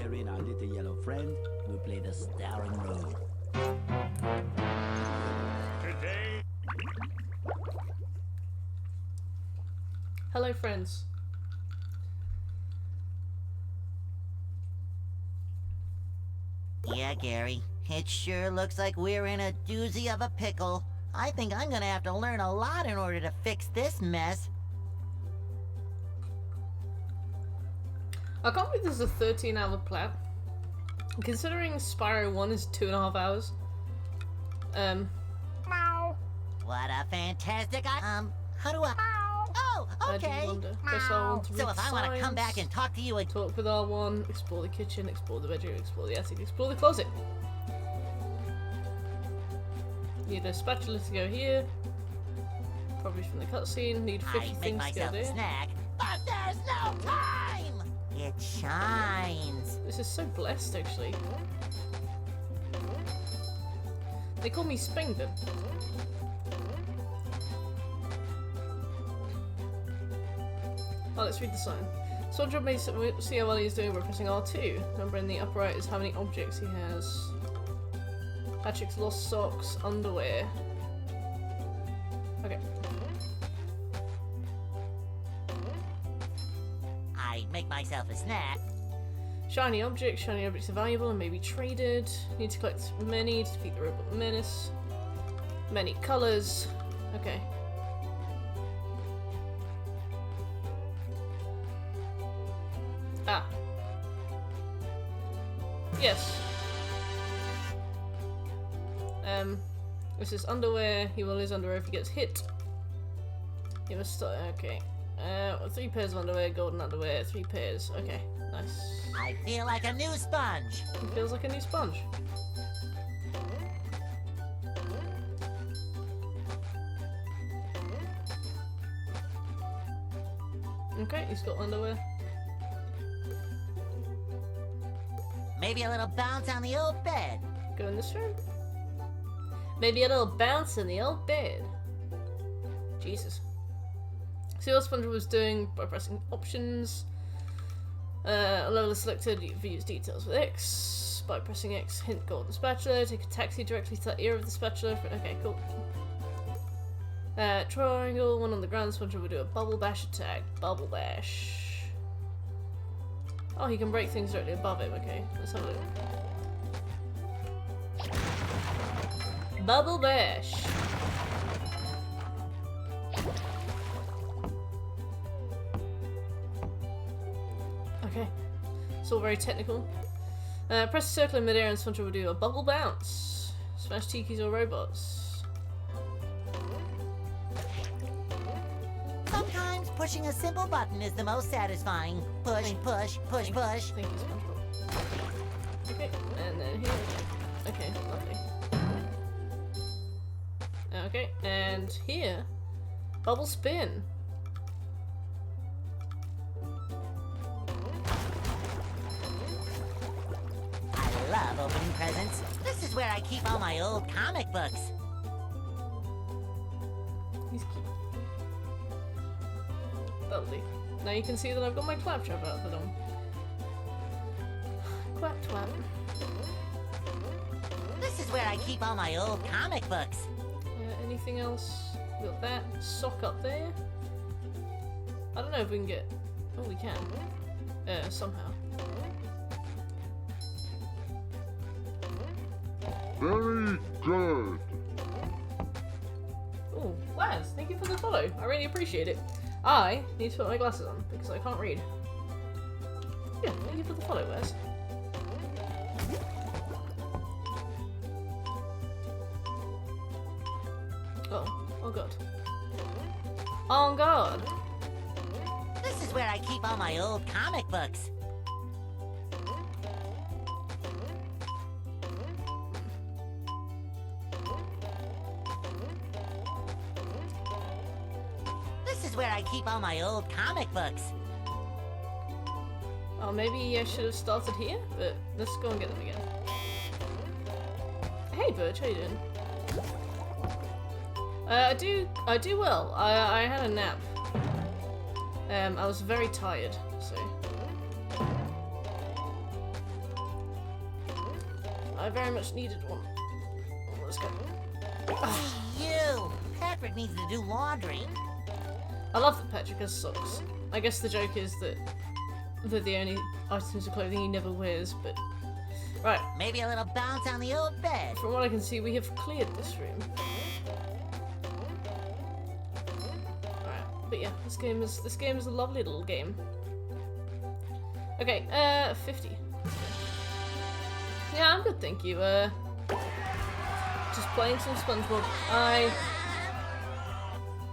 Gary and our little yellow friend will play the starring role. Today. Hello, friends. Yeah, Gary. It sure looks like we're in a doozy of a pickle. I think I'm gonna have to learn a lot in order to fix this mess. I can't believe this is a 13-hour plat. Considering Spyro 1 is 2.5 hours. Meow. What a fantastic how do I... Oh, okay. Press R1 to read So if I want to come signs, back and talk to you again... talk with R1, explore the kitchen, explore the bedroom, explore the attic, explore the closet. Need a spatula to go here. Probably from the cutscene. Need 50 I make things to go myself a there. snack, but there's no time! It shines. This is so blessed, actually. They call me Spengler. Oh, let's read the sign. Soldier may see how well he's doing by pressing R2. Number in the upper right is how many objects he has. Patrick's lost socks, underwear. Okay. I make myself a snack. Shiny objects are valuable and may be traded. Need to collect many to defeat the robot menace. Many colors. Okay. Ah. Yes. This is underwear. He will lose underwear if he gets hit. He must start. Okay. 3 pairs of underwear, golden underwear, 3 pairs. Okay, nice. I feel like a new sponge. He feels like a new sponge. Okay, he's got underwear. Maybe a little bounce on the old bed. Go in this room. Maybe a little bounce in the old bed. Jesus. See what Sponge was doing by pressing options. A level is selected, you views details with X. By pressing X, hint golden spatula. Take a taxi directly to that ear of the spatula. Okay, cool. Triangle, one on the ground. Sponge will do a bubble bash attack. Bubble bash. Oh, he can break things directly above him. Okay, let's have a look. Bubble bash. Okay, it's all very technical. Press the circle in midair and Sponge will do a bubble bounce. Smash tikis or robots. Sometimes pushing a simple button is the most satisfying. Push, push, push, push. Thank you, SpongeBob. Okay, and then here. Okay, lovely. Okay, and here, bubble spin. I love opening presents. This is where I keep all my old comic books. He's cute. Lovely. Now you can see that I've got my claptrap outfit on. Clap twap. This is where I keep all my old comic books. Anything else? We got that sock up there. I don't know if we can get. Oh, we can. Somehow. Very good. Oh, Laz, thank you for the follow. I really appreciate it. I need to put my glasses on because I can't read. Yeah, thank you for the follow, Laz. Oh god. Oh god! This is where I keep all my old comic books. This is where I keep all my old comic books. Oh, maybe I should have started here, but let's go and get them again. Hey Birch, how you doing? I do well. I had a nap. I was very tired, so. I very much needed one. Let's go. You! Patrick needs to do laundry. I love that Patrick has socks. I guess the joke is that they're the only items of clothing he never wears, but... Right, Maybe a little bounce on the old bed. from what I can see, we have cleared this room. Alright, but yeah, this game is a lovely little game. Okay, 50. Yeah, I'm good, thank you. Just playing some SpongeBob. I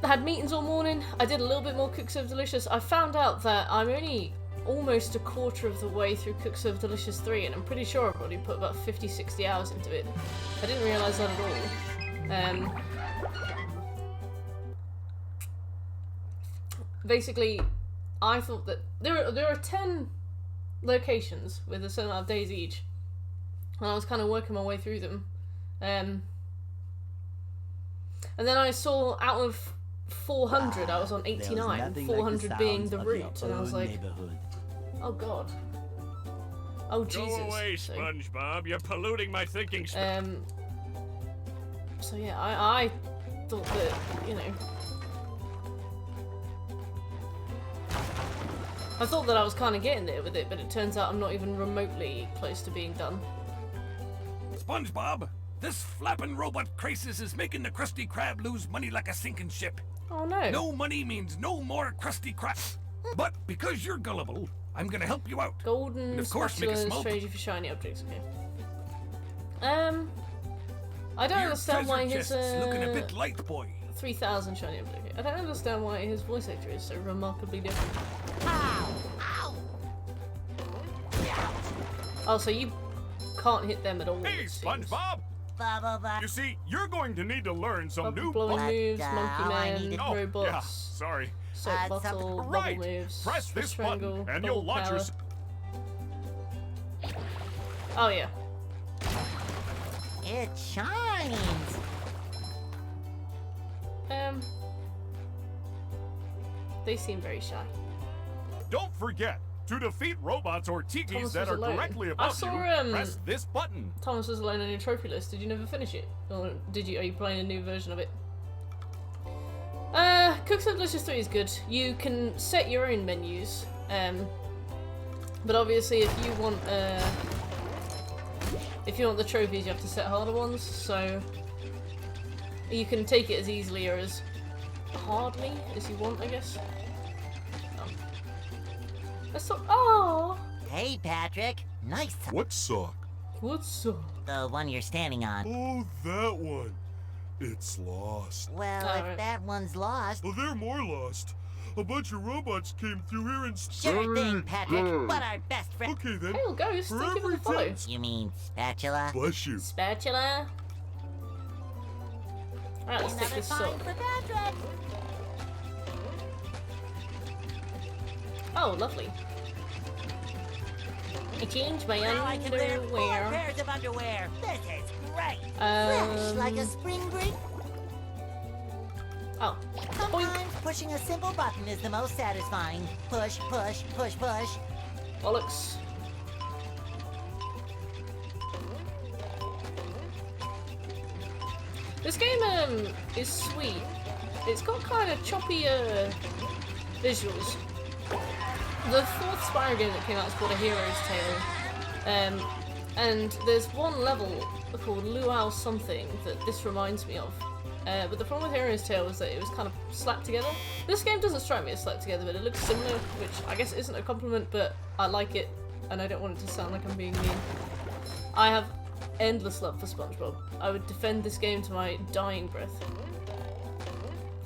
had meetings all morning. I did a little bit more Cook Serve Delicious. I found out that I'm only almost a quarter of the way through Cook Serve Delicious 3, and I'm pretty sure I've already put about 50-60 hours into it. I didn't realise that at all. Basically, I thought that there are 10 locations with a certain amount of days each, and I was kind of working my way through them. And then I saw out of 400, I was on 89, 400 being the route, and I was like, oh god. Oh Jesus. Go away, SpongeBob. You're polluting my thinking space. So yeah, I thought that, you know, I thought that I was kind of getting there with it, but it turns out I'm not even remotely close to being done. SpongeBob, this flapping robot crisis is making the Krusty Krab lose money like a sinking ship. Oh no. No money means no more Krusty Krab. But because you're gullible, I'm gonna help you out. Golden And of course, make a spatulas small trade you for shiny objects, okay. I don't Your understand why treasure his, chest's looking a bit light, boy. 3,000 shiny objects, okay. I don't understand why his voice actor is so remarkably different. Ow! Ow! Oh, so you can't hit them at all. Hey, it seems. SpongeBob! Bubba. You see, you're going to need to learn some Bubble new... blowing What moves, the monkey hell? I man, need to- Oh, yeah, robots, sorry. soap something- bottle, bubble Right. moves, Press this triangle, button, and bubble you'll launch power. your... Oh yeah. It shines. They seem very shy. Don't forget, to defeat robots or tikis Thomas that was are alone. directly I above saw, you, press this button. Thomas was alone on your trophy list. Did you never finish it? Or did you? Are you playing a new version of it? Cook Serve Delicious 3 is good. You can set your own menus. But obviously if you want the trophies, you have to set harder ones. So you can take it as easily or as hardly as you want, I guess. Let's talk. Oh, Hey, Patrick. Nice. What sock? what's up? The one you're standing on. Oh, that one. It's lost. Well, Alright. if that one's lost, Oh, they're more lost. A bunch of robots came through here and... sure thing, Patrick. But our best friend. Okay, then. Hey, Ghost, For thank you for every the follow. 10 You mean spatula? Bless you. Spatula. Alright, let's take Another this find sock. for Patrick. Oh, lovely. I changed my Now I can wear 4 underwear. pairs of underwear. This is great. Um, Fresh like a spring break. Oh. Boink. Sometimes pushing a simple button is the most satisfying. Push, push, push, push. Bollocks. This game is sweet. It's got kind of choppy visuals. The 4th Spyro game that came out is called A Hero's Tale. And there's one level called Luau something that this reminds me of. But the problem with Hero's Tale was that it was kind of slapped together. This game doesn't strike me as slapped together, but it looks similar, which I guess isn't a compliment, but I like it, and I don't want it to sound like I'm being mean. I have endless love for SpongeBob. I would defend this game to my dying breath.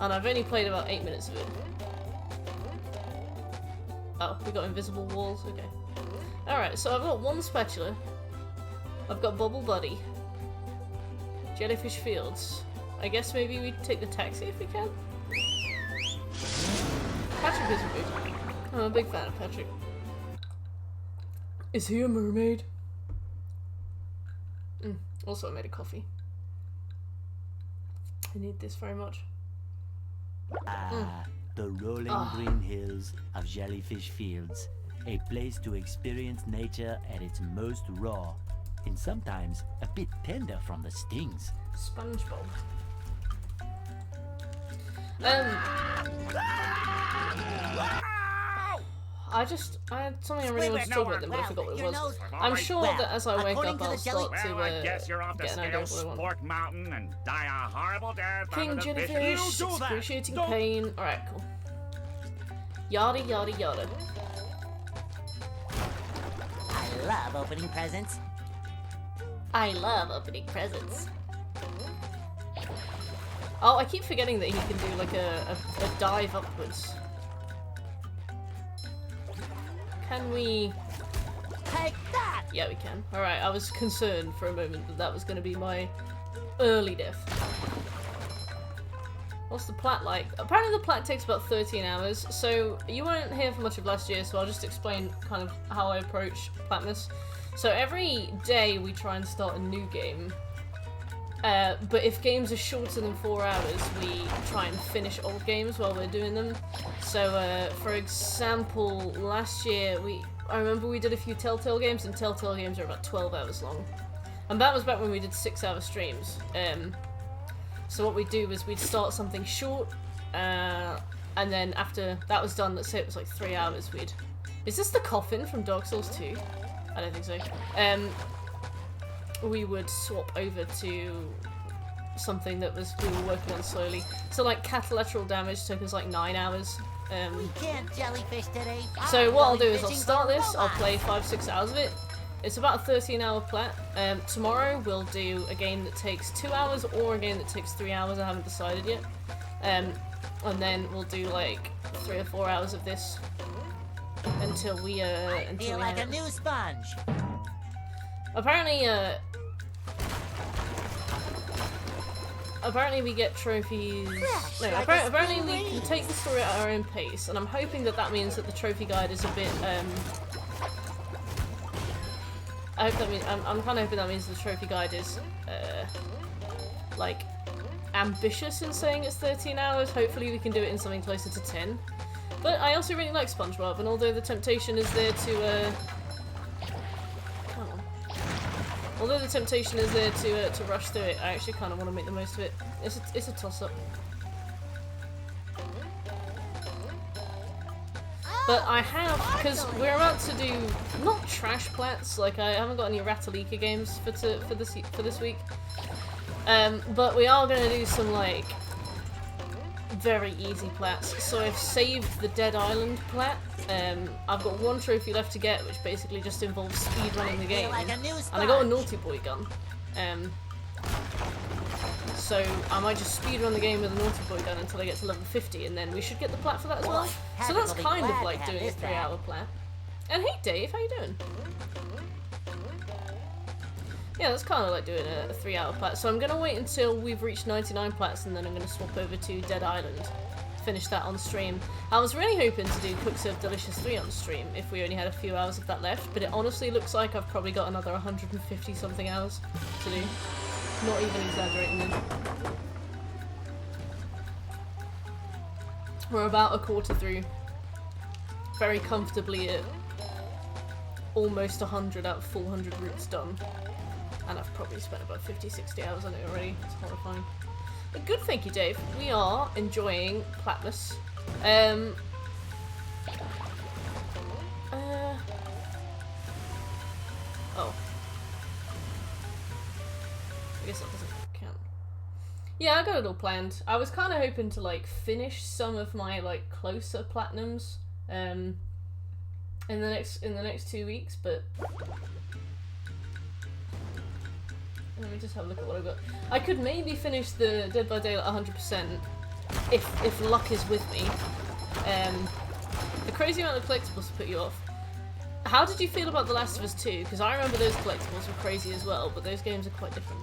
And I've only played about 8 minutes of it. Oh, we got invisible walls? Okay. Alright, so I've got 1 spatula. I've got Bubble Buddy. Jellyfish Fields. I guess maybe we take the taxi if we can? Patrick is rude. I'm a big fan of Patrick. Is he a mermaid? Also, I made a coffee. I need this very much. The rolling green hills of Jellyfish Fields. A place to experience nature at its most raw. and sometimes a bit tender from the stings. SpongeBob. I had something I really wanted to talk about then, but I forgot what it was. I'm sure that as I wake up, I'll start to I guess you're off to get an idea of scale what I want. Spork Mountain and die a horrible death King under the Jellyfish, vicious... You do that! excruciating Don't- pain. Alright, cool. Yada yada yada. I love opening presents. I love opening presents. Oh, I keep forgetting that he can do like a dive upwards. Can we... Take that! Yeah, we can. Alright, I was concerned for a moment that that was going to be my early death. What's the plat like? Apparently the plat takes about 13 hours, so you weren't here for much of last year, so I'll just explain kind of how I approach Platmas. So every day we try and start a new game, but if games are shorter than 4 hours, we try and finish old games while we're doing them. So, for example, last year I remember we did a few Telltale games, and Telltale games are about 12 hours long. And that was back when we did 6-hour streams. So what we'd do was we'd start something short, and then after that was done, let's say it was like 3 hours, we'd... Is this the coffin from Dark Souls 2? I don't think so. We would swap over to something that we were working on slowly. So like collateral damage took us like 9 hours. We can't jellyfish today. So I'm what I'll do going is I'll fishing start for a this, I'll robot. play 5-6 hours of it. It's about a 13-hour plat. Tomorrow we'll do a game that takes 2 hours or a game that takes 3 hours, I haven't decided yet. And then we'll do like 3 or 4 hours of this until we Feel like a new sponge. Apparently we get trophies. No, apparently we can take the story at our own pace, and I'm hoping that means that the trophy guide is a bit. I hope that means I'm kind of hoping that means the trophy guide is like ambitious in saying it's 13 hours. Hopefully we can do it in something closer to 10. But I also really like SpongeBob, and although the temptation is there to come on. Although the temptation is there to rush through it, I actually kind of want to make the most of it. It's a toss-up. But I have, because we're about to do not trash plats. Like I haven't got any Ratalika games for this week. But we are gonna do some like very easy plats. So I've saved the Dead Island plat. I've got 1 trophy left to get, which basically just involves speedrunning the game. Like a new And I got a sponge. Naughty Boy gun. So I might just speedrun the game with a Naughty Boy gun until I get to level 50, and then we should get the plat for that as well. So that's Happy will be kind of glad to like have doing a this back. 3-hour plat. And hey Dave, how you doing? Yeah, that's kind of like doing a 3-hour plat. So I'm going to wait until we've reached 99 plats, and then I'm going to swap over to Dead Island. Finish that on stream. I was really hoping to do Cook Serve Delicious 3 on stream if we only had a few hours of that left, but it honestly looks like I've probably got another 150 something hours to do. Not even exaggerating then. We're about a quarter through. Very comfortably at almost 100 out of 400 routes done. And I've probably spent about 50-60 hours on it already. It's horrifying. But good, thank you, Dave. We are enjoying Platmas. Oh. I guess that doesn't count. Yeah, I got it all planned. I was kind of hoping to like finish some of my like closer platinums in the next 2 weeks, but let me just have a look at what I've got. I could maybe finish the Dead by Daylight 100% if luck is with me. The crazy amount of collectibles to put you off. How did you feel about The Last of Us 2? Because I remember those collectibles were crazy as well, but those games are quite different.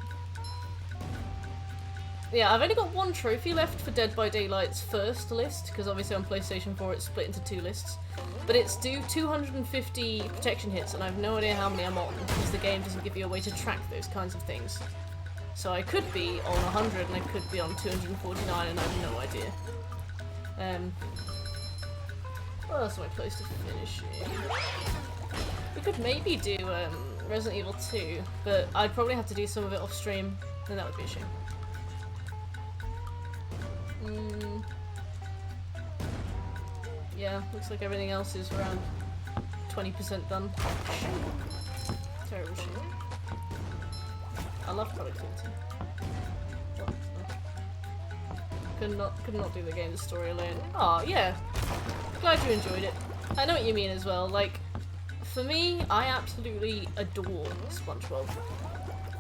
Yeah, I've only got 1 trophy left for Dead by Daylight's first list, because obviously on PlayStation 4 it's split into 2 lists. But it's due 250 protection hits, and I have no idea how many I'm on, because the game doesn't give you a way to track those kinds of things. So I could be on 100, and I could be on 249, and I have no idea. What else am I close to finishing? We could maybe do Resident Evil 2, but I'd probably have to do some of it off stream, and that would be a shame. Yeah, looks like everything else is around 20% done. Shame. Terrible shame. I love productivity. What? Oh. Could not do the game, the story alone. Oh, yeah. Glad you enjoyed it. I know what you mean as well. Like, for me, I absolutely adore SpongeBob.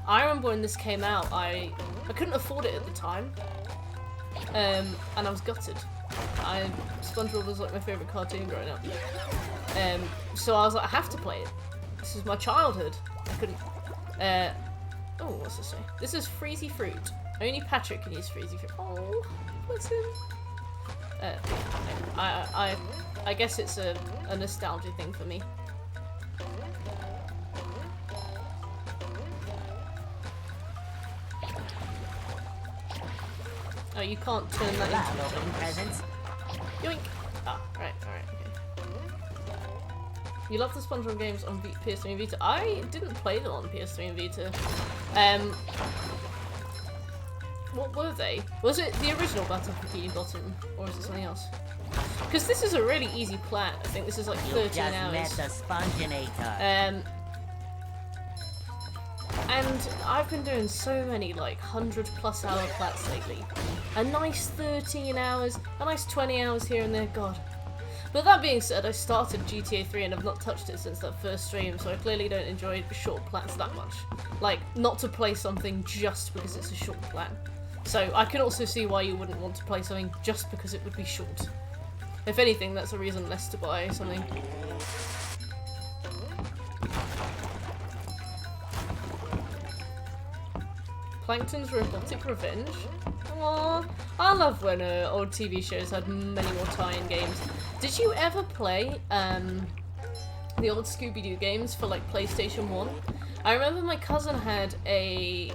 I remember when this came out, I couldn't afford it at the time, and I was gutted. SpongeBob was like my favourite cartoon growing up. So I was like, I have to play it. This is my childhood. I couldn't. Oh, what's this say? This is Freezy Fruit. Only Patrick can use Freezy Fruit. Oh, what's him? I guess it's a nostalgia thing for me. Oh, you can't turn that into open presents. Yoink! Ah, right, okay. You love the SpongeBob games on PS3 and Vita. I didn't play them on PS3 and Vita. What were they? Was it the original Battlefield you got them, or is it something else? Because this is a really easy plat. I think this is like 13 hours. You just met the Sponginator. And I've been doing so many like 100+ hour plats lately. A nice 13 hours, a nice 20 hours here and there, god. But that being said, I started GTA 3 and I've not touched it since that first stream, so I clearly don't enjoy short plats that much. Like, not to play something just because it's a short plat. So I can also see why you wouldn't want to play something just because it would be short. If anything, that's a reason less to buy something. Plankton's Robotic Revenge? Aww. I love when old TV shows had many more tie-in games. Did you ever play the old Scooby-Doo games for like PlayStation 1? I remember my cousin had a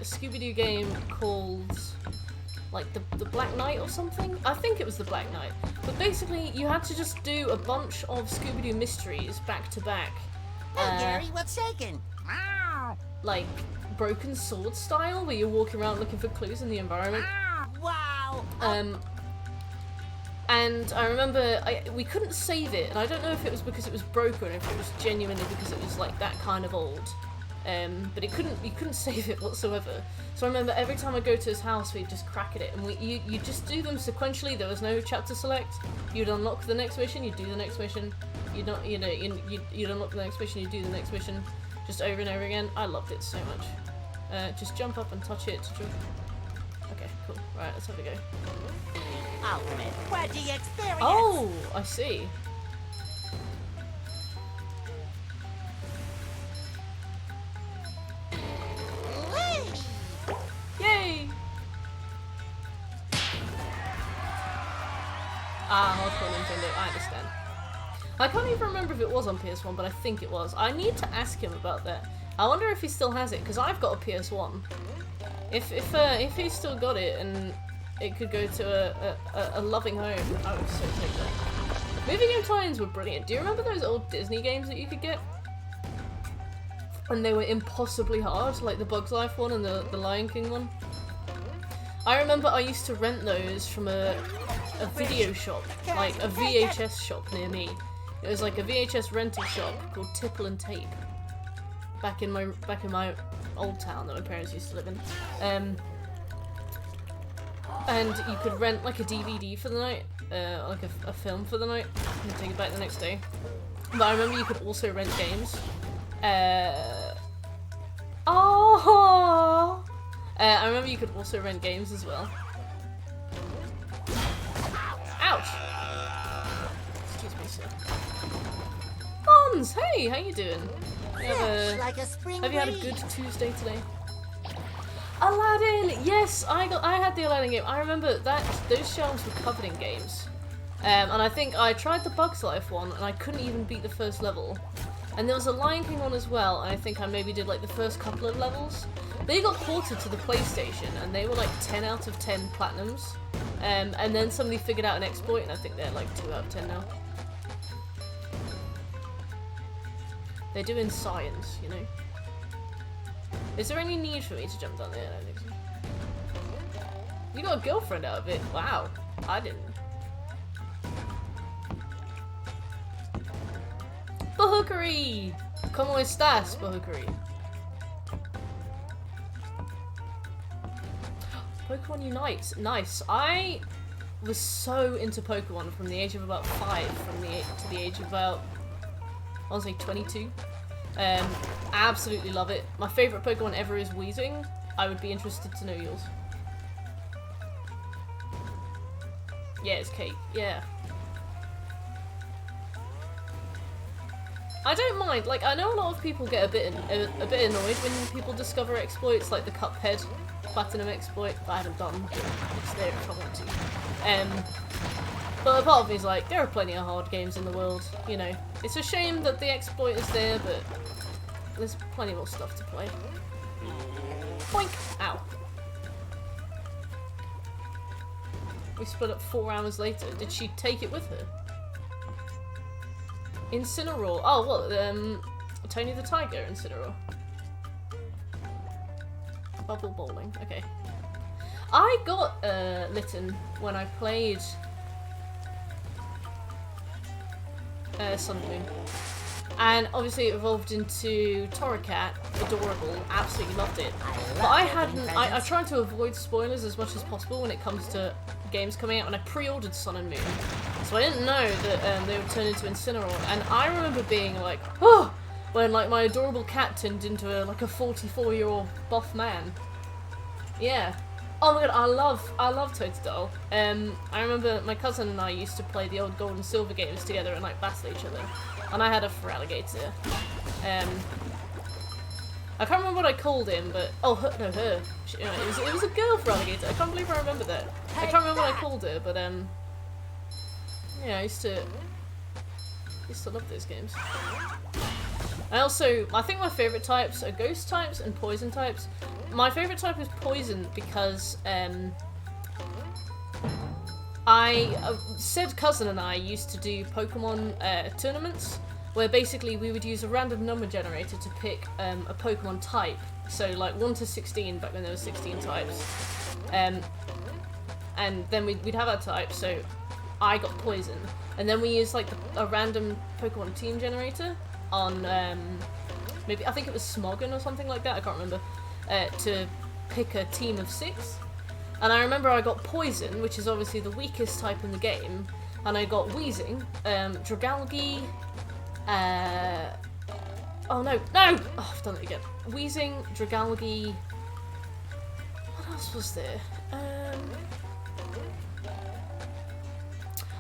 Scooby-Doo game called like the Black Knight or something? I think it was the Black Knight. But basically you had to just do a bunch of Scooby-Doo mysteries back to back. Hey Gary, what's shaking? Like Broken Sword style, where you're walking around looking for clues in the environment. Wow! And I remember we couldn't save it, and I don't know if it was because it was broken or if it was genuinely because it was like that kind of old. But you couldn't save it whatsoever. So I remember every time I go to his house, we'd just crack at it, and you just do them sequentially. There was no chapter select. You'd unlock the next mission, you'd do the next mission. You'd unlock the next mission, you'd do the next mission, just over and over again. I loved it so much. Just jump up and touch it. Okay, cool. Right, let's have a go. Ultimate wedgie experience! Oh, I see. Yay! Hardcore Nintendo, I understand. I can't even remember if it was on PS1, but I think it was. I need to ask him about that. I wonder if he still has it, because I've got a PS1. If he's still got it and it could go to a loving home, I would so take that. Movie game tie-ins were brilliant. Do you remember those old Disney games that you could get? And they were impossibly hard, like the Bug's Life one and the Lion King one. I remember I used to rent those from a video shop, like a VHS shop near me. It was like a VHS rental shop called Tipple and Tape. Back in my old town that my parents used to live in. And you could rent like a DVD for the night, like a film for the night, and take it back the next day. But I remember you could also rent games. I remember you could also rent games as well. Ouch! Excuse me, sir. Hans, hey, how you doing? Have you had a good Tuesday today? Aladdin! Yes, I had the Aladdin game. I remember that those shelves were covered in games. And I think I tried the Bug's Life one and I couldn't even beat the first level. And there was a Lion King one as well, and I think I maybe did like the first couple of levels. They got ported to the PlayStation and they were like 10 out of 10 platinums. And then somebody figured out an exploit and I think they're like 2 out of 10 now. They're doing science, you know? Is there any need for me to jump down there? I don't think so. You got a girlfriend out of it? Wow. I didn't. Bahookery! ¿Cómo estás, Bahookery? Pokemon Unite. Nice. I was so into Pokemon from the age of about 5, to the age of about, I want to say 22. Absolutely love it. My favourite Pokemon ever is Weezing. I would be interested to know yours. Yeah, it's Kate. Yeah. I don't mind. Like, I know a lot of people get a bit annoyed when people discover exploits like the Cuphead Platinum exploit that I haven't done. It's there if I want to. But a part of me is like, there are plenty of hard games in the world, you know. It's a shame that the exploit is there, but there's plenty more stuff to play. Boink! Ow. We split up 4 hours later. Did she take it with her? Incineroar. Oh, what? Tony the Tiger Incineroar. Bubble bowling. Okay. I got Litten when I played Sun and Moon. And obviously it evolved into Torracat, adorable, absolutely loved it. But I tried to avoid spoilers as much as possible when it comes to games coming out, and I pre-ordered Sun and Moon. So I didn't know that they would turn into Incineroar, and I remember being like, oh! When like my adorable cat turned into like a 44-year-old buff man. Yeah. Oh my god, I love Totodile. I remember my cousin and I used to play the old Gold and Silver games together and like battle each other. And I had a Feraligatr. I can't remember what I called him, but her. It was a girl Feraligatr. I can't believe I remember that. I can't remember what I called her, but yeah, I used to love those games. I think my favourite types are ghost types and poison types. My favourite type is poison because said cousin and I used to do Pokemon tournaments where basically we would use a random number generator to pick a Pokemon type. So like 1 to 16 back when there were 16 types. And then we'd have our type, so I got poison. And then we used like a random Pokemon team generator on maybe I think it was Smogon or something like that, I can't remember, to pick a team of 6. And I remember I got Poison, which is obviously the weakest type in the game, and I got Weezing, Dragalge, oh no, oh I've done it again. Weezing, Dragalge, what else was there?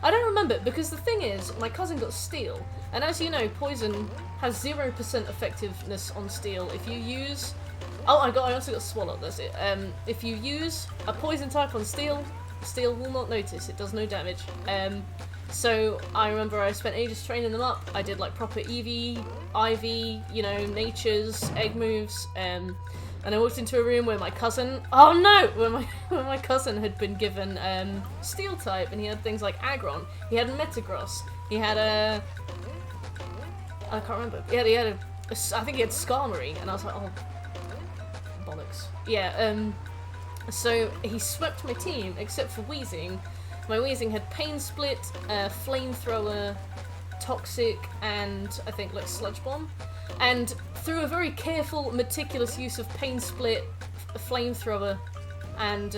I don't remember, because the thing is, my cousin got Steel, and as you know, Poison has 0% effectiveness on Steel. If you use... Oh, I also got Swallow, that's it. If you use a Poison type on Steel, Steel will not notice, it does no damage. So I remember I spent ages training them up. I did like proper Eevee, Ivy, you know, Natures, Egg moves, and I walked into a room where my cousin... Oh no! Where my cousin had been given Steel type, and he had things like Aggron, he had Metagross, he had a... I can't remember. He had I think he had Skarmory, and I was like, oh, bollocks. Yeah, so he swept my team, except for Weezing. My Weezing had Pain Split, Flamethrower, Toxic, and I think like Sludge Bomb. And through a very careful, meticulous use of Pain Split, Flamethrower, and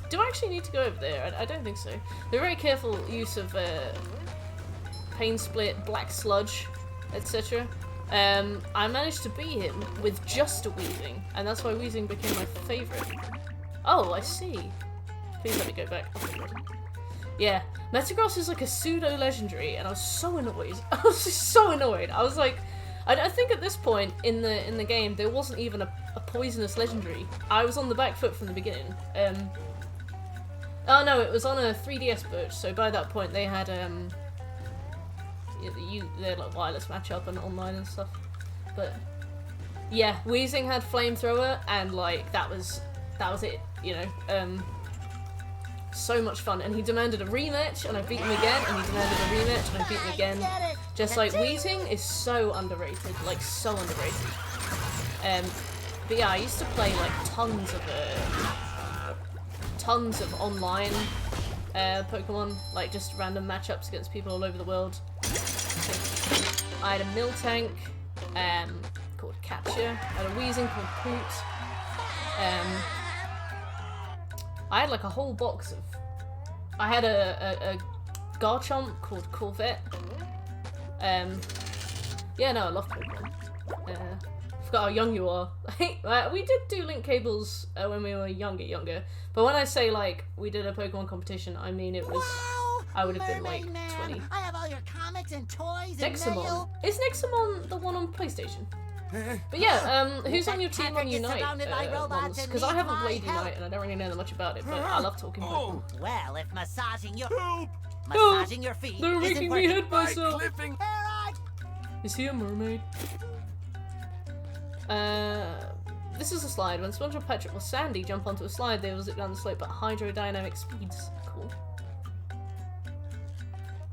do I actually need to go over there? I don't think so. The very careful use of Pain Split, Black Sludge, etc. I managed to beat him with just a Weezing, and that's why Weezing became my favourite. Oh, I see. Please let me go back. Oh, God. Yeah, Metagross is like a pseudo-legendary, and I was so annoyed. I was just so annoyed. I was like, I think at this point in the game there wasn't even a poisonous legendary. I was on the back foot from the beginning. Oh no, it was on a 3DS Birch, so by that point they had they're like wireless matchup and online and stuff. But yeah, Weezing had Flamethrower, and like that was it, you know. So much fun, and he demanded a rematch, and I beat him again, and he demanded a rematch, and I beat him again. Just like Weezing is so underrated, like so underrated. But yeah, I used to play like tons of online Pokemon, like just random matchups against people all over the world. I had a Miltank called Capture. I had a Weezing called Poot. I had like a whole box of. I had a Garchomp called Corvette. Yeah, no, I love Pokemon. Forgot how young you are. We did do link cables when we were younger. But when I say like we did a Pokemon competition, I mean it was. Wow, I would have been like Mermaid Man, 20. I have all your comics and toys and Nexamon. mail. Is Nexamon the one on PlayStation? But yeah, who's on your team on Patrick is Unite surrounded by robots and Because I needs haven't my played help. Unite and I don't really know that much about it, but I love talking Pokemon. Well, if massaging your Help! your feet They're isn't making me working, hit myself! Clipping. Is he a mermaid? This is a slide. When SpongeBob, Patrick, or Sandy jump onto a slide, they will zip down the slope at hydrodynamic speeds. Cool.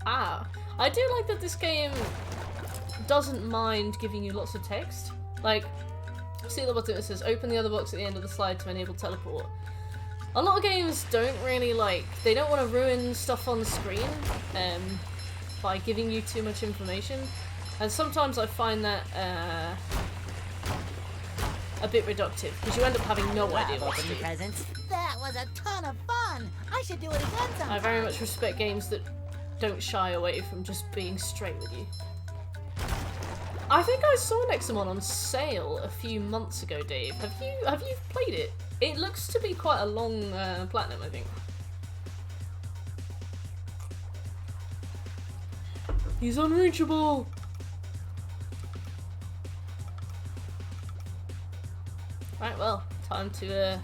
Ah, I do like that this game doesn't mind giving you lots of text. Like, see the button that says open the other box at the end of the slide to enable teleport. A lot of games don't really they don't want to ruin stuff on the screen by giving you too much information. And sometimes I find that a bit reductive, because you end up having no idea what to do. opening presents. That was a ton of fun. I should do it again sometime. I very much respect games that don't shy away from just being straight with you. I think I saw Nexamon on sale a few months ago, Dave. Have you played it? It looks to be quite a long platinum, I think. He's unreachable! Right, well, time to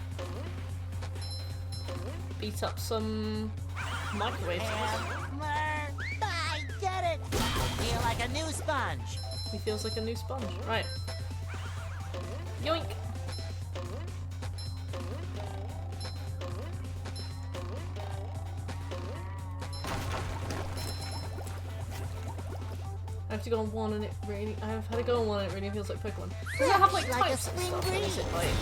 beat up some microwaves. I get it. Feel like a new sponge. He feels like a new sponge. Right. Yoink! I have to go on one and it really. I've had to go on one and it really feels like Pokemon. Does it have like Like a types and spring stuff? Or is it like.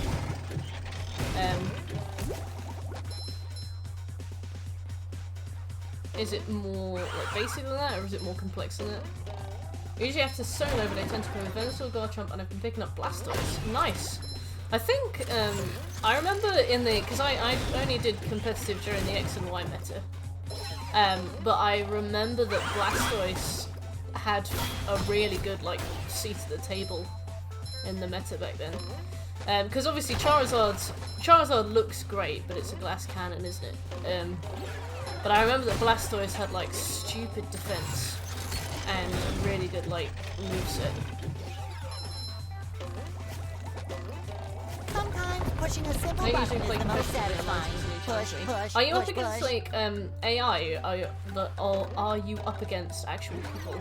Is it more like basic than that, or is it more complex than that? You usually have to sewn over their tentacle with Venusaur, Garchomp, and I've been picking up Blastoise. Nice! I think, I remember in the, because I only did competitive during the X and Y meta, but I remember that Blastoise had a really good, like, seat at the table in the meta back then. Because obviously Charizard looks great, but it's a glass cannon, isn't it? But I remember that Blastoise had, like, stupid defense and a really good, like, moveset. Sometimes pushing a simple I button usually play is the most competitive satisfying. matches. Push, Are you up push, against push. like AI? Or are you up against actual people?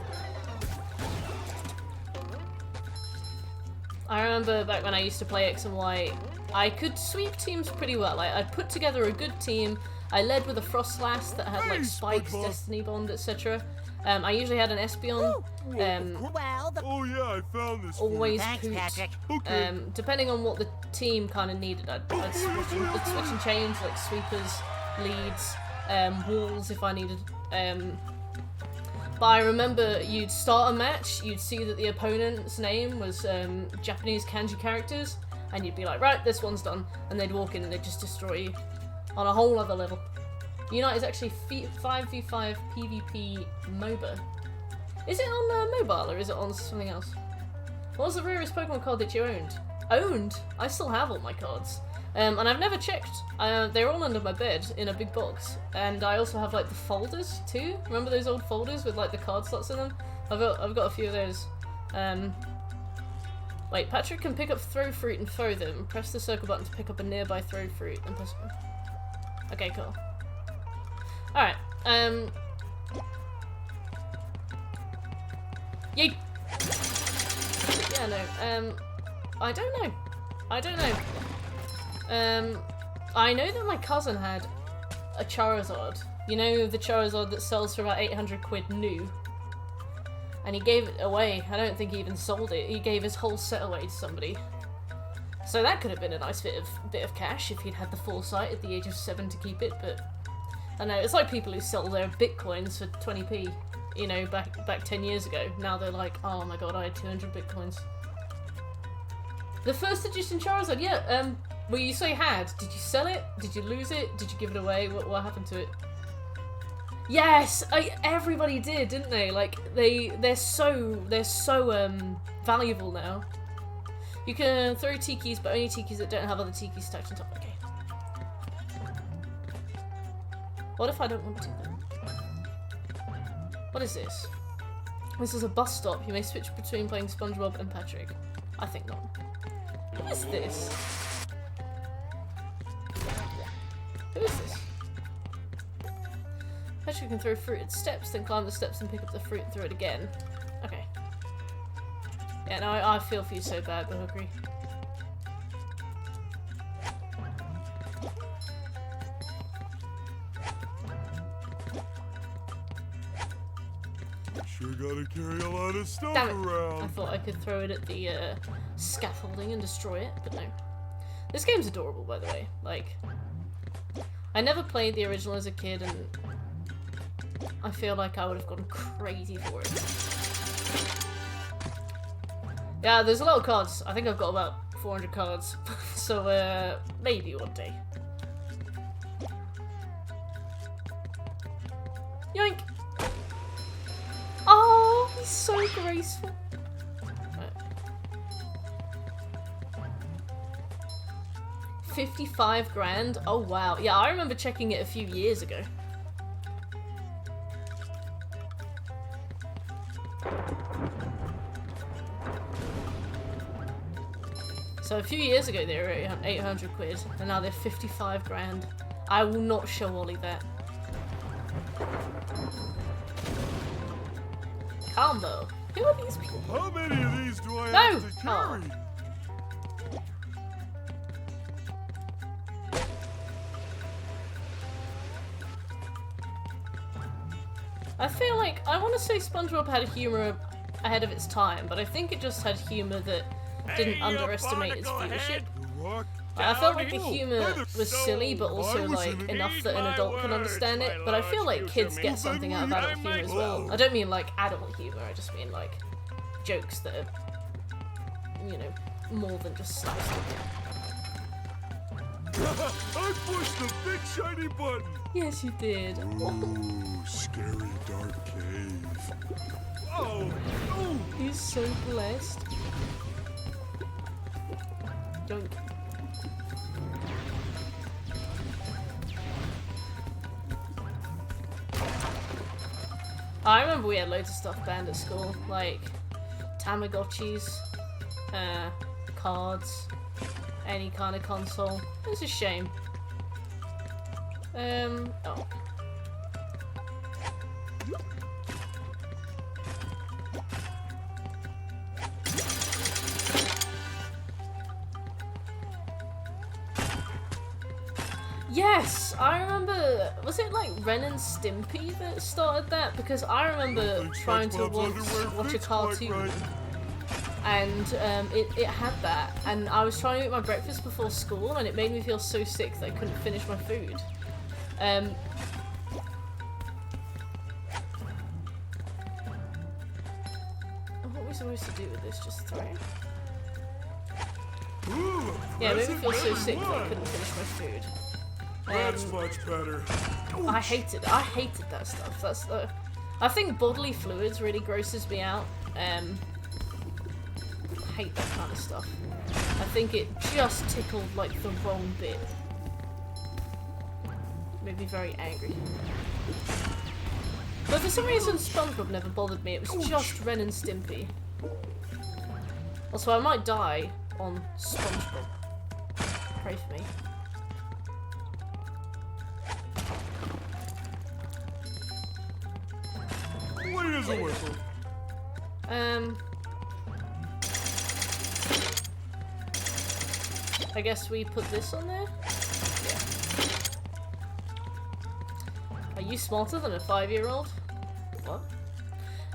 I remember back when I used to play X and Y, I could sweep teams pretty well. Like, I'd put together a good team. I led with a Frostlass that had like spikes, SpongeBob. Destiny Bond, etc. I usually had an Espeon. Well, the Oh yeah, I found this. for you. Always Thanks, Poot. Patrick. Okay. Depending on what the team kind of needed, I'd switch and change, like sweepers, leads, walls if I needed. But I remember you'd start a match, you'd see that the opponent's name was Japanese kanji characters, and you'd be like, right, this one's done, and they'd walk in and they'd just destroy you on a whole other level. Unite is actually 5v5 PvP MOBA. Is it on mobile or is it on something else? What was the rarest Pokemon card that you owned? Owned? I still have all my cards. And I've never checked. They're all under my bed in a big box. And I also have like the folders too. Remember those old folders with like the card slots in them? I've got a few of those. Wait, Patrick can pick up throw fruit and throw them. Press the circle button to pick up a nearby throw fruit and press. Okay, cool. Alright, Yeet! Yeah, no, I don't know. I know that my cousin had a Charizard. You know, the Charizard that sells for about 800 quid new? And he gave it away. I don't think he even sold it. He gave his whole set away to somebody. So that could have been a nice bit of cash if he'd had the foresight at the age of 7 to keep it, but I know, it's like people who sell their bitcoins for 20p, you know, back 10 years ago. Now they're like, oh my god, I had 200 bitcoins. The first edition Charizard, yeah, well, you say had. Did you sell it? Did you lose it? Did you give it away? What happened to it? Yes! Everybody did, didn't they? Like, they're so valuable now. You can throw tikis, but only tikis that don't have other tikis stacked on top. Okay. What if I don't want to then? What is this? This is a bus stop. You may switch between playing SpongeBob and Patrick. I think not. What is this? Who is this? Patrick can throw fruit at steps, then climb the steps and pick up the fruit and throw it again. Okay. Yeah, no, I feel for you so bad, but I agree. Sure gotta carry a lot of stuff Damn it. around. I thought I could throw it at the scaffolding and destroy it, but no. This game's adorable, by the way. Like, I never played the original as a kid, and I feel like I would have gone crazy for it. Yeah, there's a lot of cards. I think I've got about 400 cards. So, maybe one day. Yoink! Oh, he's so graceful. Right. 55 grand? Oh wow. Yeah, I remember checking it a few years ago. So a few years ago they were 800 quid, and now they're 55 grand. I will not show Ollie that. Combo. Who are these people? How many of these do I No! have to carry? I feel like, I want to say SpongeBob had humour ahead of its time, but I think it just had humour that didn't underestimate its viewership. I felt like the humour was silly, but also like enough that an adult can understand it. But I feel like kids get something out of adult humour as well. I don't mean like adult humour, I just mean like jokes that are, you know, more than just slapstick. I pushed the big shiny button. Yes, you did. Ooh, scary dark cave. Oh, oh. He's so blessed. Yoink. I remember we had loads of stuff banned at school, like Tamagotchis, cards, any kind of console. It's a shame. Oh. Yes, I remember. Was it like Ren and Stimpy that started that? Because I remember trying to watch a cartoon, and it had that, and I was trying to eat my breakfast before school, and it made me feel so sick that I couldn't finish my food. What were we supposed to do with this? Just throw? Ooh, Yeah, it made me feel so sick that I couldn't finish my food. That's much better. I hated that stuff. That's the. I think bodily fluids really grosses me out. Hate that kind of stuff. I think it just tickled like the wrong bit. Made me very angry. But for some reason SpongeBob never bothered me. It was just Ren and Stimpy. Also, I might die on SpongeBob. Pray for me. Wait as a whistle. I guess we put this on there? Yeah. Are you smarter than a 5-year-old? What?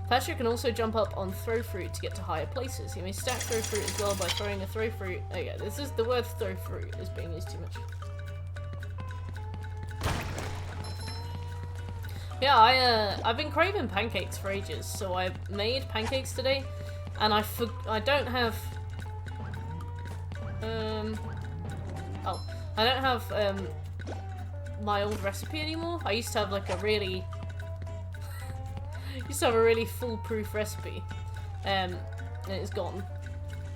Patrick can also jump up on throw fruit to get to higher places. He may stack throw fruit as well by throwing a throw fruit. Okay, this is the word throw fruit is being used too much. Yeah, I've been craving pancakes for ages, so I made pancakes today, and I don't have I don't have my old recipe anymore. I used to have like a really foolproof recipe, and it's gone.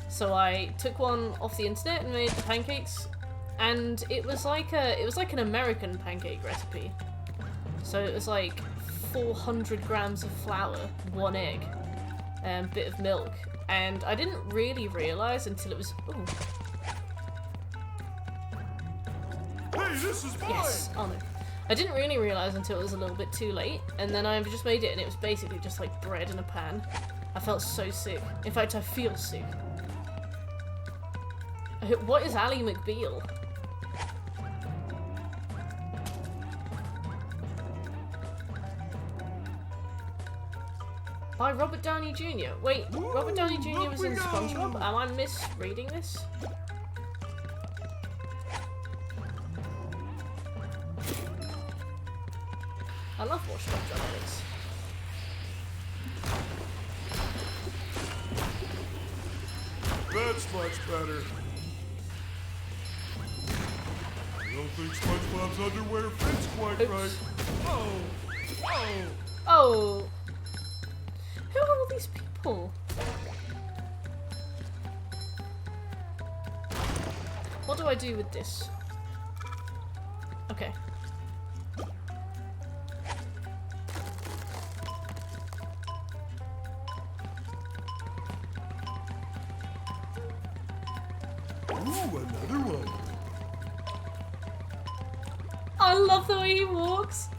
So I took one off the internet and made the pancakes, and it was like an American pancake recipe. So it was like 400 grams of flour, 1 egg, and a bit of milk, and I didn't really realise until it was. Ooh. Hey, this is mine! Yes. Oh no. I didn't really realise until it was a little bit too late, and then I just made it, and it was basically just like bread in a pan. I felt so sick. In fact, I feel sick. What is Ally McBeal? By Robert Downey Jr. Wait, Robert Downey Jr. was in SpongeBob? Am I misreading this? I love Watch Dogs Alex. That's much better. I don't think SpongeBob's underwear fits quite Oops. right. Oh! Oh! Oh! Who are all these people? What do I do with this? Okay. Ooh, another one. I love the way he walks.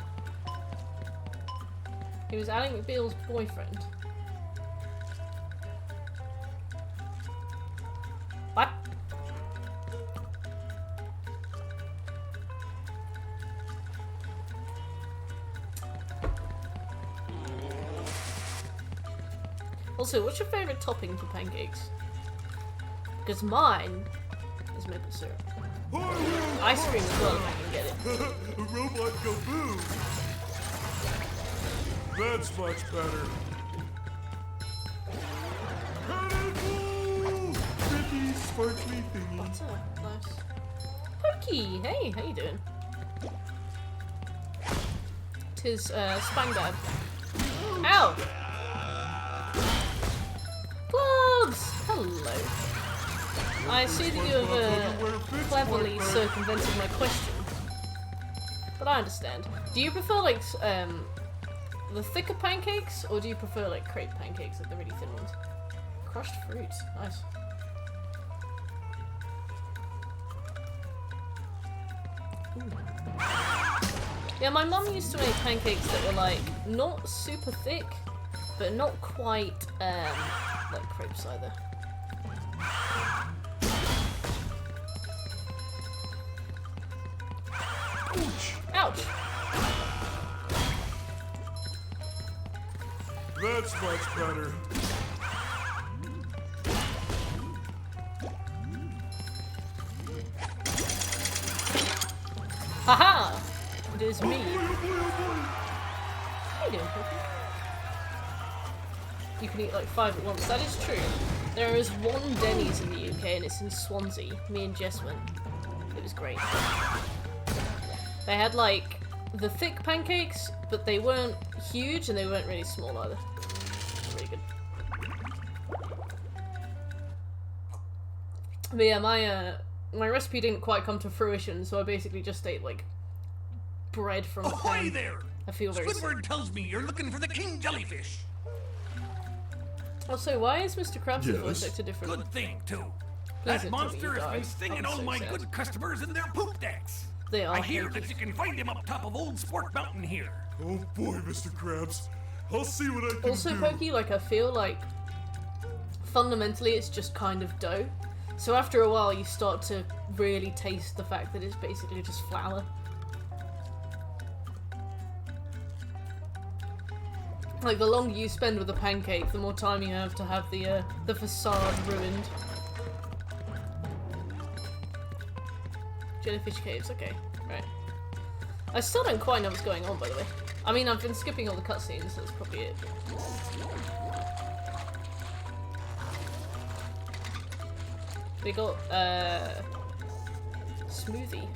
He was Ally McBeal's boyfriend. What? Also, what's your favourite topping for pancakes? Because mine is maple syrup. Ice cream as well if I can get it. A robot go boom. That's much better. Cannonball! Pretty sparkly thingy. What's up? Nice. Pokey! Hey, how you doing? Tis, Spangdad. Ow! Gloves! Hello. I see that you have cleverly circumvented my question. But I understand. Do you prefer, like, the thicker pancakes, or do you prefer, like, crepe pancakes, like the really thin ones? Crushed fruit. Nice. Ooh. Yeah, my mum used to make pancakes that were, like, not super thick, but not quite, like crepes either. Ouch! That's much better. Haha! It is me. How you doing, Poppy? You can eat like 5 at once. That is true. There is one Denny's in the UK and it's in Swansea. Me and Jess went. It was great. They had like the thick pancakes, but they weren't huge and they weren't really small either. Really good. But yeah, my recipe didn't quite come to fruition, so I basically just ate like bread from the pan. Ahoy there! I feel very sick. Squidward tells me you're looking for the king jellyfish. Also, why is Mr. Krabs' Yes. voice actor different? Good thing, too. Please That don't tell me monster you has been died. stinging I'm all so my sad. good customers in their poop decks. They are I hear hated. that you can find him up top of Old Sport Mountain here. Oh boy, Mr. Krabs. I'll see what I can Also, do. Pokey, like, I feel like fundamentally it's just kind of dough. So after a while, you start to really taste the fact that it's basically just flour. Like, the longer you spend with a pancake, the more time you have to have the facade ruined. Jellyfish caves, okay, right. I still don't quite know what's going on, by the way. I mean, I've been skipping all the cutscenes, so that's probably it. We got, smoothie.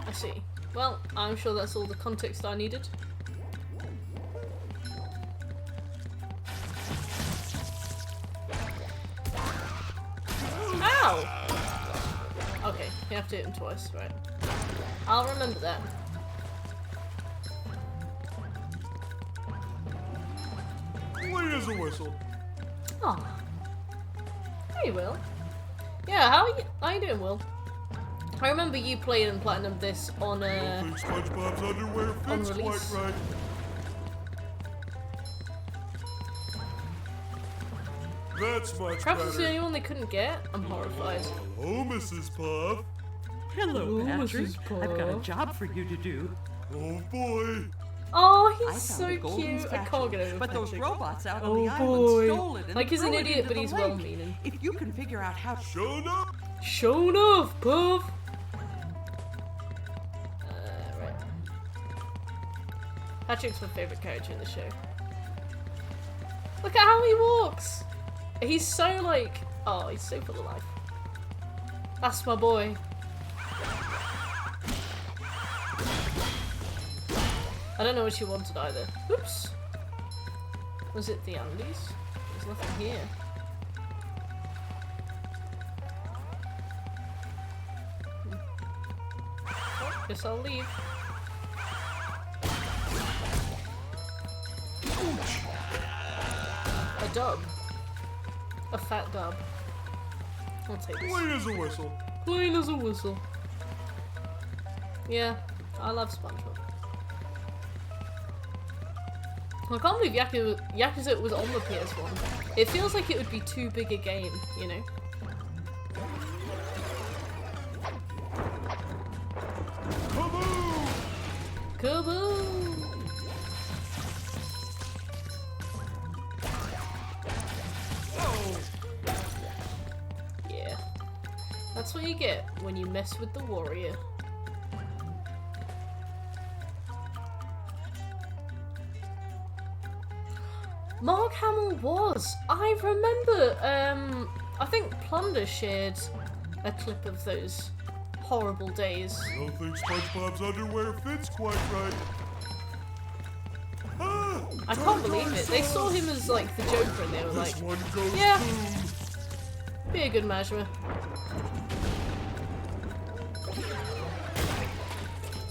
I see. Well, I'm sure that's all the context I needed. Ow! Okay, you have to hit him twice, right. I'll remember that. Clean as a whistle. Oh. Hey, Will. Yeah, how you doing, Will? I remember you played and platinum this on I don't think SpongeBob's underwear fits quite release. right. That's much Perhaps it's the better. only one they couldn't get? I'm horrified. Hello, Mrs. Puff. Hello, Ooh, Patrick. Mrs. I've got a Puff. job for you to do. Oh boy. Oh, I he's found so a golden cute. I spatula, can't get over but those Patrick. robots out on Oh the island boy. stole it and Like, he's an threw it idiot, into but the he's lake. well-meaning. If you can figure out how Showing up? Show enough, Puff! Right. Patrick's my favourite character in the show. Look at how he walks! He's so, like... Oh, he's so full of life. That's my boy. I don't know what she wanted either. Oops! Was it the Andes? There's nothing here. Oh, guess I'll leave. A dub. A fat dub. I'll take this. Clean as a whistle. Clean as a whistle. Yeah, I love SpongeBob. I can't believe Yakuza was on the PS1. It feels like it would be too big a game, you know? Kaboom! Kaboom! Yeah. That's what you get when you mess with the warrior. Mark Hamill was! I remember, I think Plunder shared a clip of those horrible days. I don't think SpongeBob's underwear fits quite right. Ah, I can't believe it. They saw him as, like, the Joker and they were like, This one goes yeah. boom. be a good Majima.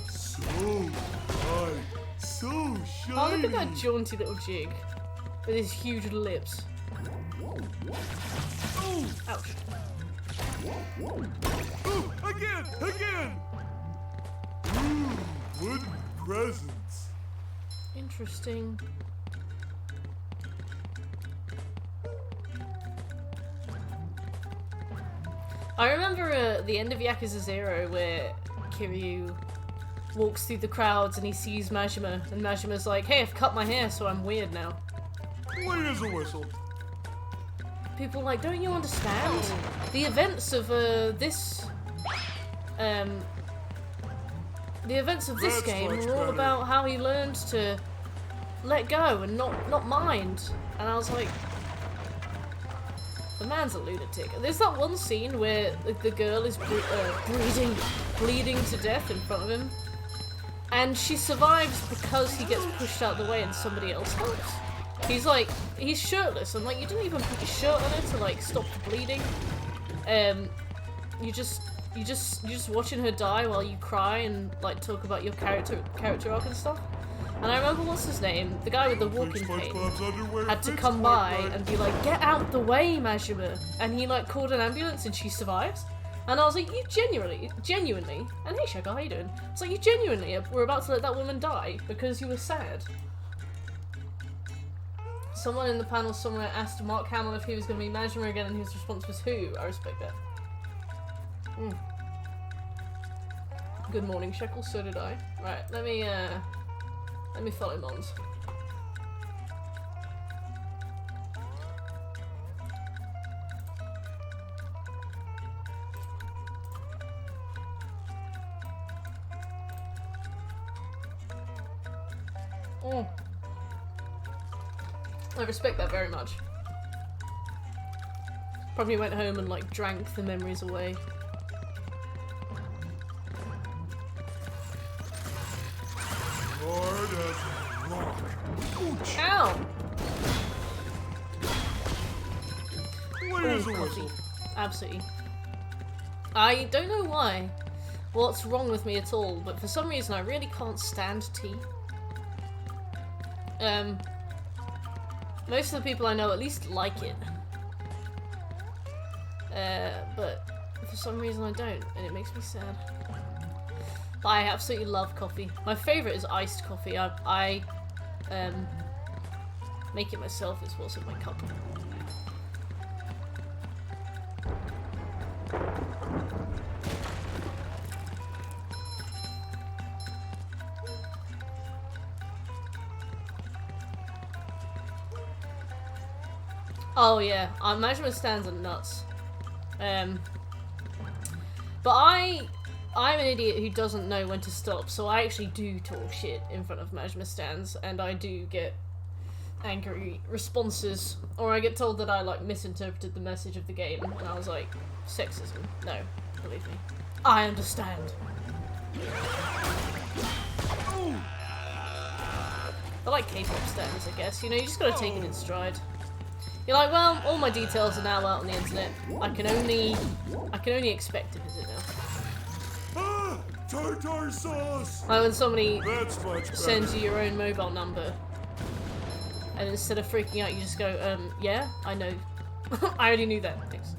So bright, so shiny. Oh, look at that jaunty little jig. With his huge lips. Oh, Ouch. oh, again. Wooden presents. Interesting. I remember the end of Yakuza 0 where Kiryu walks through the crowds and he sees Majima, and Majima's like, hey, I've cut my hair so I'm weird now. Clean as a whistle. People are like, don't you understand? The events of this That's game much were all better. about how he learned to let go and not mind. And I was like, the man's a lunatic. There's that one scene where the girl is bleeding to death in front of him, and she survives because he gets pushed out the way and somebody else helps. He's shirtless. I'm like, you didn't even put your shirt on it to like stop the bleeding. You just watching her die while you cry and like talk about your character arc and stuff. And I remember what's his name, the guy with the walking cane, SpongeBob's underwear had to fits come quite by right. and be like, get out the way, Majima. And he like called an ambulance and she survives. And I was like, you genuinely, and hey Shaka, how you doing? It's like, you genuinely were about to let that woman die because you were sad. Someone in the panel somewhere asked Mark Hamill if he was going to be Majima again, and his response was who? I respect that. Good morning, Shekel, so did I. Right, let me Let me follow Mons. Oh. I respect that very much. Probably went home and like drank the memories away. Hard as a rock. Ouch. Ow! What is a coffee. whistle? Absolutely. I don't know why. What's wrong with me at all, but for some reason I really can't stand tea. Most of the people I know at least like it. But for some reason I don't, and it makes me sad. But I absolutely love coffee. My favourite is iced coffee. I make it myself, it's what's in my cup. Oh yeah, measurement stands are nuts. But I'm an idiot who doesn't know when to stop, so I actually do talk shit in front of measurement stands, and I do get angry responses, or I get told that I like misinterpreted the message of the game, and I was like, sexism. No, believe me. I understand. I like K-pop stands, I guess. You know, you just gotta take it in stride. You're like, well, all my details are now out on the internet. I can only expect to visit now. Ah, tartar sauce. Like when somebody That's much better. sends you your own mobile number, and instead of freaking out, you just go, yeah, I know. I already knew that. Thanks.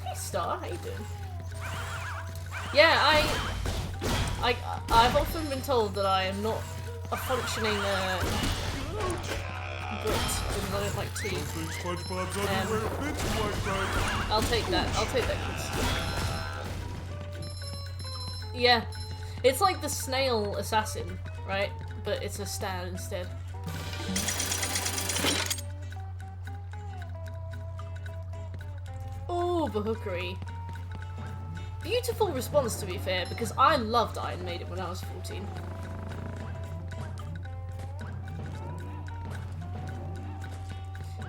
Hey, Star, how you doing? Yeah, I've often been told that I am not a functioning, because I don't like tea. SpongeBob's underwear fits quite right. I'll take that. I'll take that. Yeah, it's like the snail assassin, right? But it's a stan instead. Oh, Bahookery. Beautiful response, to be fair, because I loved Iron Maiden when I was 14.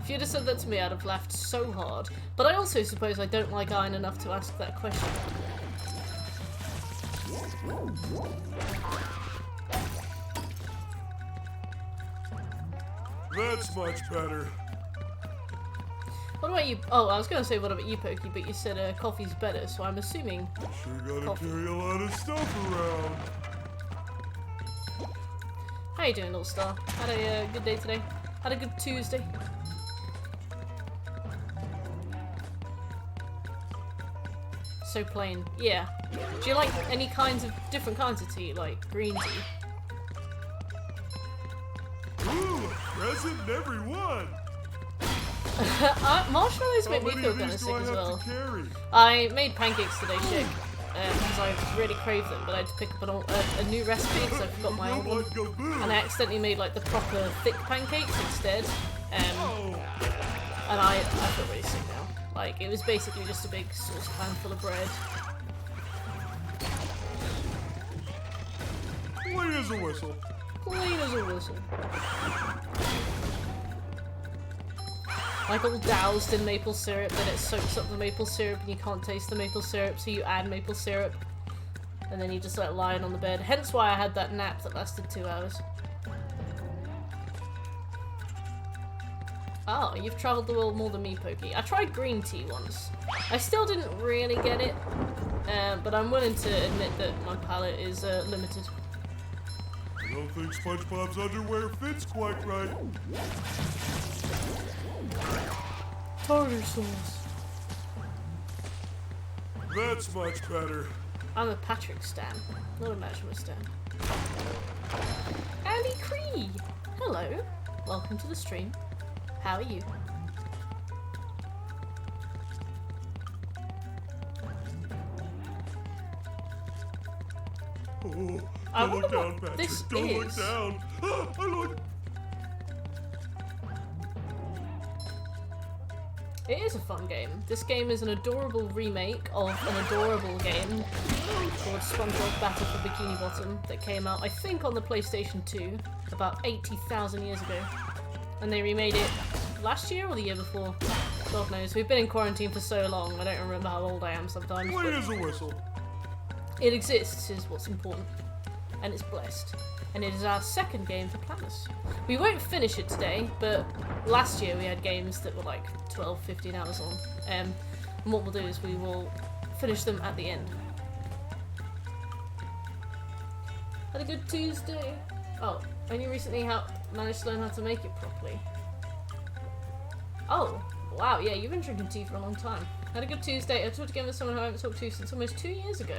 If you'd have said that to me, I'd have laughed so hard. But I also suppose I don't like Iron enough to ask that question. That's much better. What about you? Oh, I was going to say what about you, Pokey, but you said coffee's better, so I'm assuming... Sure gotta Coffee. carry a lot of stuff around. How you doing, little star? Had a good day today? Had a good Tuesday? So plain. Yeah. Do you like any different kinds of tea, like green tea? Ooh, present in every one. Marshmallows How make me many feel of kind these of do sick I as have well. to carry? I made pancakes today, chick, because I really craved them, but I had to pick up a new recipe because I forgot my old one. And I accidentally made like the proper thick pancakes instead. And I feel really sick now. Like, it was basically just a big saucepan full of bread. Clean as a whistle. Clean as a whistle. Like all doused in maple syrup, then it soaks up the maple syrup and you can't taste the maple syrup, so you add maple syrup. And then you just like lying on the bed. Hence why I had that nap that lasted 2 hours. Oh, you've travelled the world more than me, Pokey. I tried green tea once. I still didn't really get it, but I'm willing to admit that my palate is limited. I don't think SpongeBob's underwear fits quite right. Tartar sauce. That's much better. I'm a Patrick stan, not a measurement stan. Andy Cree! Hello, welcome to the stream. How are you? Oh, I Don't look wonder down, what Patrick. this Don't look is. down. I look. It is a fun game. This game is an adorable remake of an adorable game called SpongeBob Battle for Bikini Bottom that came out, I think, on the PlayStation 2 about 80,000 years ago. And they remade it last year or the year before. God knows. We've been in quarantine for so long, I don't remember how old I am sometimes. Wait But as a whistle. it exists is what's important. And it's blessed. And it is our second game for Platmas. We won't finish it today, but last year we had games that were like 12, 15 hours long. And what we'll do is we will finish them at the end. Had a good Tuesday. Oh, only recently managed to learn how to make it properly. Oh, wow, yeah, you've been drinking tea for a long time. Had a good Tuesday. I talked again with someone who I haven't talked to since almost 2 years ago.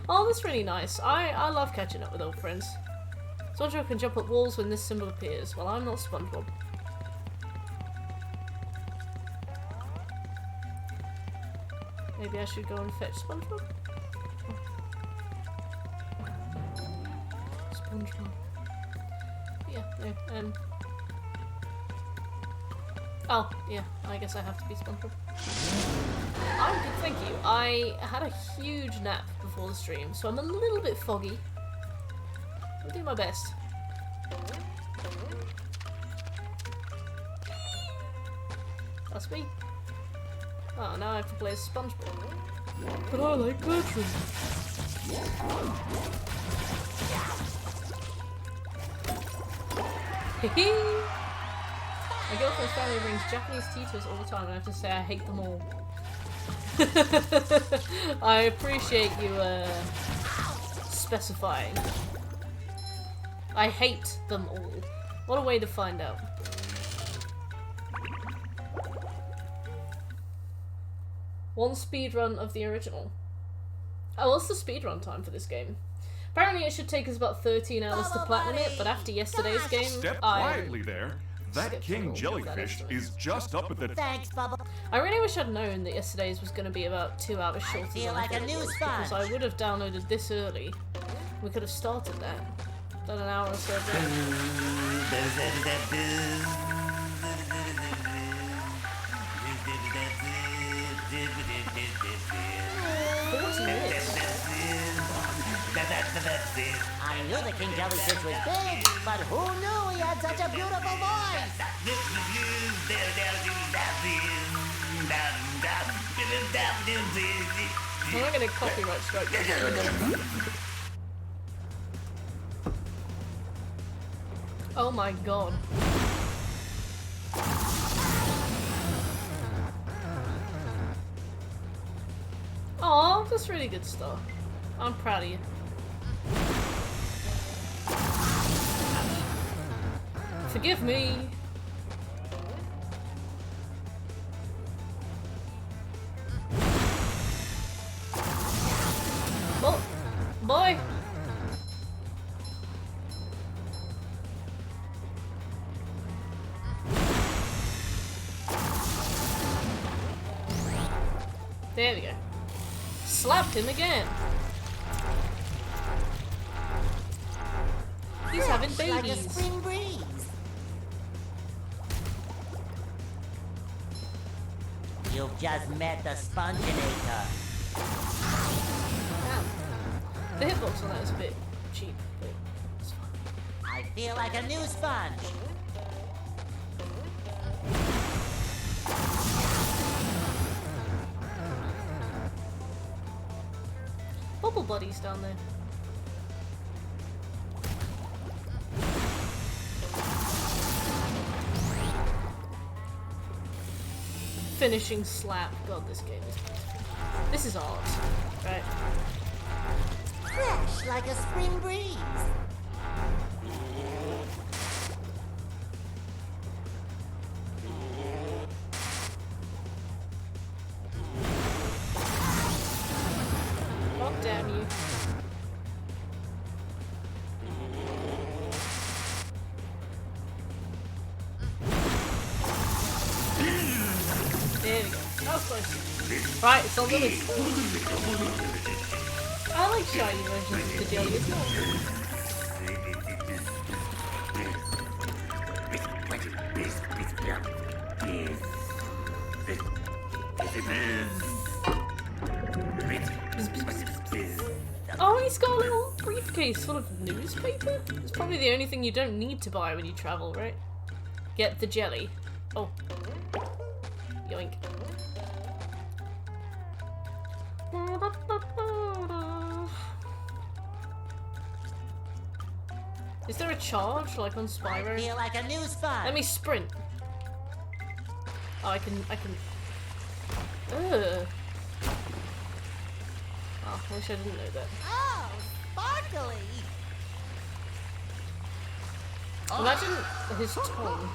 Oh, that's really nice. I love catching up with old friends. SpongeBob can jump up walls when this symbol appears. Well, I'm not SpongeBob. Maybe I should go and fetch SpongeBob? SpongeBob. Yeah, no, oh, yeah, I guess I have to be SpongeBob. I'm good, thank you. I had a huge nap before the stream, so I'm a little bit foggy. I'll do my best. That's me. Oh, now I have to play as SpongeBob. But I like Bertram. Hehe! My girlfriend's family brings Japanese teachers all the time, and I have to say I hate them all. I appreciate you specifying. I hate them all. What a way to find out. One speedrun of the original. Oh, what's the speedrun time for this game? Apparently it should take us about 13 hours to platinum it, but after yesterday's game, Step quietly there. That king jellyfish is just up at the... Thanks, Bubble. I really wish I'd known that yesterday's was going to be about 2 hours shorter feel than like I a thought it new was, because sponge. I would have downloaded this early. We could have started that. Done an hour or so ago. 40 minutes. I knew the king jellyfish was big, but who knew he had such a beautiful voice? I'm not going to copyright strike this. Oh my god. Aw, that's really good stuff. I'm proud of you. Forgive me. Oh, boy. There we go. Slapped him again. He's having Like a babies. spring breeze. You've just met the Sponginator. Damn. The hitbox on that is a bit cheap, but it's fine. I feel like a new sponge. Bubble buddies down there. Finishing slap. God, this game is beautiful. This is art, right? Fresh like a spring breeze. God damn you. There we go. That was close. Right, it's on limits. I like shiny versions of the jelly as well. Oh, he's got a little briefcase full of newspaper? It's probably the only thing you don't need to buy when you travel, right? Get the jelly. Oh. Yoink. Is there a charge, like on Spyro? I feel like a new spot. Let me sprint. Oh, I can... Ugh. Oh, I wish I didn't know that. Oh, sparkly. Imagine his tone.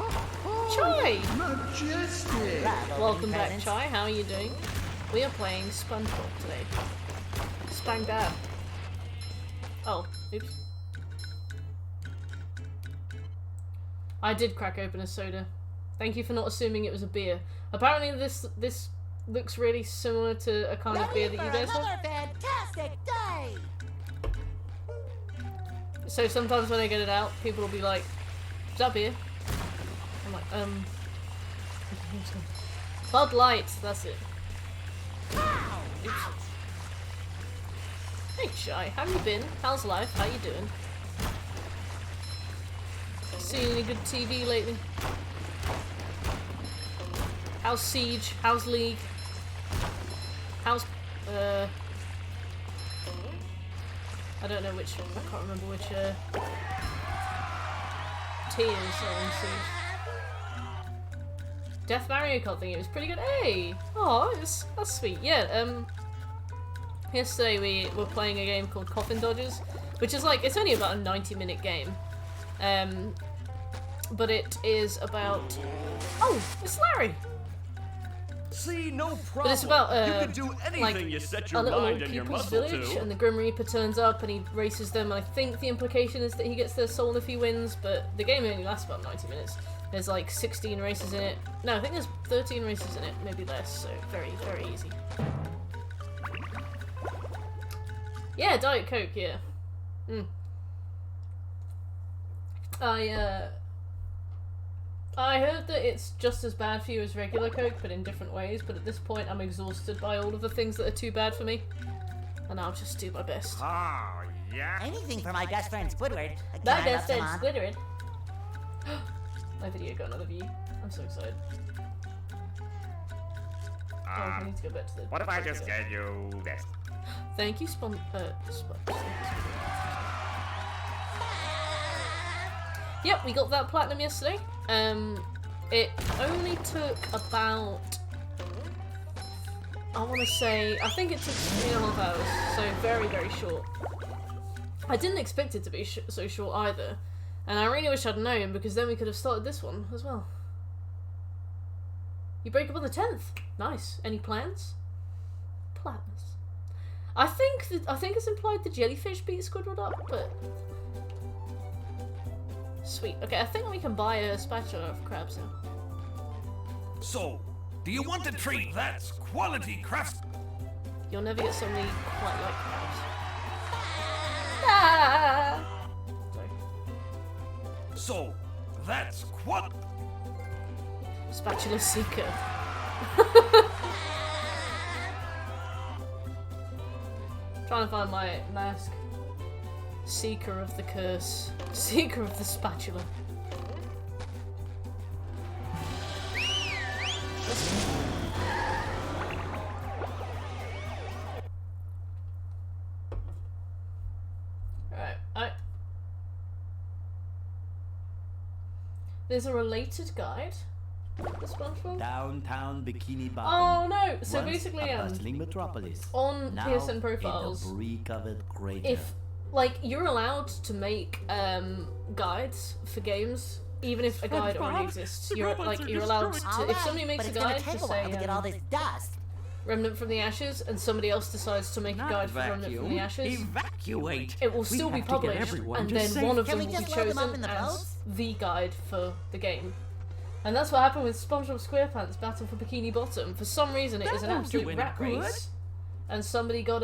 Chai! Majestic! Welcome back, Chai. How are you doing? We are playing SpongeBob today. Spang Dab. Oh, oops. I did crack open a soda. Thank you for not assuming it was a beer. Apparently this looks really similar to a kind of beer that you guys have. Another fantastic day. So sometimes when I get it out, people will be like, "Is that beer?" I'm like, Bud Light, that's it. Oops. Hey Shy, how you been? How's life? How you doing? Seen any good TV lately? How's Siege? How's League? How's I don't know which, I can't remember which tiers are in Siege. Death Mario Kart thing, it was pretty good. Hey! Oh, that's sweet. Yeah, yesterday we were playing a game called Coffin Dodgers, which is like, it's only about a 90-minute game. But it is about... Oh, it's Larry! See, no problem. But it's about, you can do anything like, you set a your little mind and your people's muscle village, to. and the Grim Reaper turns up and he races them, and I think the implication is that he gets their soul if he wins, but the game only lasts about 90 minutes. There's like 16 races in it. No, I think there's 13 races in it, maybe less, so very, very easy. Yeah, Diet Coke, yeah. I heard that it's just as bad for you as regular Coke, but in different ways, but at this point I'm exhausted by all of the things that are too bad for me. And I'll just do my best. Oh, yeah? Anything for my best friend Squidward. Can My I best rub friend some on? Squidward. My video got another view. I'm so excited. Oh, I need to go back to the... What if I just gave you this? Thank you, Yep, we got that platinum yesterday. It only took about, I want to say, I think it took 3.5 hours, so very, very short. I didn't expect it to be so short either, and I really wish I'd known, because then we could have started this one as well. You break up on the 10th. Nice. Any plans? Platmas. I think it's implied the jellyfish beat Squidward up, but... Sweet. Okay, I think we can buy a spatula for crabs now. So, do you want to trade that's quality crafts? You'll never get somebody quite like crabs. Ah! Sorry. So, that's what? Spatula seeker. Trying to find my mask. Seeker of the curse. Seeker of the spatula. Right, there's a related guide. The SpongeBob? Downtown Bikini Bottom. Oh no! So Once basically, a bustling metropolis. on Now PSN profiles, a debris-covered crater. if like you're allowed to make guides for games, even if a guide already exists, you're allowed to. All If right, somebody makes but a it's gonna guide take to a while say to get all this dust. Remnant from the Ashes, and somebody else decides to make a guide for Remnant from the Ashes, Evacuate. it will We still be have to get published, everyone and to then safe- one of Can them we will be just load them up in chosen the as boats? the guide for the game. And that's what happened with SpongeBob SquarePants Battle for Bikini Bottom. For some reason, it is an That won't do absolute any rat good. race, and somebody got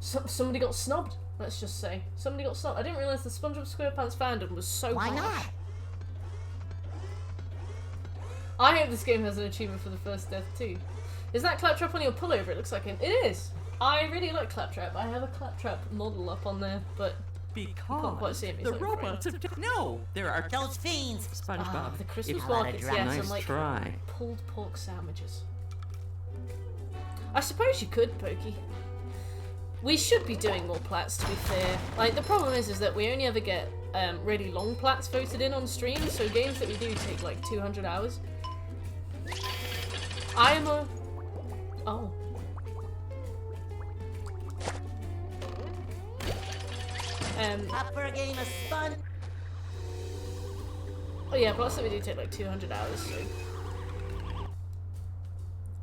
somebody got snubbed. Let's just say somebody got snubbed. I didn't realize the SpongeBob SquarePants fandom was so Why harsh. not? I hope this game has an achievement for the first death too. Is that Claptrap on your pullover? It looks like it. It is! I really like Claptrap. I have a Claptrap model up on there, but you can't quite see it. The robots have... No! There are... Those fiends! SpongeBob, The Christmas if markets, yes, nice and like try. pulled pork sandwiches. I suppose you could, Pokey. We should be doing more plats, to be fair. Like, the problem is that we only ever get really long plats voted in on stream, so games that we do take like 200 hours. I'm a... Oh. Up for a game of spun. Oh yeah, plus that we do take like 200 hours, so...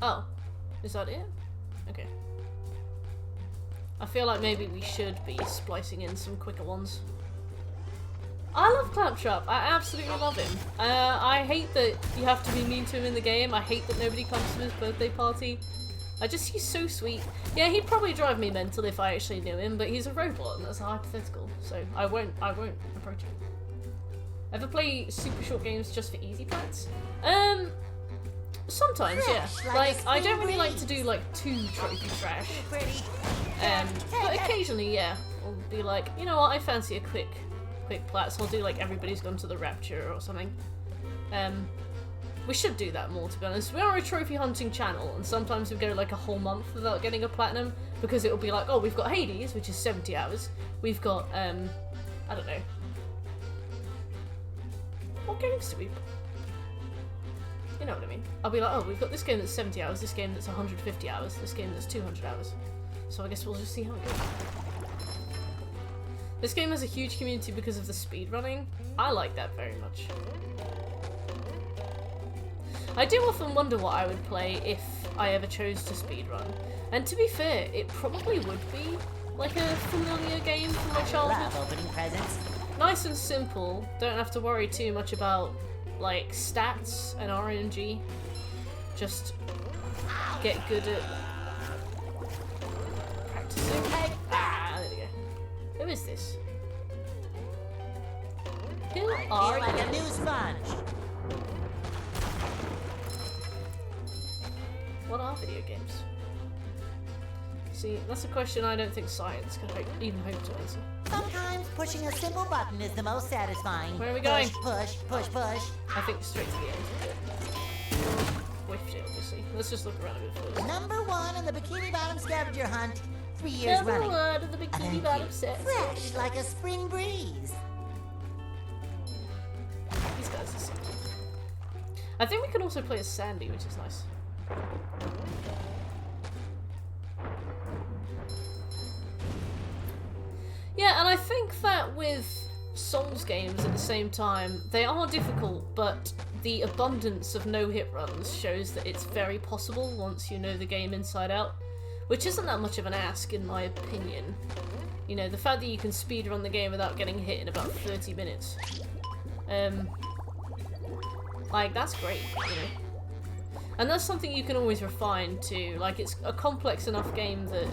Oh. Is that it? Okay. I feel like maybe we should be splicing in some quicker ones. I love Claptrap. I absolutely love him. I hate that you have to be mean to him in the game. I hate that nobody comes to his birthday party. He's so sweet. Yeah, he'd probably drive me mental if I actually knew him, but he's a robot and that's a hypothetical, so I won't approach him. Ever play super short games just for easy plats? Sometimes, yeah. Like, I don't really like to do like too trophy trash. Pretty. But occasionally, yeah, I'll be like, you know what, I fancy a quick plat, so I'll do like Everybody's Gone to the Rapture or something. We should do that more, to be honest. We are a trophy hunting channel, and sometimes we go like a whole month without getting a platinum, because it'll be like, oh, we've got Hades, which is 70 hours. We've got, I don't know. What games do we... You know what I mean? I'll be like, oh, we've got this game that's 70 hours, this game that's 150 hours, this game that's 200 hours. So I guess we'll just see how it goes. This game has a huge community because of the speedrunning. I like that very much. I do often wonder what I would play if I ever chose to speedrun. And to be fair, it probably would be like a familiar game from my childhood. Love opening presents. Nice and simple, don't have to worry too much about like stats and RNG. Just get good at practicing. Ah, there we go. Who is this? Who I are feel like you? a new sponge. What are video games? See, that's a question I don't think science can even hope to answer. Sometimes pushing a simple button is the most satisfying. Where are we going? Push, push, push, push. I think straight to the end. Whiffed it, obviously. Let's just look around a bit first. Number 1 in the Bikini Bottom scavenger hunt. 3 years Number running. 1 of the Bikini Bottom set. Fresh like a spring breeze. These guys are sick. I think we can also play as Sandy, which is nice. Yeah, and I think that with Souls games at the same time, they are difficult, but the abundance of no-hit runs shows that it's very possible once you know the game inside out, which isn't that much of an ask in my opinion. You know, the fact that you can speedrun the game without getting hit in about 30 minutes. Like, that's great, you know. And that's something you can always refine too. Like, it's a complex enough game that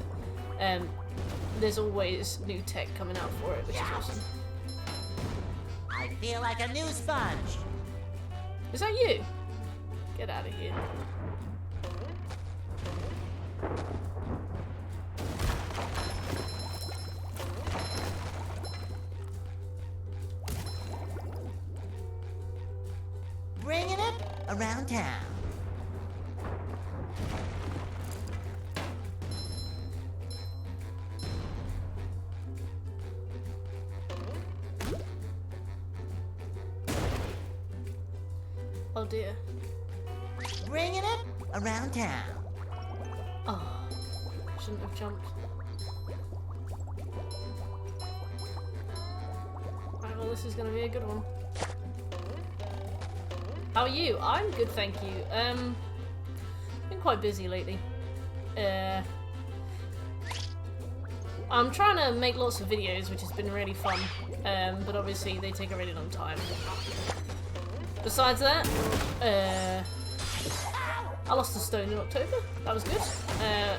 there's always new tech coming out for it, which is awesome. I feel like a new sponge. Is that you? Get out of here. Bringing it around town. Oh dear. Bringing it around town. Oh, shouldn't have jumped. Right, well, this is gonna be a good one. How are you? I'm good, thank you. Been quite busy lately. I'm trying to make lots of videos, which has been really fun. But obviously they take a really long time. Besides that, I lost a stone in October. That was good.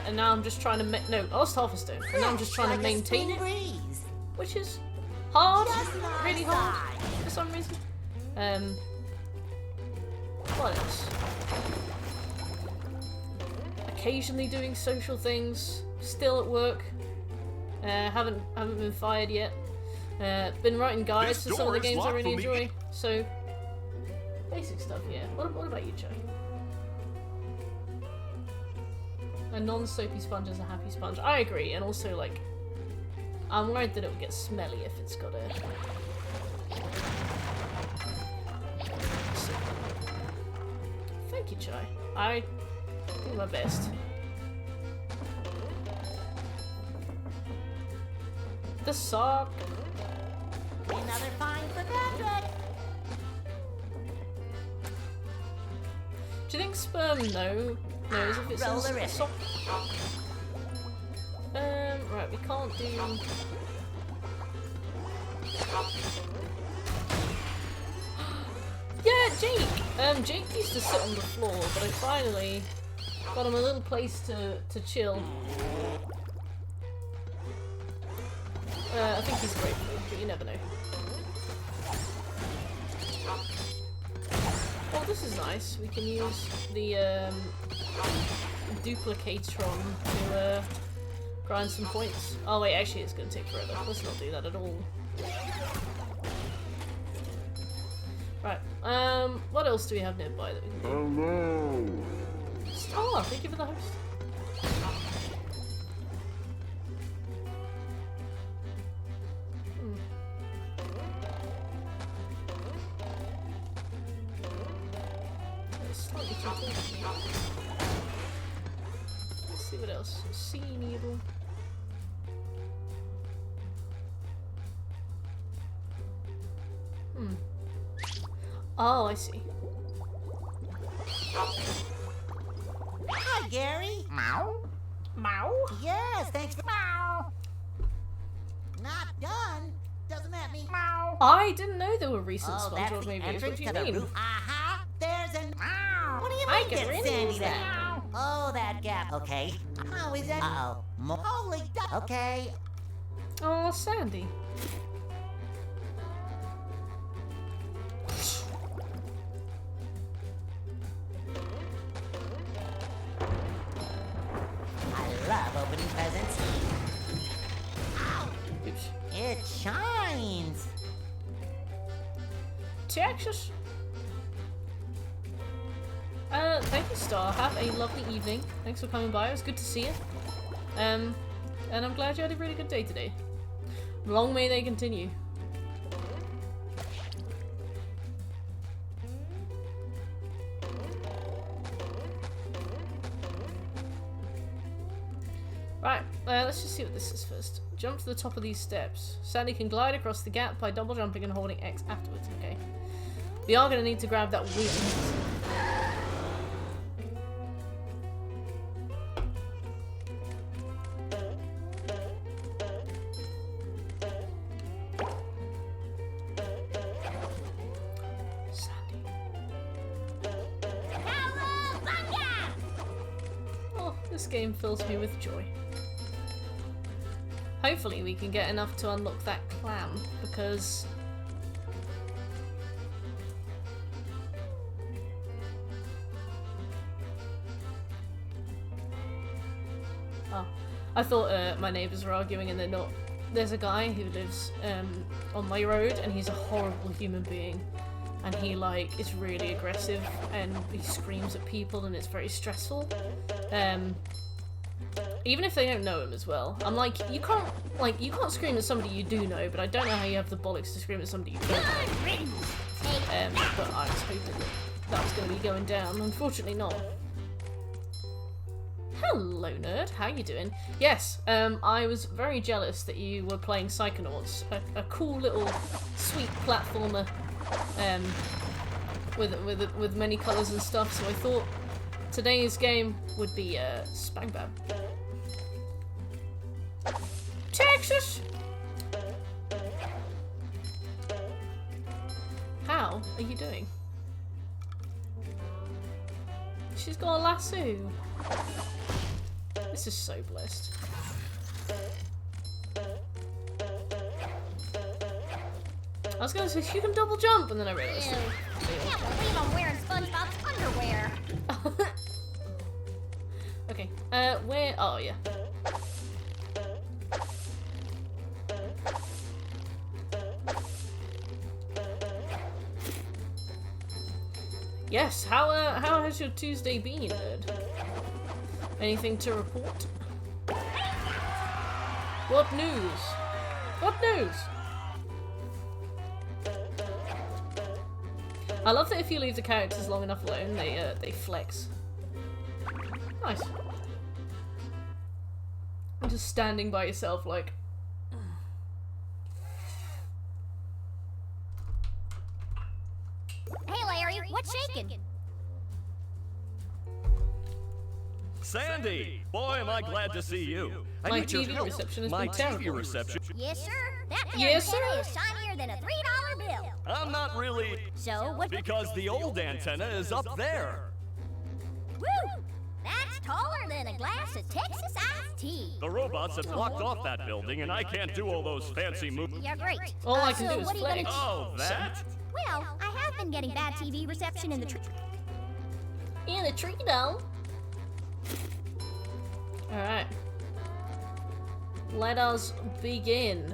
And now I'm just trying to no, I lost half a stone. And now I'm just trying to maintain it, which is hard, really hard for some reason. What else? Occasionally doing social things. Still at work. Haven't been fired yet. Been writing guides This for some of the door is games I locked really from the enjoy. So basic stuff, yeah. What about you, Joe? A non-soapy sponge is a happy sponge. I agree, and also like, I'm worried that it will get smelly if it's got a. Thank you, Chai. I do my best. The sock. Another fine for Patrick. Do you think sperm knows if it's Roll the in a wrist. sock? Right, we can't do. Yeah, Jake! Jake used to sit on the floor, but I finally got him a little place to chill. I think he's grateful, but you never know. Oh, this is nice. We can use the duplicatron to grind some points. Oh wait, actually it's going to take forever. Let's not do that at all. Right, what else do we have nearby that we can do? Hello. Oh, thank you for the host. That's slightly too tall. Let's see what else. Sea needle. Oh, I see. Hi, Gary. Meow. Mow? Yes, thanks for. Meow. Not done. Doesn't that mean? Meow. I didn't know there were recent Oh, that's SpongeBob the movies. What entrance do you to the mean? roof. Aha! There's an. Meow. What do you I mean, can get really Sandy use there? that. Oh, that gap. Okay. How is that? Uh-oh. Holy duck. Okay. Oh, Sandy. I love opening presents. Oops. It shines. Texas. Thank you, Star. Have a lovely evening. Thanks for coming by. It was good to see you. And I'm glad you had a really good day today. Long may they continue. Right, let's just see what this is first. Jump to the top of these steps. Sandy can glide across the gap by double jumping and holding X afterwards. Okay. We are going to need to grab that wheel. Sandy. Oh, this game fills me with joy. Hopefully we can get enough to unlock that clam, because oh, I thought my neighbours were arguing and they're not. There's a guy who lives on my road and he's a horrible human being, and he like is really aggressive and he screams at people and it's very stressful. Even if they don't know him as well. I'm like, you can't scream at somebody you do know, but I don't know how you have the bollocks to scream at somebody you don't know. But I was hoping that was going to be going down. Unfortunately not. Hello, nerd. How you doing? Yes, I was very jealous that you were playing Psychonauts, a cool little sweet platformer with many colours and stuff, so I thought today's game would be SpangbAb. Texas! How are you doing? She's got a lasso. This is so blessed. I was going to say, you can double jump, and then I realised it. Can't believe I'm wearing SpongeBob's Where? Oh, yeah. Yes, how has your Tuesday been, nerd? Anything to report? What news? What news? I love that if you leave the characters long enough alone, they flex. Nice. Just standing by yourself like... Hey Larry, what's shaking? Sandy! Boy, am I glad to see you. I My need your TV help. reception has My been TV terrible. reception. Yes, sir. That Yes, antenna sir. is shinier than a $3 bill. I'm not really... So what? Because the old antenna is up there. Woo! That's taller than a glass of Texas iced tea. The robots have blocked off that building, and I can't do all those fancy moves. You're great. All I can so do is what are you flex. gonna Oh, that? Well, I have been getting bad TV reception in the tree. In a tree down. Alright. Let us begin.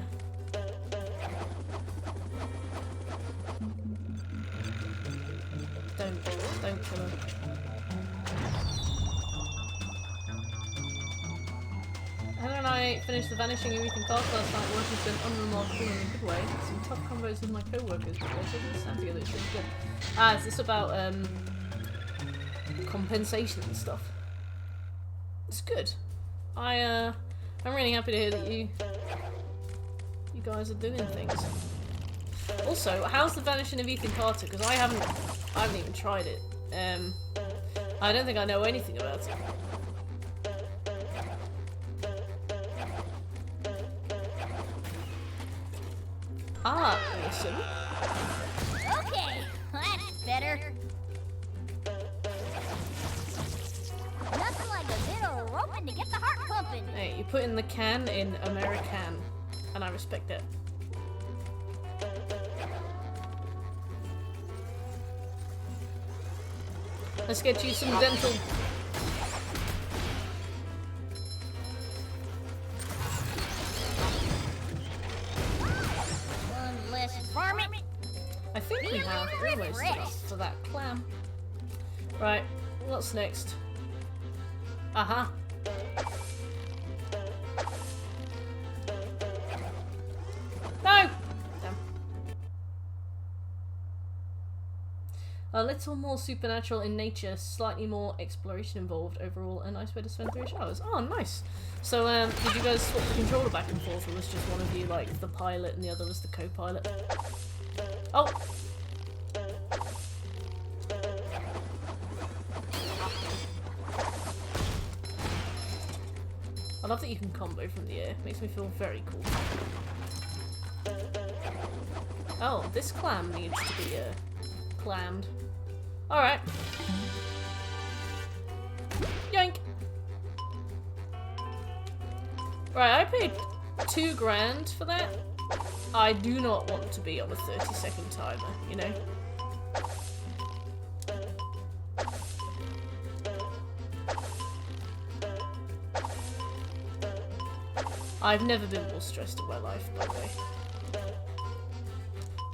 Don't kill him. Heather and I finished the Vanishing of Ethan Clark last night. Work has been unremarkable in a good way. Some tough combos with my co-workers, but they're taking this time together. It's really good. Ah, is this about compensation and stuff? It's good. I'm really happy to hear that you guys are doing things. Also, how's the Vanishing of Ethan Carter? Because I haven't even tried it. I don't think I know anything about it. Ah, awesome. Okay, that's better. Nothing like a bit of roping to get the heart pumping. Hey, you put in the can in American, and I respect it. Let's get you some dental. One less varmint. I think we have almost enough for that clam. Right, what's next? Uh-huh. No! Damn. A little more supernatural in nature, slightly more exploration involved. Overall, a nice way to spend 3 hours. Oh, nice. So, did you guys swap the controller back and forth, or was just one of you, like, the pilot and the other was the co-pilot? Oh! I love that you can combo from the air. Makes me feel very cool. Oh, this clam needs to be, clammed. Alright. Yoink! Right, I paid $2,000 for that. I do not want to be on a 30-second timer, you know? I've never been more stressed in my life, by the way.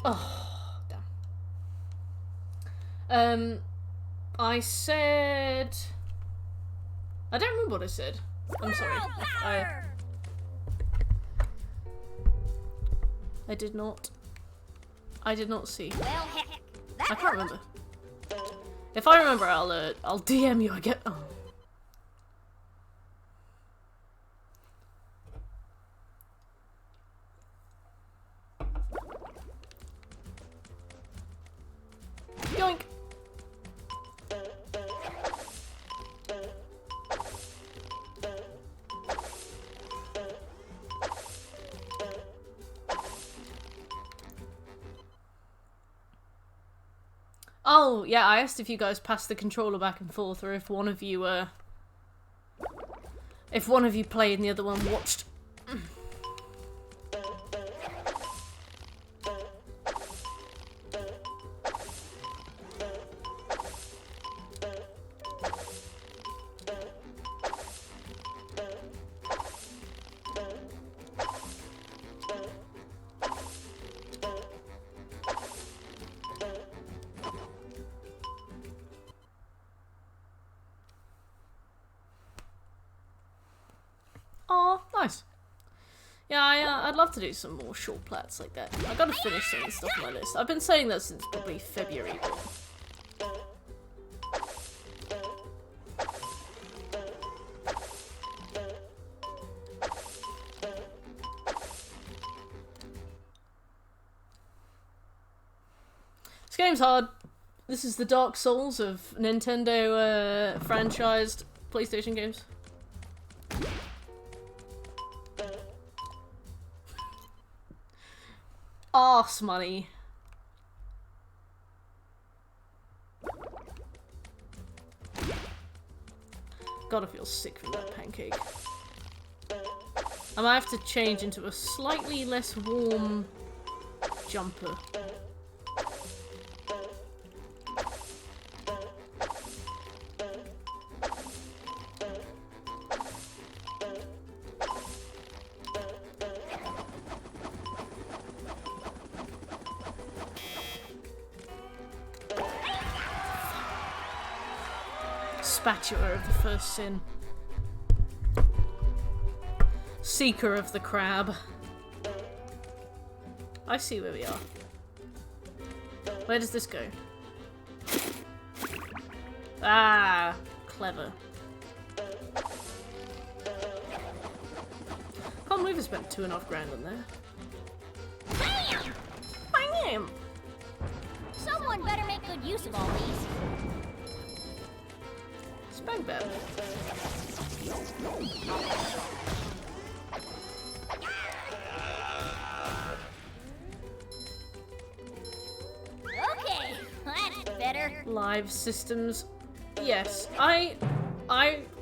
Oh, damn. I said... I don't remember what I said. I'm sorry. I did not. I did not see. Well, heck, I can't remember. If I remember, I'll DM you. I get. Oh. Yoink. Oh, yeah, I asked if you guys passed the controller back and forth, or if one of you, played and the other one watched. Yeah, I'd love to do some more short plats like that. I gotta finish some of the stuff on my list. I've been saying that since probably February. This game's hard. This is the Dark Souls of Nintendo franchised PlayStation games. Arse money. Gotta feel sick from that pancake. I might have to change into a slightly less warm jumper. Spatula of the first sin. Seeker of the crab. I see where we are. Where does this go? Ah, clever. Can't believe I spent $2.5 grand on there. Bam! Bam! Someone better make good use of all these. Spang bell. Okay, that's better. Live systems. Yes, I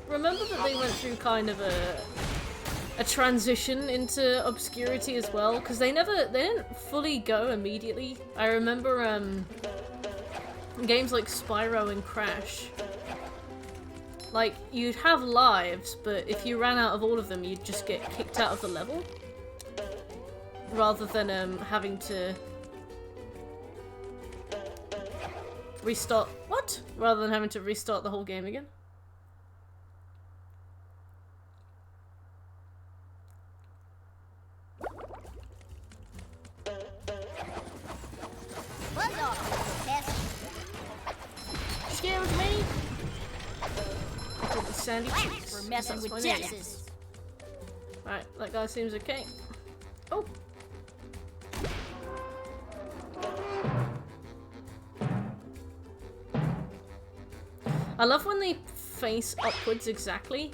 remember that they went through kind of a transition into obscurity as well, because they didn't fully go immediately. I remember games like Spyro and Crash. Like, you'd have lives, but if you ran out of all of them, you'd just get kicked out of the level. Rather than having to restart... What? Rather than having to restart the whole game again. Buzz off, Tess. Scared of me? Sandy Thanks cheeks. for messing with Jess's. Alright, that guy seems okay. Oh! I love when they face upwards exactly.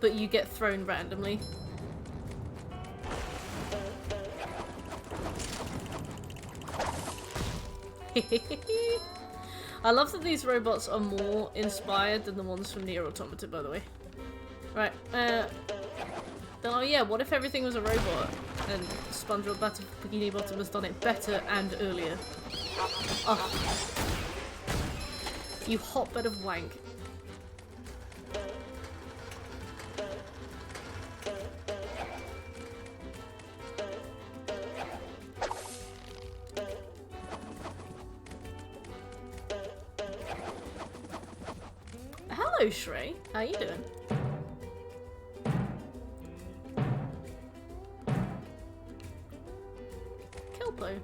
But you get thrown randomly. I love that these robots are more inspired than the ones from Nier Automata, by the way. Right, oh yeah, what if everything was a robot and SpongeBob Bikini Bottom has done it better and earlier? Oh. You hotbed of wank. Hello, Shrey. How you doing? Kelpo.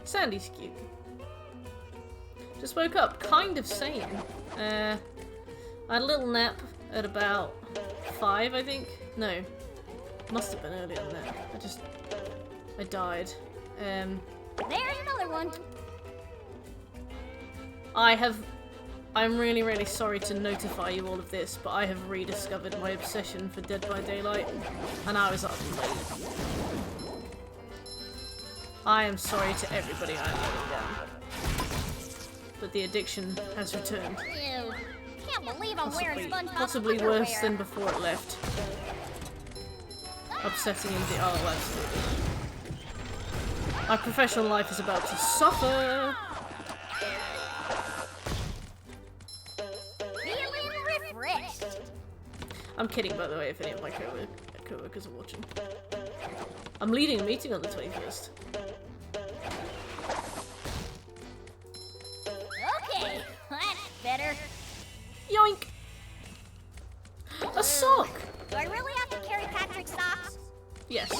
Sandy's cute. Just woke up, kind of sane. I had a little nap at about 5, I think. No. Must have been earlier than that. I died. There's another one. I'm really, really sorry to notify you all of this, but I have rediscovered my obsession for Dead by Daylight, and I was up late. I am sorry to everybody I let down. But the addiction has returned. Ew. Can't believe I'm wearing SpongeBob's Possibly underwear. worse than before it left. Upsetting indeed. Oh, absolutely. My professional life is about to suffer. Feeling refreshed. I'm kidding, by the way, if any of my co-workers are watching. I'm leading a meeting on the 21st. Yoink! A sock! Do I really have to carry Patrick's socks? Yes.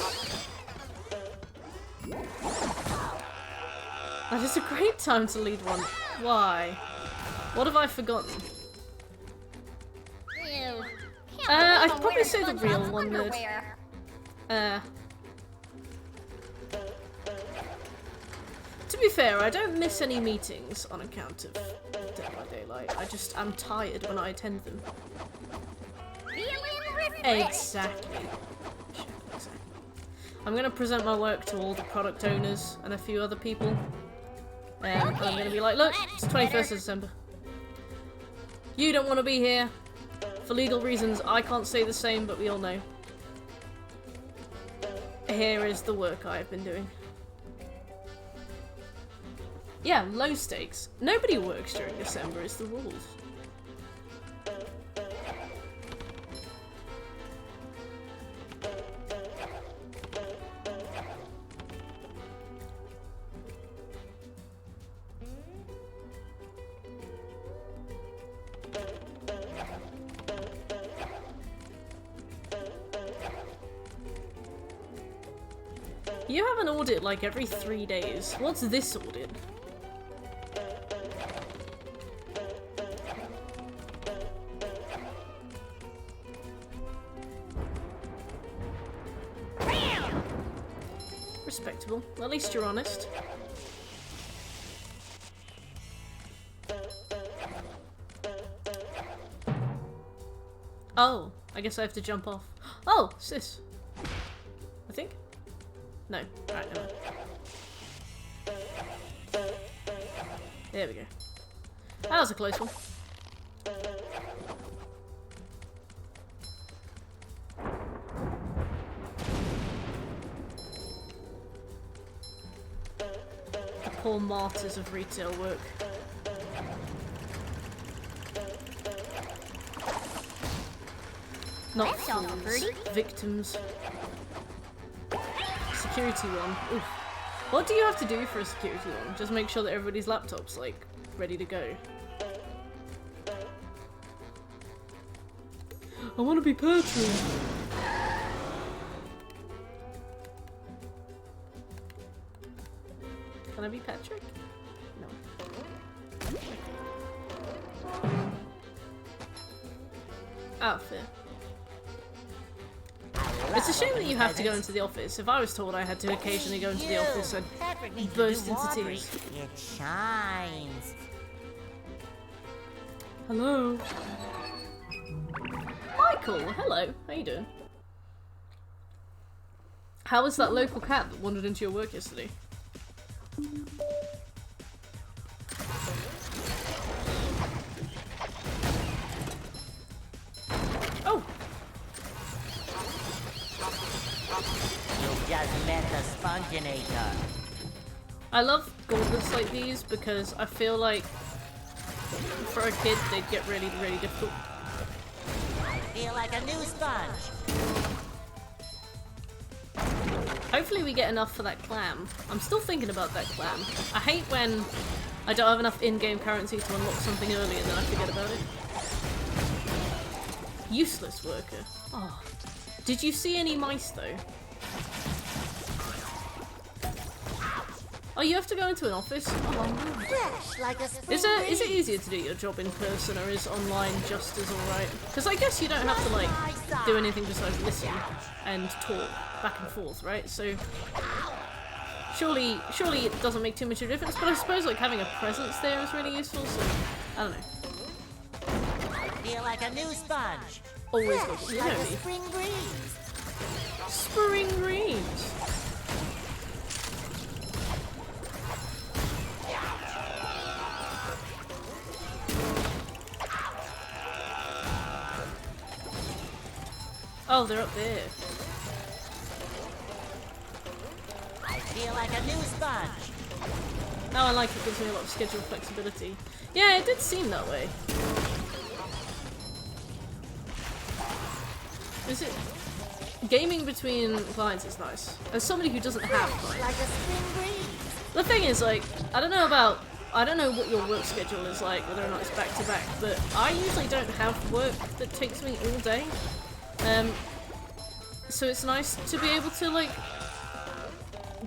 That is a great time to lead one. Why? What have I forgotten? Ew. I'd probably say the real one, nerd. To be fair, I don't miss any meetings on account of Dead by Daylight. I'm tired when I attend them. Exactly. I'm gonna present my work to all the product owners and a few other people. I'm gonna be like, look, it's 21st of December. You don't want to be here. For legal reasons, I can't say the same, but we all know. Here is the work I have been doing. Yeah, low stakes. Nobody works during December, is the rules. You have an audit like every 3 days. What's this audit? Respectable. At least you're honest. Oh, I guess I have to jump off. Oh, sis. I think. No. Alright, never mind. There we go. That was a close one. The poor martyrs of retail work. Not fools, victims. Security one. Oof. What do you have to do for a security one? Just make sure that everybody's laptop's like ready to go. I want to be Patrick. Can I be Patrick? No. Ah, fair. It's a shame that you have to go into the office. If I was told I had to occasionally go into the office, I'd burst into tears. It shines. Hello. Michael, hello. How you doing? How was that local cat that wandered into your work yesterday? Oh! You just met the Sponginator. I love gauntlets like these because I feel like for a kid they'd get really, really difficult. I feel like a new sponge. Hopefully we get enough for that clam. I'm still thinking about that clam. I hate when I don't have enough in-game currency to unlock something early and then I forget about it. Useless worker. Oh. Did you see any mice though? Oh, you have to go into an office? Oh, Fresh like a spring Is it easier to do your job in person or is online just as alright? Because I guess you don't have to like do anything besides listen and talk back and forth, right? So surely it doesn't make too much of a difference, but I suppose like having a presence there is really useful, so I don't know. I feel like a new sponge. Always Fresh good. You like know a me. spring breeze. Spring breeze. Oh, they're up there. I feel like a new sponge. Oh, I like it. Gives me a lot of schedule flexibility. Yeah, it did seem that way. Is it? Gaming between clients is nice. As somebody who doesn't have clients. Like a spring breeze. The thing is, like, I don't know about I don't know what your work schedule is like, whether or not it's back to back, but I usually don't have work that takes me all day. So it's nice to be able to like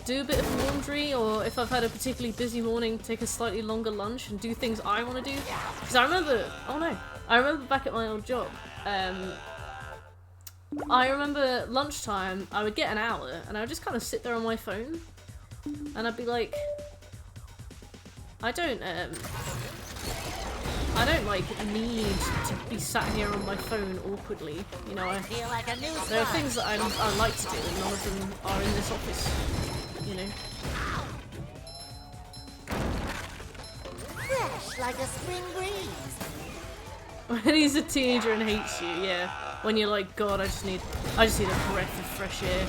do a bit of laundry, or if I've had a particularly busy morning, take a slightly longer lunch and do things I want to do. Because I remember, I remember back at my old job, I remember lunchtime, I would get an hour, and I would just kind of sit there on my phone, and I'd be like, I don't like need to be sat here on my phone awkwardly, you know. Feel like a new There are sponge. things that I like to do, and none of them are in this office, you know. Fresh like a spring breeze. When he's a teenager and hates you, yeah. When you're like, God, I just need a breath of fresh air.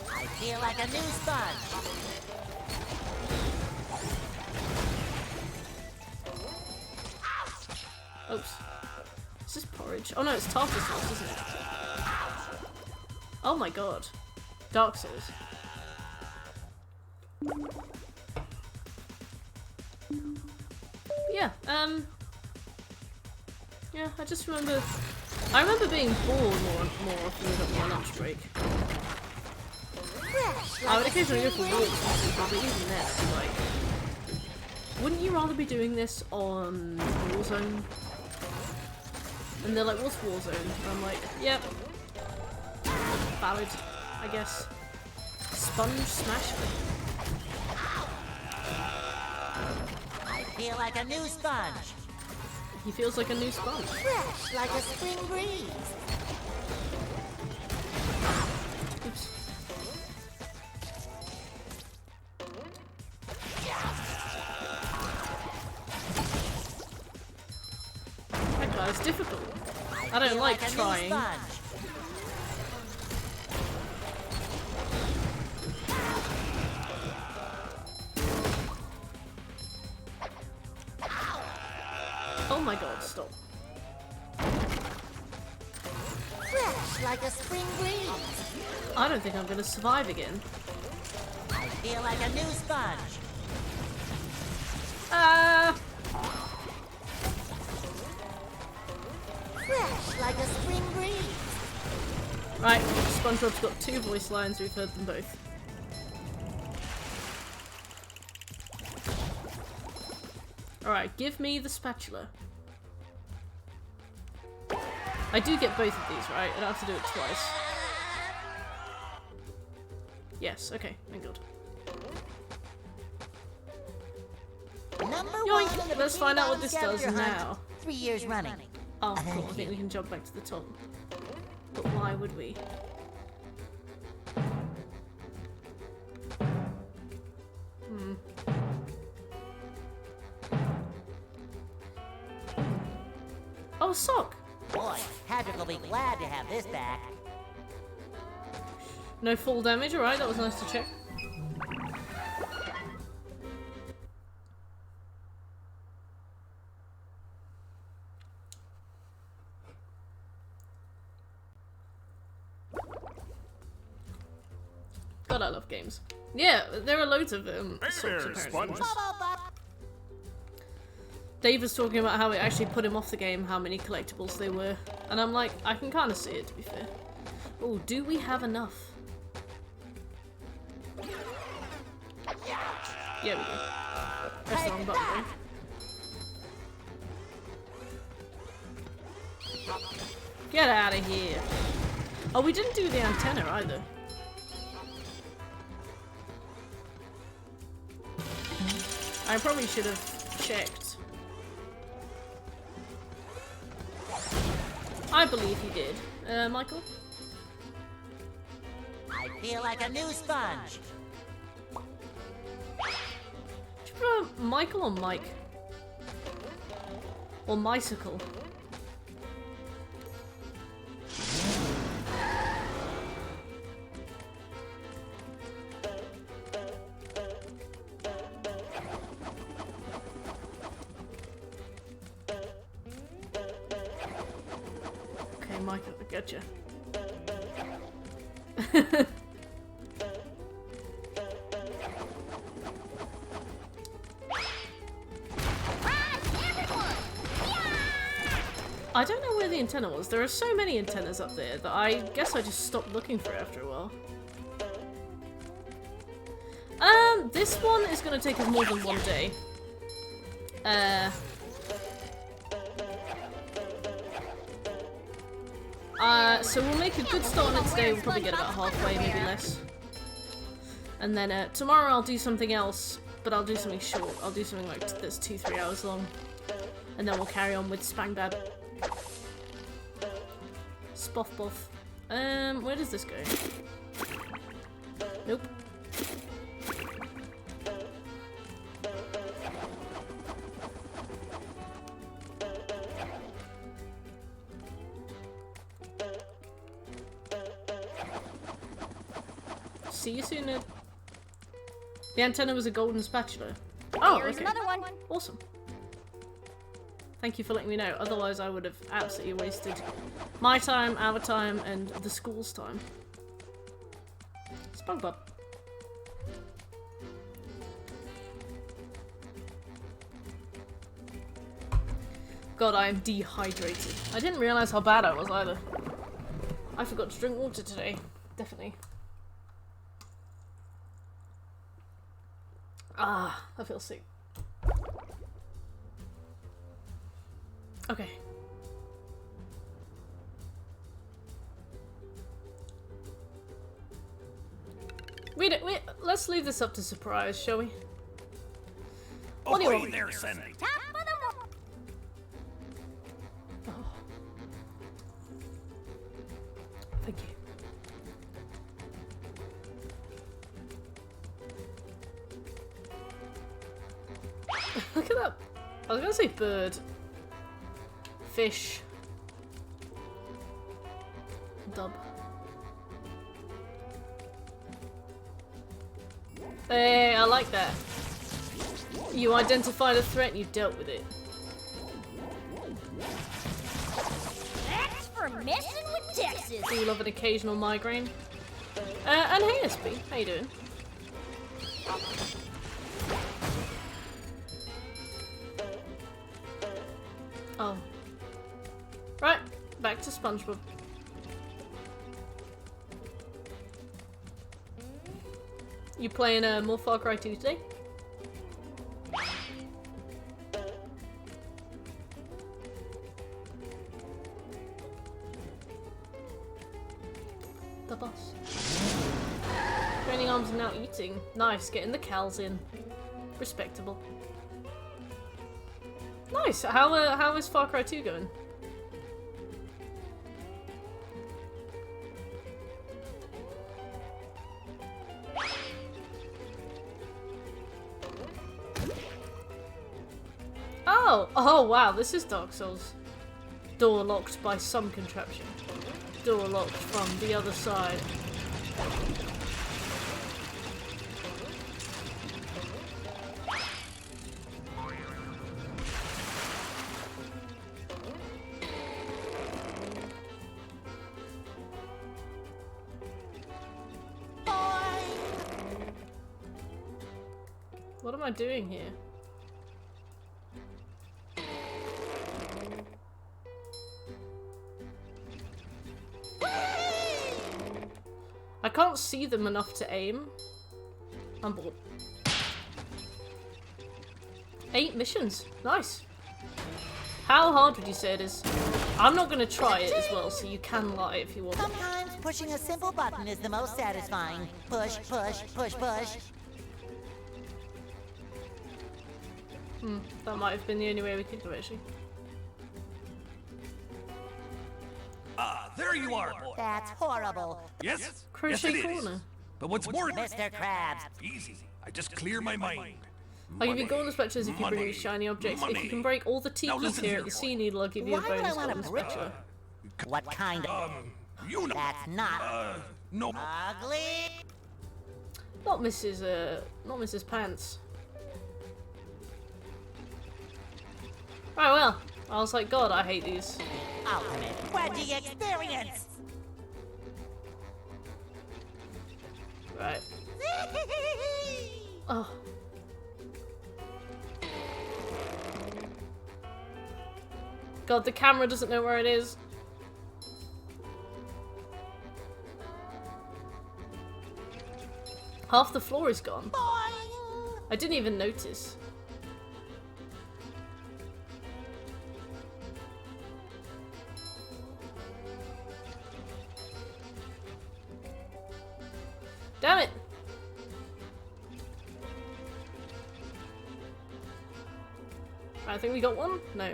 I feel like a new sponge. Oops. Is this porridge? Oh no, it's tartar sauce, isn't it? Oh my god. Dark Souls. Yeah, yeah, I just remember... I remember being bored more often than my lunch break. I would occasionally go for walks with people, but even then, I'd be like, wouldn't you rather be doing this on Warzone? And they're like, what's Warzone? And I'm like, yep. Valid, I guess. Sponge Smasher. I feel like a new sponge. He feels like a new sponge. Fresh like a spring breeze. Oops. That guy's difficult. I don't Feel like a new trying. sponge. Oh my god, stop. Fresh like a spring breeze. I don't think I'm gonna survive again. I feel like a new sponge. Fresh like a spring breeze. Right, SpongeBob's got 2 voice lines, we've heard them both. Alright, give me the spatula. I do get both of these, right? I don't have to do it twice. Yes, okay, thank God. Number Yoink! one in the Let's find out what Bikini this Bottom does scavenger now. hunt. 3 years running. Oh, cool, I think we can jump back to the top. But why would we? Oh, a sock! Boy, Patrick will be glad to have this back. No fall damage, alright, that was nice to check. God, I love games. Yeah, there are loads of socks there, apparently. Sponge. Dave was talking about how it actually put him off the game, how many collectibles they were. And I'm like, I can kind of see it, to be fair. Oh, do we have enough? Yeah, we do. Press the wrong button, though. Get out of here. Oh, we didn't do the antenna either. I probably should have checked. I believe you did. Michael? I feel like a new sponge. Do you prefer Michael or Mike? Or Mycicle? Okay, Michael, I gotcha. I don't know where the antenna was. There are so many antennas up there that I guess I just stopped looking for it after a while. This one is going to take us more than one day. So we'll make a good start on it today. We'll probably get about halfway, maybe less. And then tomorrow I'll do something else, but I'll do something short. I'll do something like that's 2-3 hours long. And then we'll carry on with Spangbab. Spoff boff. Where does this go? Nope. See you soon, Ned. The antenna was a golden spatula. Oh, Here's okay. another one. Awesome. Thank you for letting me know, otherwise I would have absolutely wasted my time, our time, and the school's time. SpongeBob. God, I am dehydrated. I didn't realise how bad I was either. I forgot to drink water today. Definitely. Ah, I feel sick. Okay. Let's leave this up to surprise, shall we? What do you want? There, Sandy. Top of the morning. Oh. Thank you. Look at that. I was gonna say bird. Fish. Dub. Hey, I like that. You identified a threat and you dealt with it. That's for messing with Texas. Do you love an occasional migraine? And hey SB, how you doing? Oh. Right, back to SpongeBob. You playing more Far Cry 2 today? The boss. Training arms are now eating. Nice, getting the cows in. Respectable. Nice. How is Far Cry 2 going? Oh wow, this is Dark Souls. Door locked by some contraption. Door locked from the other side. What am I doing here? I can't see them enough to aim. I'm bored. 8 missions. Nice. How hard would you say it is? I'm not going to try it as well, so you can lie if you want. Sometimes pushing a simple button is the most satisfying. Push, push, push, push. That might have been the only way we could go, actually. Ah, there you are, boy. That's horrible. Yes? Crochet yes, it corner. is. But what's more... Mr. Krabs. Easy. I just clear my mind. I'll give you golden spatulas if you bring me shiny objects. If you can break all the tikis listen here here, at the boy. sea needle, I'll give you a Why would I bonus want golden to break spatula. What kind of... You know... That's not... No. ugly. Not Mrs. Pants. Right, well, I was like, God, I hate these. Ultimate wedgie experience. Right. Oh. God, the camera doesn't know where it is. Half the floor is gone. I didn't even notice. Damn it! I think we got one? No.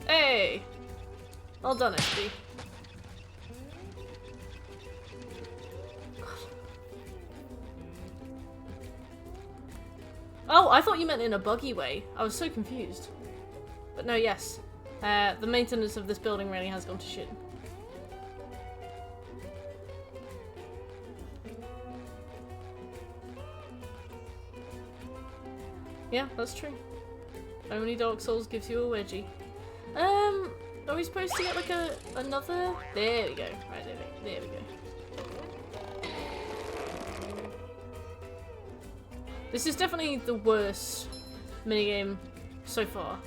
Hey! Well done, SB. Oh, I thought you meant in a buggy way. I was so confused. But no, yes. The maintenance of this building really has gone to shit. Yeah, that's true. Only Dark Souls gives you a wedgie. Are we supposed to get like another? There we go. Right, there we go. This is definitely the worst minigame so far.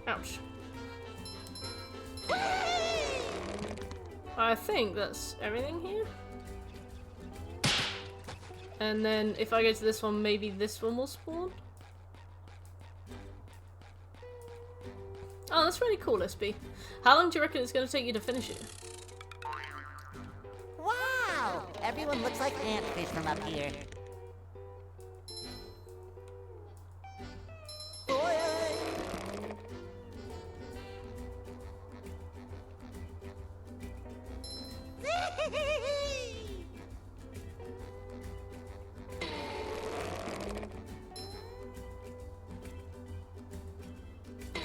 Ouch. I think that's everything here. And then if I go to this one, maybe this one will spawn. Oh, that's really cool, SB. How long do you reckon it's going to take you to finish it? Wow! Everyone looks like antfish from up here.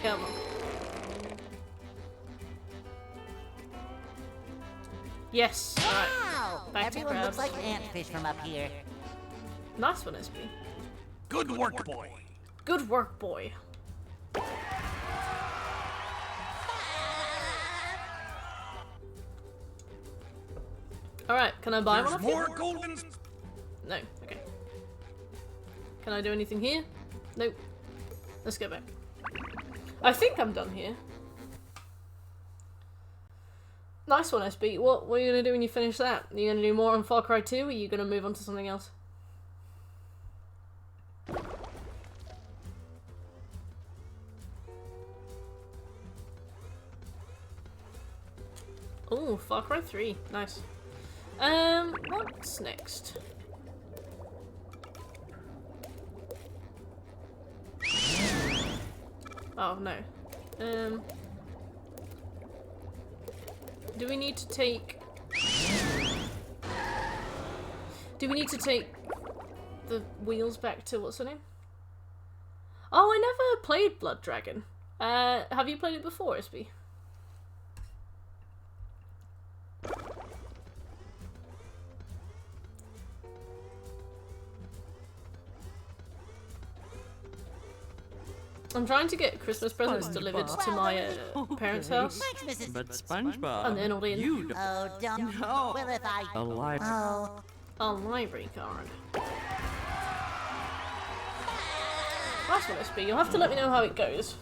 Come on. Yes. Alright. Wow! Back to Everyone crabs. looks like antfish from up here. Nice one, SB. Good work, boy. Good work, boy. Alright, can I buy one There's off you? more golden. No, okay. Can I do anything here? Nope. Let's go back. I think I'm done here. Nice one, SB. What are you going to do when you finish that? Are you going to do more on Far Cry 2, or are you going to move on to something else? Oh, Far Cry 3. Nice. What's next? Oh, no. Do we need to take... Do we need to take the wheels back to... What's her name? Oh, I never played Blood Dragon. Have you played it before, SB? I'm trying to get Christmas presents delivered to my parents' house. Thanks, Mrs. But SpongeBob, And then all in. you don't. Oh, don't. No. Well, if I... A library. Oh. A library card. That's what it's be. You'll have to let me know how it goes.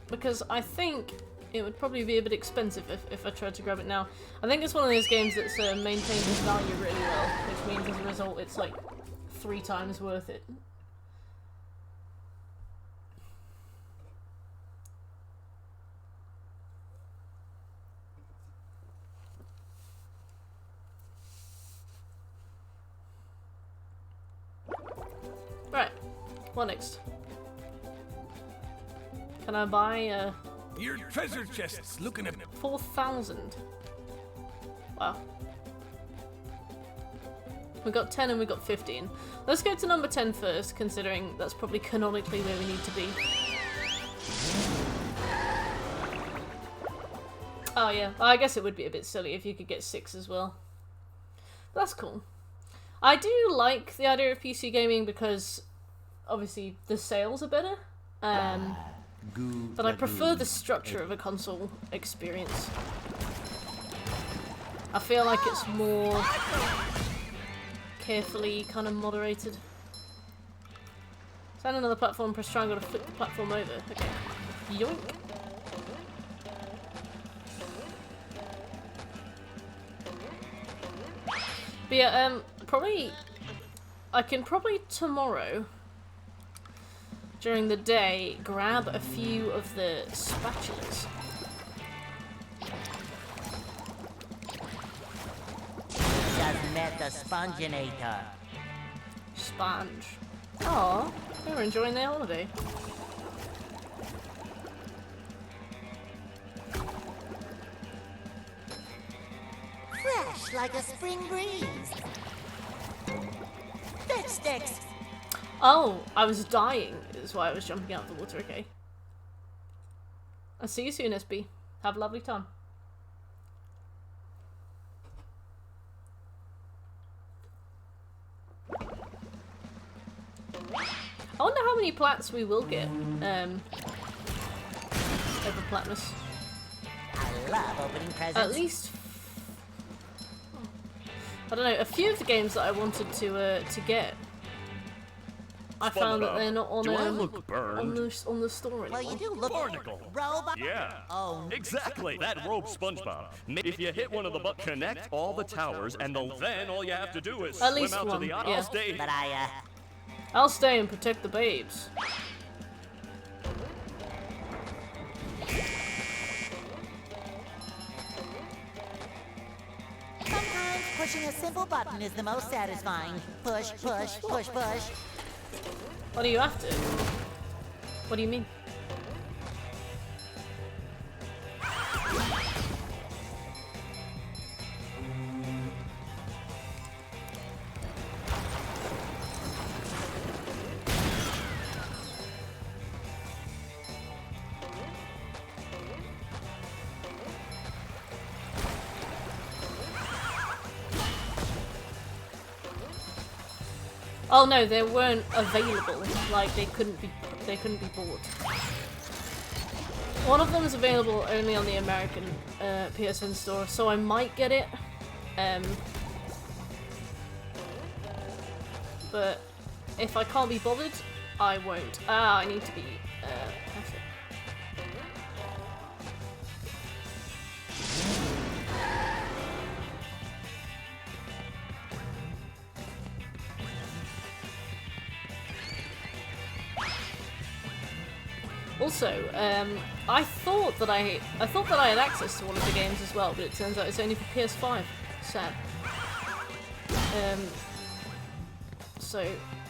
Because I think it would probably be a bit expensive if I tried to grab it now. I think it's one of those games that's maintained its value really well, which means as a result it's like 3 times worth it. Right, what next? Can I buy Your treasure chest's looking at 4,000? Wow. We got 10 and we got 15. Let's go to number 10 first, considering that's probably canonically where we need to be. Oh yeah, I guess it would be a bit silly if you could get 6 as well. But that's cool. I do like the idea of PC gaming because obviously the sales are better. But I prefer the structure of a console experience. I feel like it's more carefully kind of moderated. Find another platform, press triangle to flip the platform over. Okay. Yoink. But yeah, I can probably tomorrow, during the day, grab a few of the spatulas. Just met the Sponginator. Sponge. Aw, they were enjoying their holiday. Fresh like a spring breeze. Fish sticks. Oh, I was dying, is why I was jumping out of the water, okay. I'll see you soon, SB. Have a lovely time. I wonder how many plats we will get, over Platmas. I love opening presents. At least, I don't know, a few of the games that I wanted to get, I found that they're not on Do I look burned? on the store anymore. Well, you do look Barnacle. robot. Yeah. Oh, Exactly. That rope SpongeBob. If you hit one of the connect all the towers, and then all you have to do is At swim least out one, to the yeah. aisle stage. but I'll stay and protect the babes. sometimes pushing a simple button is the most satisfying. Push, push, push, push. What do you have to? What do you mean? Oh no, they weren't available. Like they couldn't be bought. One of them is available only on the American PSN store, so I might get it. But if I can't be bothered, I won't. Ah, I need to be careful. Also, I thought that I had access to one of the games as well, but it turns out it's only for PS5. Sad. So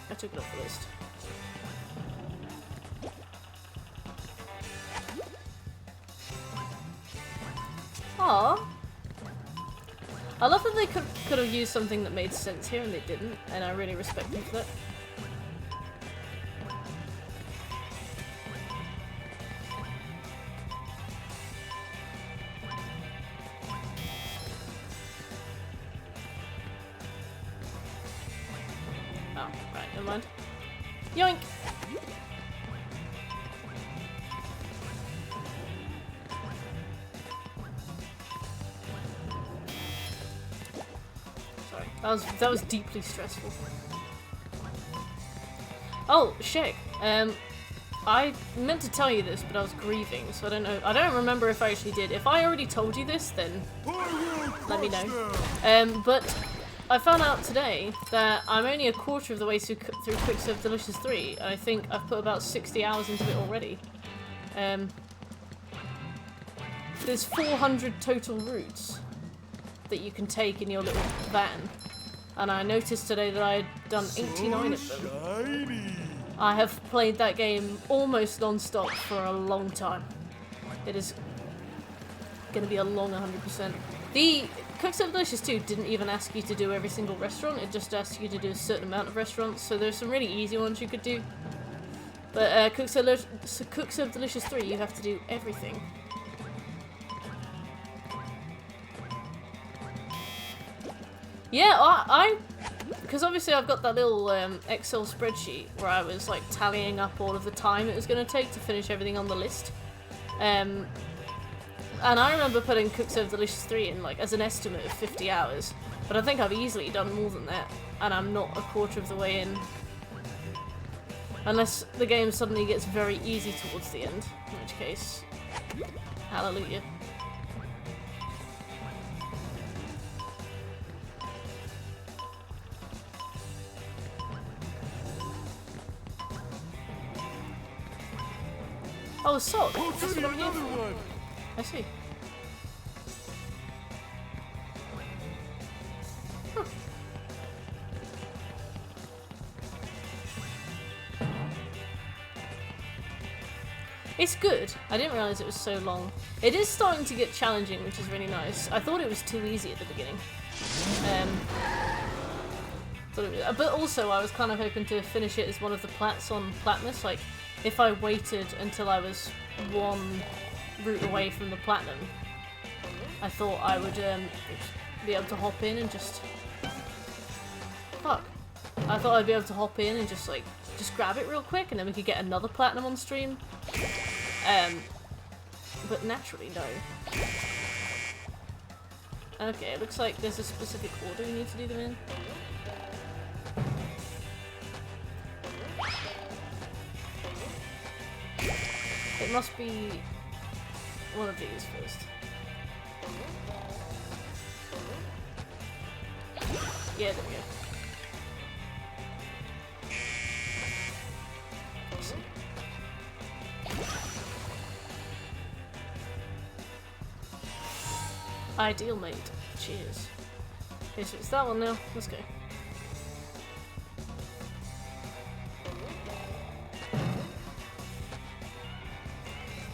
I took it off the list. Aww. I love that they could have used something that made sense here and they didn't, and I really respect them for that. Oh, right, never mind. Yoink! Sorry, that was deeply stressful. Oh, shit. I meant to tell you this, but I was grieving, so I don't know. I don't remember if I actually did. If I already told you this, then let me know. But I found out today that I'm only a quarter of the way through Quick Serve Delicious 3, and I think I've put about 60 hours into it already. There's 400 total routes that you can take in your little van, and I noticed today that I had done 89 of them. Shiny. I have played that game almost non-stop for a long time. It is going to be a long 100%. The Quick Serve Delicious 2 didn't even ask you to do every single restaurant, it just asked you to do a certain amount of restaurants, so there's some really easy ones you could do. But Quick Serve Delicious 3, you have to do everything. Yeah, because obviously I've got that little Excel spreadsheet where I was like tallying up all of the time it was going to take to finish everything on the list. And I remember putting Cook Serve Delicious 3 in like as an estimate of 50 hours, but I think I've easily done more than that, and I'm not a quarter of the way in. Unless the game suddenly gets very easy towards the end, in which case, hallelujah. Oh, salt. That's what I'm here for. I see. Huh. It's good. I didn't realise it was so long. It is starting to get challenging, which is really nice. I thought it was too easy at the beginning. But also I was kind of hoping to finish it as one of the plats on Platmas. Like, if I waited until I was one route away from the platinum, I thought I would be able to hop in and just... Fuck. I thought I'd be able to hop in and just grab it real quick and then we could get another platinum on stream. But naturally, no. Okay, it looks like there's a specific order you need to do them in. It must be one of these first. Yeah, there we go. Ideal mate. Cheers. Okay, so it's that one now. Let's go.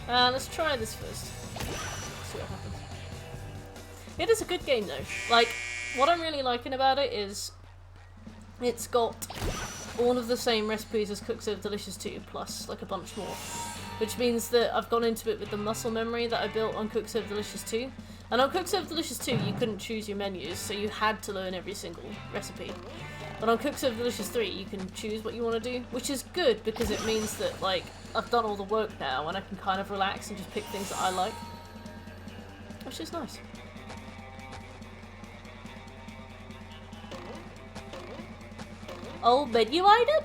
Let's try this first. See what happens. It is a good game though. Like, what I'm really liking about it is it's got all of the same recipes as Cook Serve Delicious 2 plus like a bunch more. Which means that I've gone into it with the muscle memory that I built on Cook Serve Delicious 2. And on Cook Serve Delicious 2 you couldn't choose your menus, so you had to learn every single recipe. But on Cook Serve Delicious 3 you can choose what you want to do, which is good because it means that like I've done all the work now and I can kind of relax and just pick things that I like. Which is nice. Oh, menu item?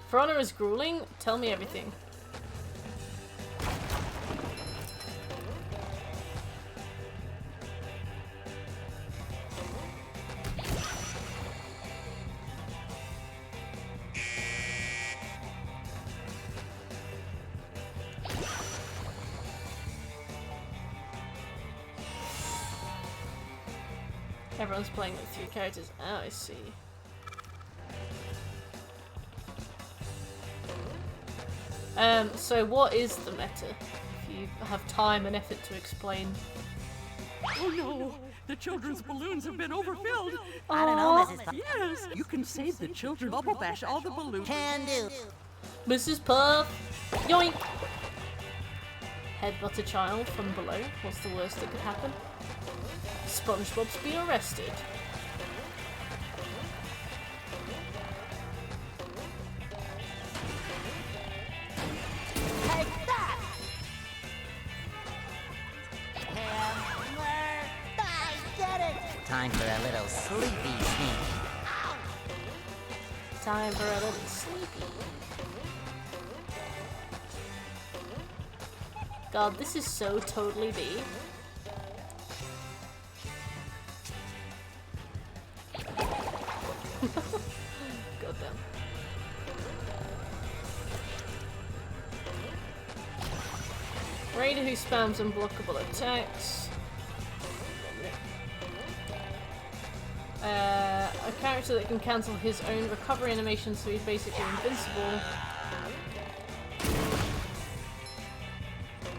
For Honor is grueling? Tell me everything. Everyone's playing with 3 characters. Oh, I see. So what is the meta? If you have time and effort to explain. Oh no! The children's balloons have been overfilled! I don't know, Mrs. Puff. Yes! You can save the children. Bubble bash all the balloons. Can do. Mrs. Puff! Yoink! Headbutt a child from below. What's the worst that could happen? SpongeBob's been arrested. Take that! Hammer! I get it! Time for a little sleepy sneak. Time for a little sleepy. God, this is so totally B. Goddamn. Raider who spams unblockable attacks. A character that can cancel his own recovery animation, so he's basically invincible.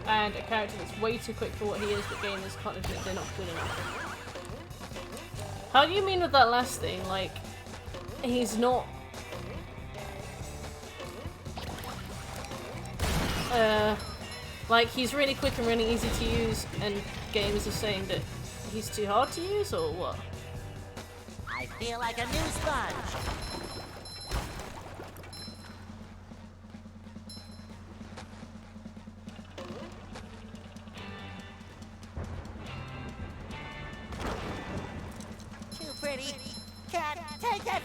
And a character that's way too quick for what he is, but gamers can't admit they're not good enough. How do you mean with that last thing? Like, he's not... Like, he's really quick and really easy to use, and games are saying that he's too hard to use, or what? I feel like a new sponge. Too pretty. Can't take it.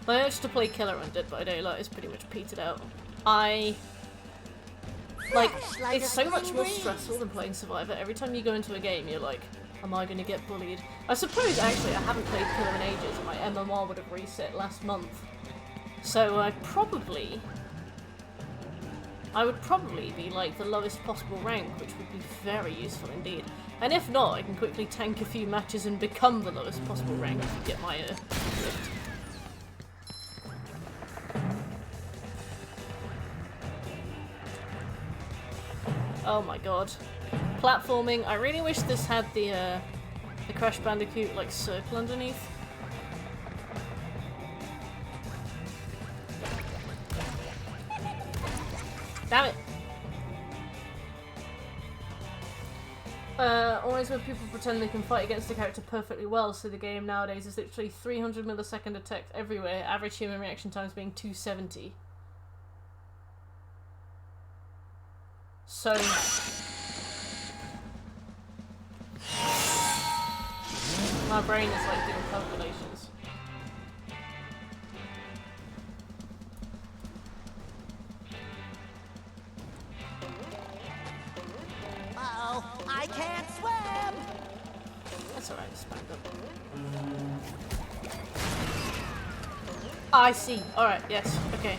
My urge to play Killer on Dead by Daylight is pretty much petered out. Like, it's so much more stressful than playing Survivor. Every time you go into a game, you're like, am I going to get bullied? I suppose, actually, I haven't played Killer in ages, and my MMR would have reset last month. So I would probably be, like, the lowest possible rank, which would be very useful indeed. And if not, I can quickly tank a few matches and become the lowest possible rank to get my lift. Oh my god. Platforming. I really wish this had the Crash Bandicoot, like, circle underneath. Damn it! Always when people pretend they can fight against a character perfectly well, so the game nowadays is literally 300 millisecond attacks everywhere, average human reaction times being 270. So... my brain is like doing calculations. Uh-oh, I can't swim! That's alright, it's back up. I see. Alright, yes, okay.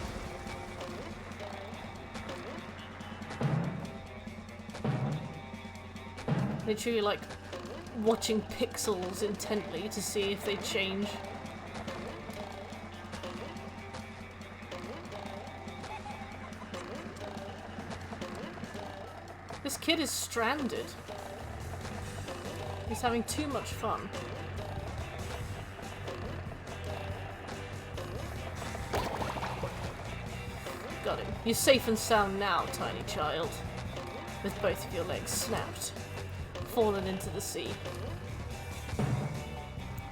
Literally, like, watching pixels intently to see if they change. This kid is stranded. He's having too much fun. Got him. You're safe and sound now, tiny child. With both of your legs snapped. Fallen into the sea.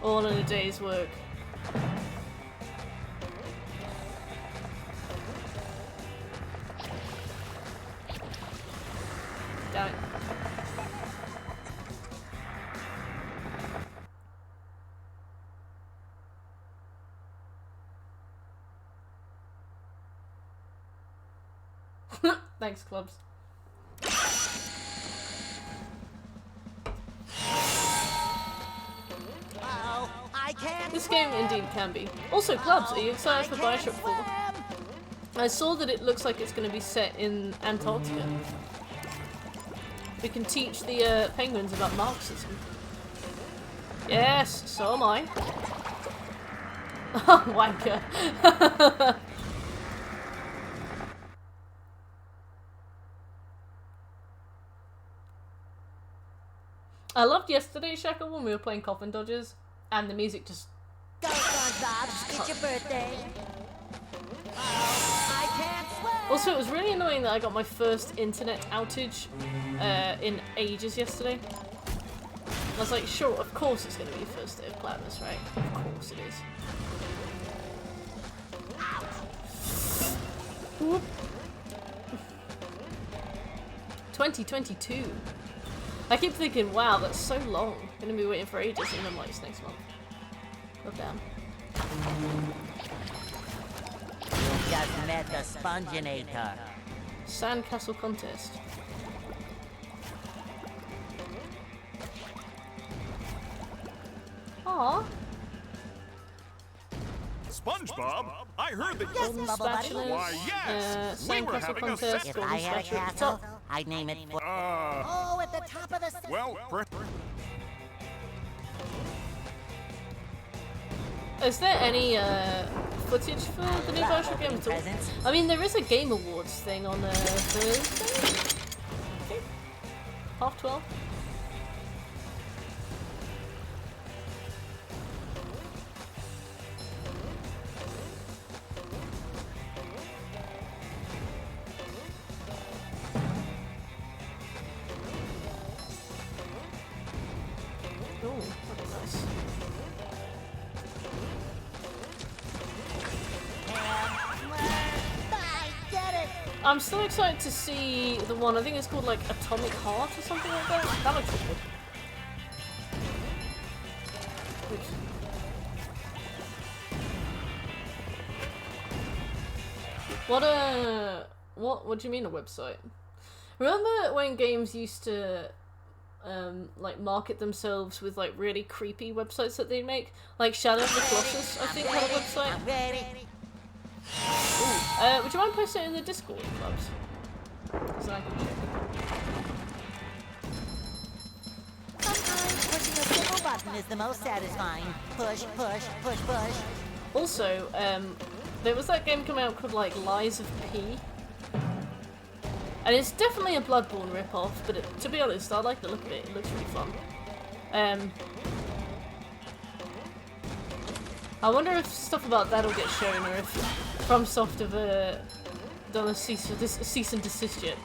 All in a day's work. Damn it. Thanks, Clubs. This game indeed can be. Also, Clubs, are you excited for Bioshock 4? I saw that it looks like it's going to be set in Antarctica. We can teach the penguins about Marxism. Yes, so am I. Wanker. I loved yesterday, Shackle, when we were playing Coffin Dodgers, and the music just... Go, SpongeBob! It's your birthday! I can't swim! Also, it was really annoying that I got my first internet outage in ages yesterday. I was like, sure, of course it's going to be First Day of Platmas, right? Of course it is. Whoop. 2022. I keep thinking, wow, that's so long. I'm going to be waiting for ages, and then like, it's next month. God damn. You just met the Sponginator. Sandcastle contest. Aww. SpongeBob, I heard that Golden spatulas. Why, yes! We were Sandcastle having a contest. If Golden I had a spatula. castle, I'd name it for... Oh, at the top of the... Well, Is there any footage for the new Bioshock game at all? I mean, there is a Game Awards thing on Thursday. Okay. 12:30. I'm still excited to see the one, I think it's called like Atomic Heart or something like that. That looks good. Oops. What do you mean a website? Remember when games used to like market themselves with like really creepy websites that they make? Like Shadow of the Colossus, I think, had a website. Ooh, would you mind posting it in the Discord clubs? So I can check. Sometimes pushing a single button is the most satisfying. Push, push, push, push. Also, there was that game coming out called like Lies of P. And it's definitely a Bloodborne ripoff, but to be honest, I like the look of it. It looks really fun. I wonder if stuff about that will get shown, or if FromSoft have done a cease and desist yet.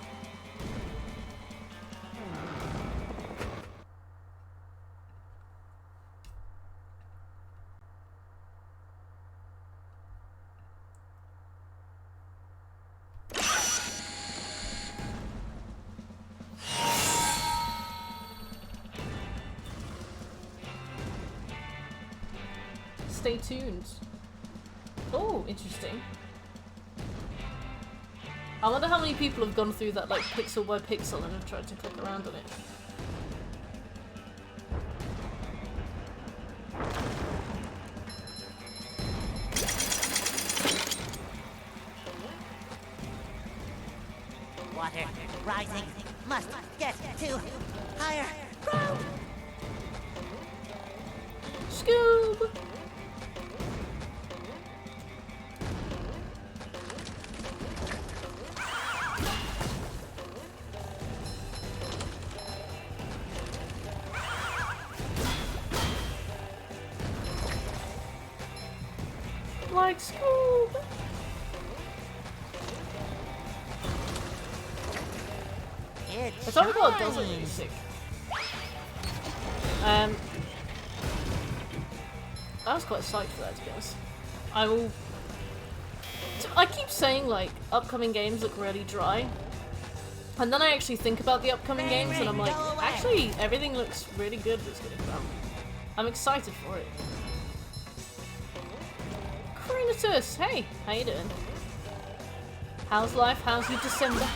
Stay tuned. Oh, interesting. I wonder how many people have gone through that like pixel by pixel and have tried to click around on it. Water rising. Must get to higher ground. Scoob! Like Scoob! It's all about does look really sick. I was quite psyched for that, to be honest. I keep saying like upcoming games look really dry, and then I actually think about the upcoming games and I'm like, actually everything looks really good that's gonna come. I'm excited for it. Crinitus, hey, how you doing? How's life? How's your December?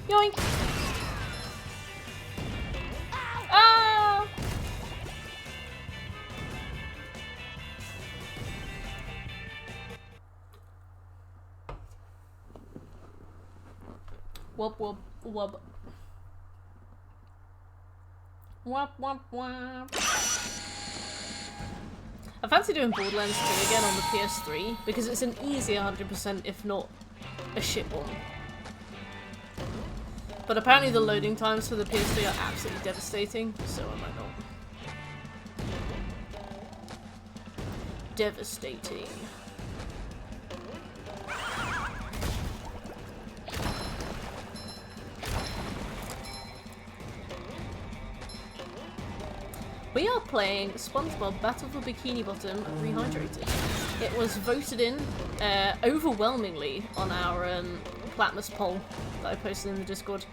Yoink! Ah! Wub wub wub. Wub wub wub. I fancy doing Borderlands 2 again on the PS3 because it's an easy 100%, if not a shit one. But apparently the loading times for the PS3 are absolutely devastating, so I might not. Devastating. We are playing SpongeBob Battle for Bikini Bottom Rehydrated. It was voted in overwhelmingly on our Platmas poll that I posted in the Discord.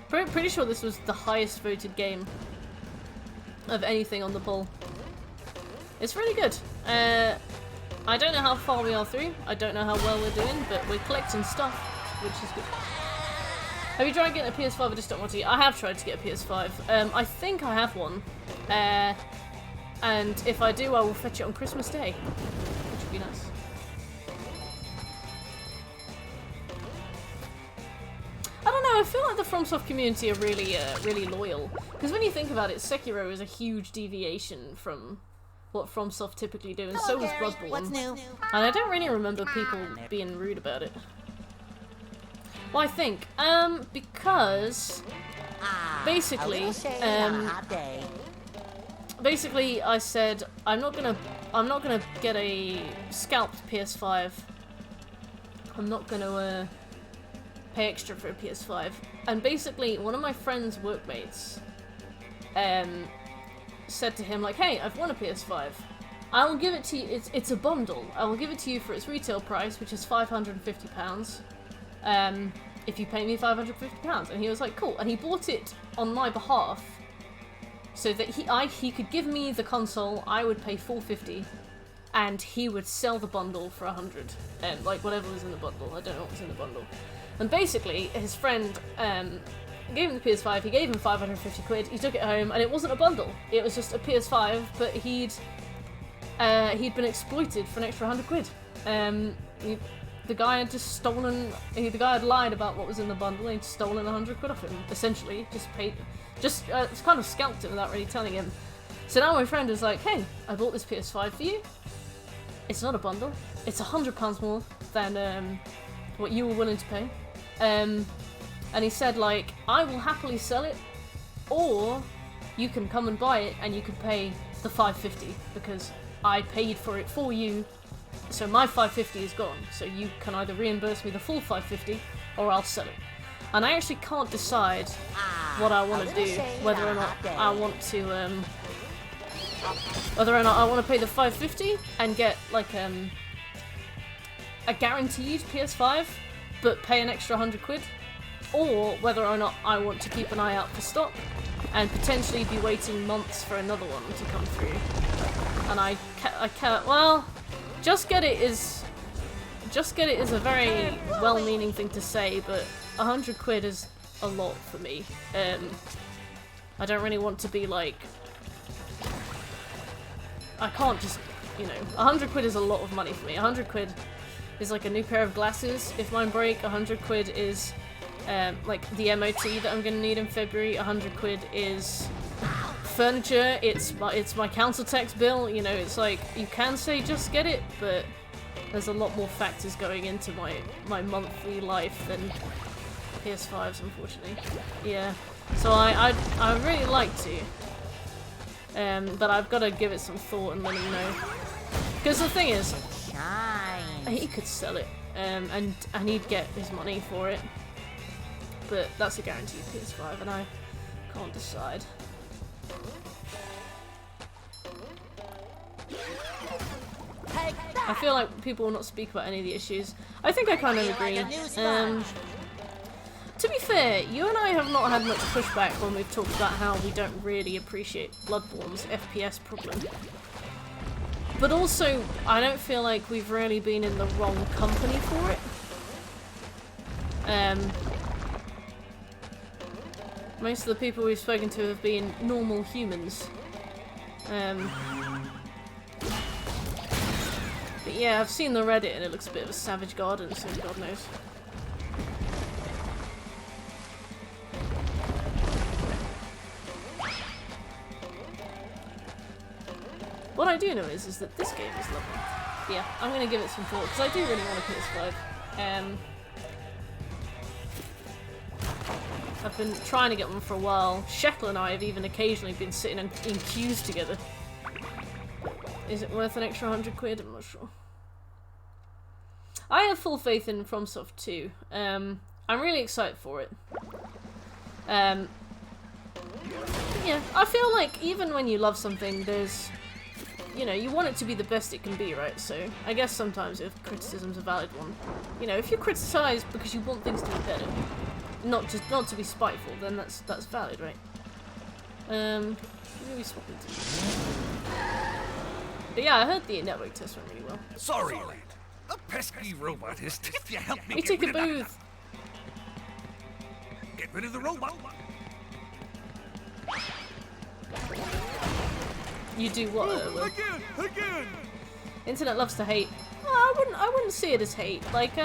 Pretty sure this was the highest voted game of anything on the poll. It's really good. I don't know how far we are through, I don't know how well we're doing, but we're collecting stuff, which is good. Have you tried getting a PS5 or just don't want to? I have tried to get a PS5. I think I have one. And if I do, I will fetch it on Christmas Day, which would be nice. I don't know, I feel like the FromSoft community are really, really loyal. Because when you think about it, Sekiro is a huge deviation from what FromSoft typically do, and so was Bloodborne. What's new? And I don't really remember people being rude about it. Well, I think, because basically, basically I said I'm not gonna get a scalped PS5. I'm not gonna pay extra for a PS5. And basically, one of my friend's workmates said to him, like, hey, I've won a PS5. I will give it to you, it's a bundle. I will give it to you for its retail price, which is £550, if you pay me £550. And he was like, cool. And he bought it on my behalf, so that he could give me the console, I would pay $450, and he would sell the bundle for $100. Like, whatever was in the bundle. I don't know what was in the bundle. And basically, his friend gave him the PS5, he gave him 550 quid, he took it home, and it wasn't a bundle. It was just a PS5, but he'd been exploited for an extra 100 quid. The guy had just stolen, the guy had lied about what was in the bundle, and he'd stolen 100 quid off him, essentially. It's kind of scalped him without really telling him. So now my friend is like, hey, I bought this PS5 for you. It's not a bundle. It's £100 more than what you were willing to pay. And he said, like, I will happily sell it, or you can come and buy it and you can pay the $550 because I paid for it for you, so my $550 is gone. So you can either reimburse me the full $550 or I'll sell it. And I actually can't decide what I want to do, whether or not I want to pay the $550 and get like a guaranteed PS5 but pay an extra 100 quid, or whether or not I want to keep an eye out for stock and potentially be waiting months for another one to come through. And I can't, well, just get it is a very well-meaning thing to say, but 100 quid is a lot for me. I don't really want to be like, I can't just, 100 quid is a lot of money for me. 100 quid is like a new pair of glasses if mine break. 100 quid is like the MOT that I'm gonna need in February. 100 quid is furniture. It's my council tax bill. It's like, you can say just get it, but there's a lot more factors going into my monthly life than PS5s, unfortunately. Yeah, so I really like to, but I've got to give it some thought and let him know. Because the thing is, he could sell it, and he'd get his money for it. But that's a guaranteed PS5, and I can't decide. I feel like people will not speak about any of the issues. I think I kind of agree. To be fair, you and I have not had much pushback when we've talked about how we don't really appreciate Bloodborne's FPS problem. But also, I don't feel like we've really been in the wrong company for it. Most of the people we've spoken to have been normal humans. But yeah, I've seen the Reddit and it looks a bit of a savage garden, so God knows. What I do know is that this game is lovely. Yeah, I'm gonna give it some thought, because I do really want a PS5. I've been trying to get one for a while. Shekel and I have even occasionally been sitting in queues together. Is it worth an extra 100 quid? I'm not sure. I have full faith in FromSoft too. I'm really excited for it. Yeah, I feel like even when you love something, there's, you want it to be the best it can be, right? So I guess sometimes if criticism's a valid one, if you criticize because you want things to be better, not to be spiteful, then that's valid, right? Maybe swap into. But yeah, I heard the network test went really well. Sorry, lad. A pesky robot is. If you help me, We take a booth. Get rid of the robot. You do what? Again! Internet loves to hate. Oh, I wouldn't see it as hate. Like,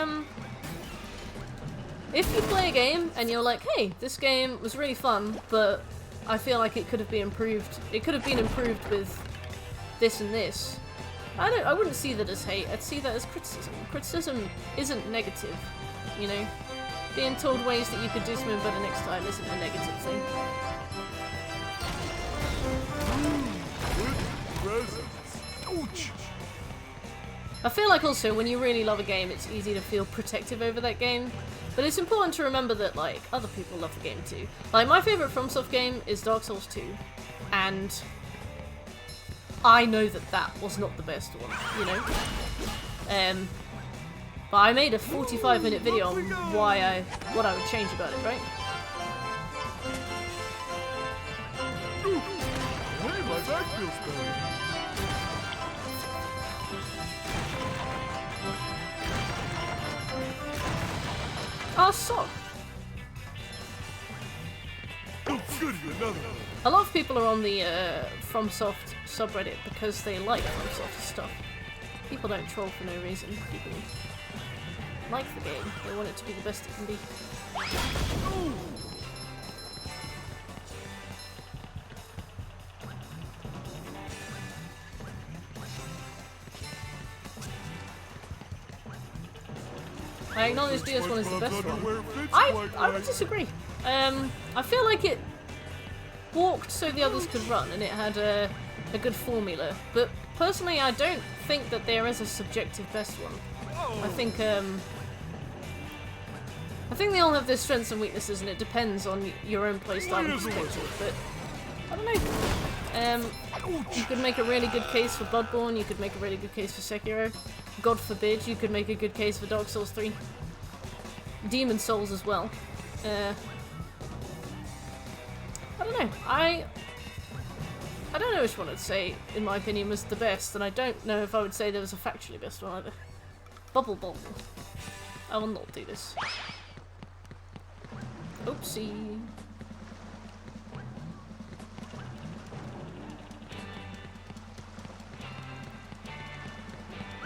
if you play a game and you're like, hey, this game was really fun, but I feel like it could have been improved. It could have been improved with this and this. I wouldn't see that as hate. I'd see that as criticism. Criticism isn't negative, Being told ways that you could do something better next time isn't a negative thing. Ouch! I feel like also when you really love a game, it's easy to feel protective over that game. But it's important to remember that, like, other people love the game too. Like, my favourite FromSoft game is Dark Souls 2, and I know that that was not the best one, you know? But I made a 45-minute video on what I would change about it, right? Hey, my back feels better. Oh, so. Oh, goody, another one. A lot of people are on the FromSoft subreddit because they like FromSoft stuff. People don't troll for no reason. People like the game. They want it to be the best it can be. I acknowledge DS1 is the best one. I would disagree. I feel like it walked so the others could run, and it had a good formula. But personally, I don't think that there is a subjective best one. I think they all have their strengths and weaknesses, and it depends on your own playstyle and perspective. But I don't know. You could make a really good case for Bloodborne. You could make a really good case for Sekiro. God forbid, you could make a good case for Dark Souls 3. Demon Souls as well. I don't know. I don't know which one I'd say, in my opinion, was the best, and I don't know if I would say there was a factually best one either. Bubble bubble. I will not do this. Oopsie.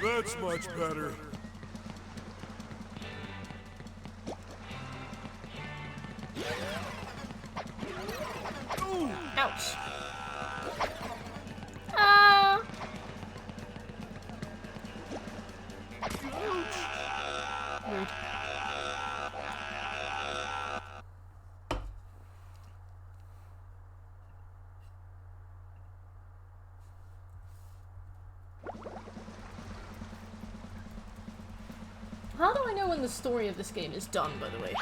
That's much better. Ooh, ouch. Ah. Rude. How do I know when the story of this game is done, by the way?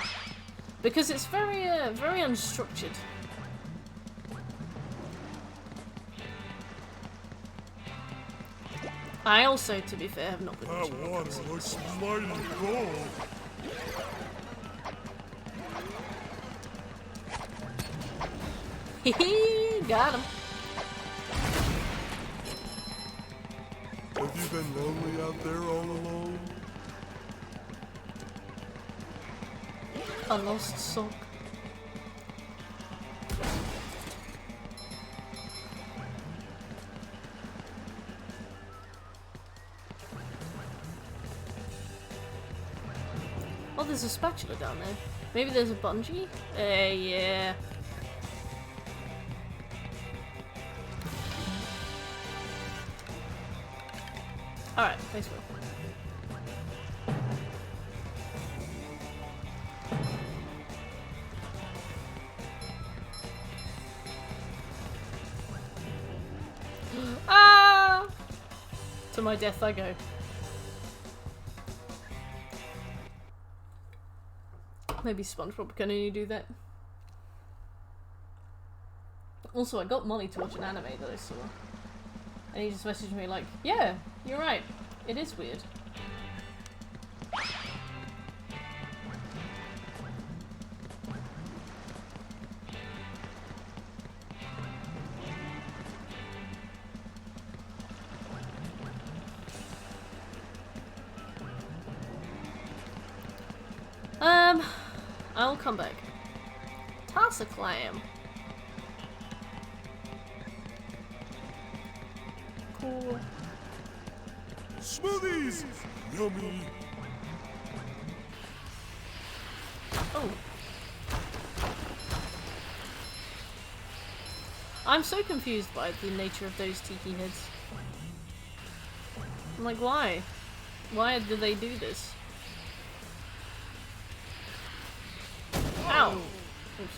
Because it's very unstructured. I also, to be fair, have not been watching That water looks mighty cold. Hehe, got him. Have you been lonely out there all alone? A lost sock. Oh, there's a spatula down there. Maybe there's a bungee? Yeah. Alright, thanks, Will. Ah! To my death I go. Maybe SpongeBob can only do that. Also, I got Molly to watch an anime that I saw. And he just messaged me like, yeah, you're right. It is weird. I'll come back. Toss a clam. Cool. Smoothies! Yummy! Oh. I'm so confused by the nature of those tiki heads. I'm like, why? Why do they do this? Ow! Oops.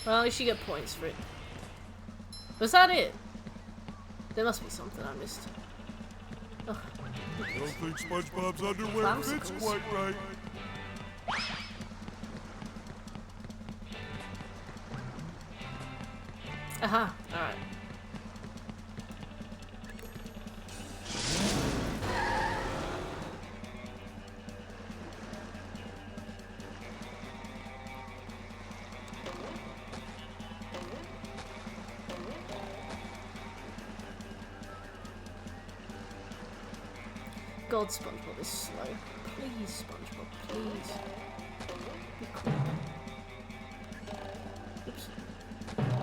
Well, at least you get points for it. Was that it? There must be something I missed. Ugh. I don't think SpongeBob's underwear fits Clamsicles. quite right. Aha, alright. God, SpongeBob is slow. Please, SpongeBob, please. Be cool. Oops.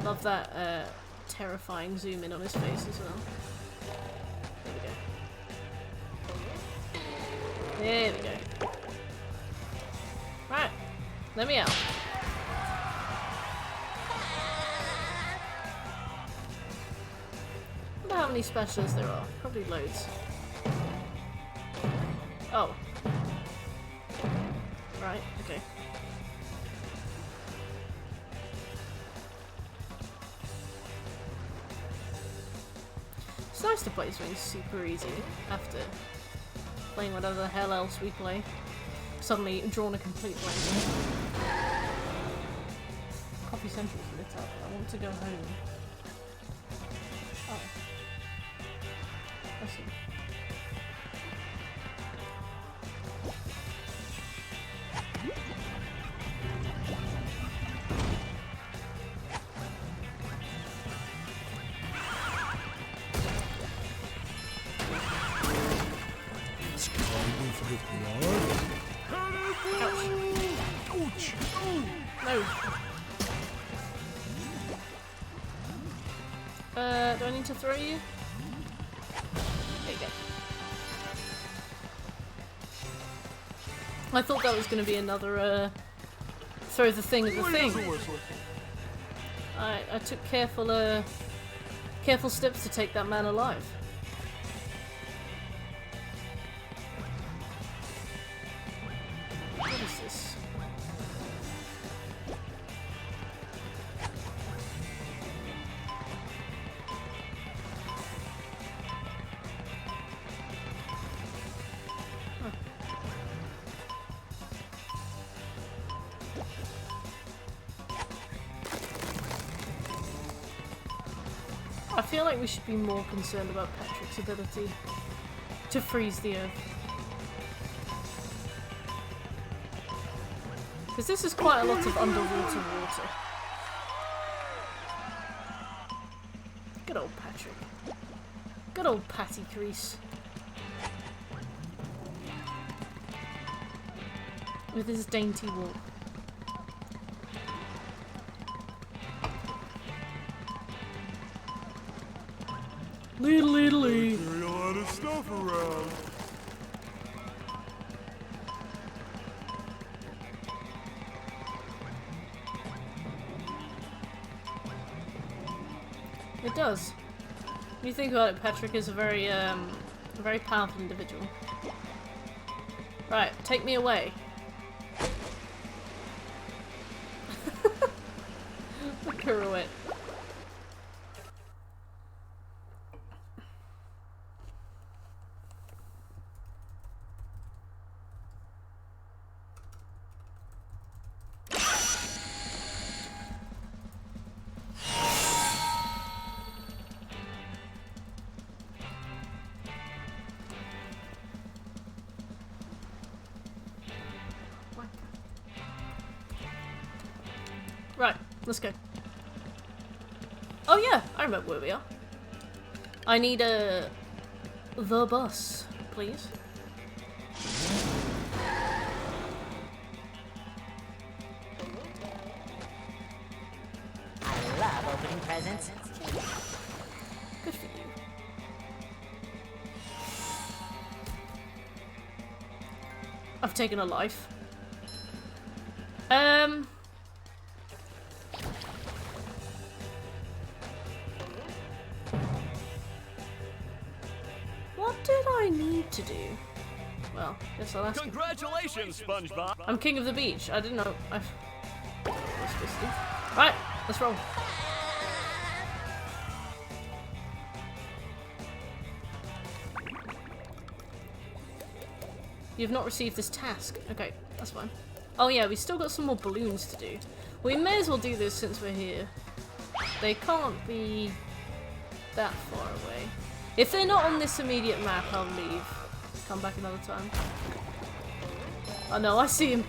Love that terrifying zoom in on his face as well. There we go. There we go. Right, let me out. I wonder how many specials there are. Probably loads. Oh. Right, okay. It's nice to play something super easy after playing whatever the hell else we play. Suddenly drawn a complete blank. Coffee Central's lit up. I want to go home. Oh. I see. Ouch! No. Do I need to throw you? There you go. I thought that was going to be another, throw the thing at the thing. I took careful steps to take that man alive. What is this? I feel like we should be more concerned about Patrick's ability to freeze the earth. Because this is quite a lot of underwater water. Good old Patrick. Good old Patty Crease. With his dainty walk. Lee. Carry a lot of stuff around. It does. When you think about it, Patrick is a very powerful individual. Right, take me away. The pirouette. Right, let's go. Oh yeah, I remember where we are. I need the bus, please. I love opening presents. Good for you. I've taken a life. What did I need to do? Well, guess I'll ask. Congratulations, SpongeBob! I'm king of the beach. I didn't know. Right, let's roll. You've not received this task. Okay, that's fine. Oh yeah, we still got some more balloons to do. We may as well do this since we're here. They can't be that far away. If they're not on this immediate map, I'll leave. Come back another time. Oh no, I see him.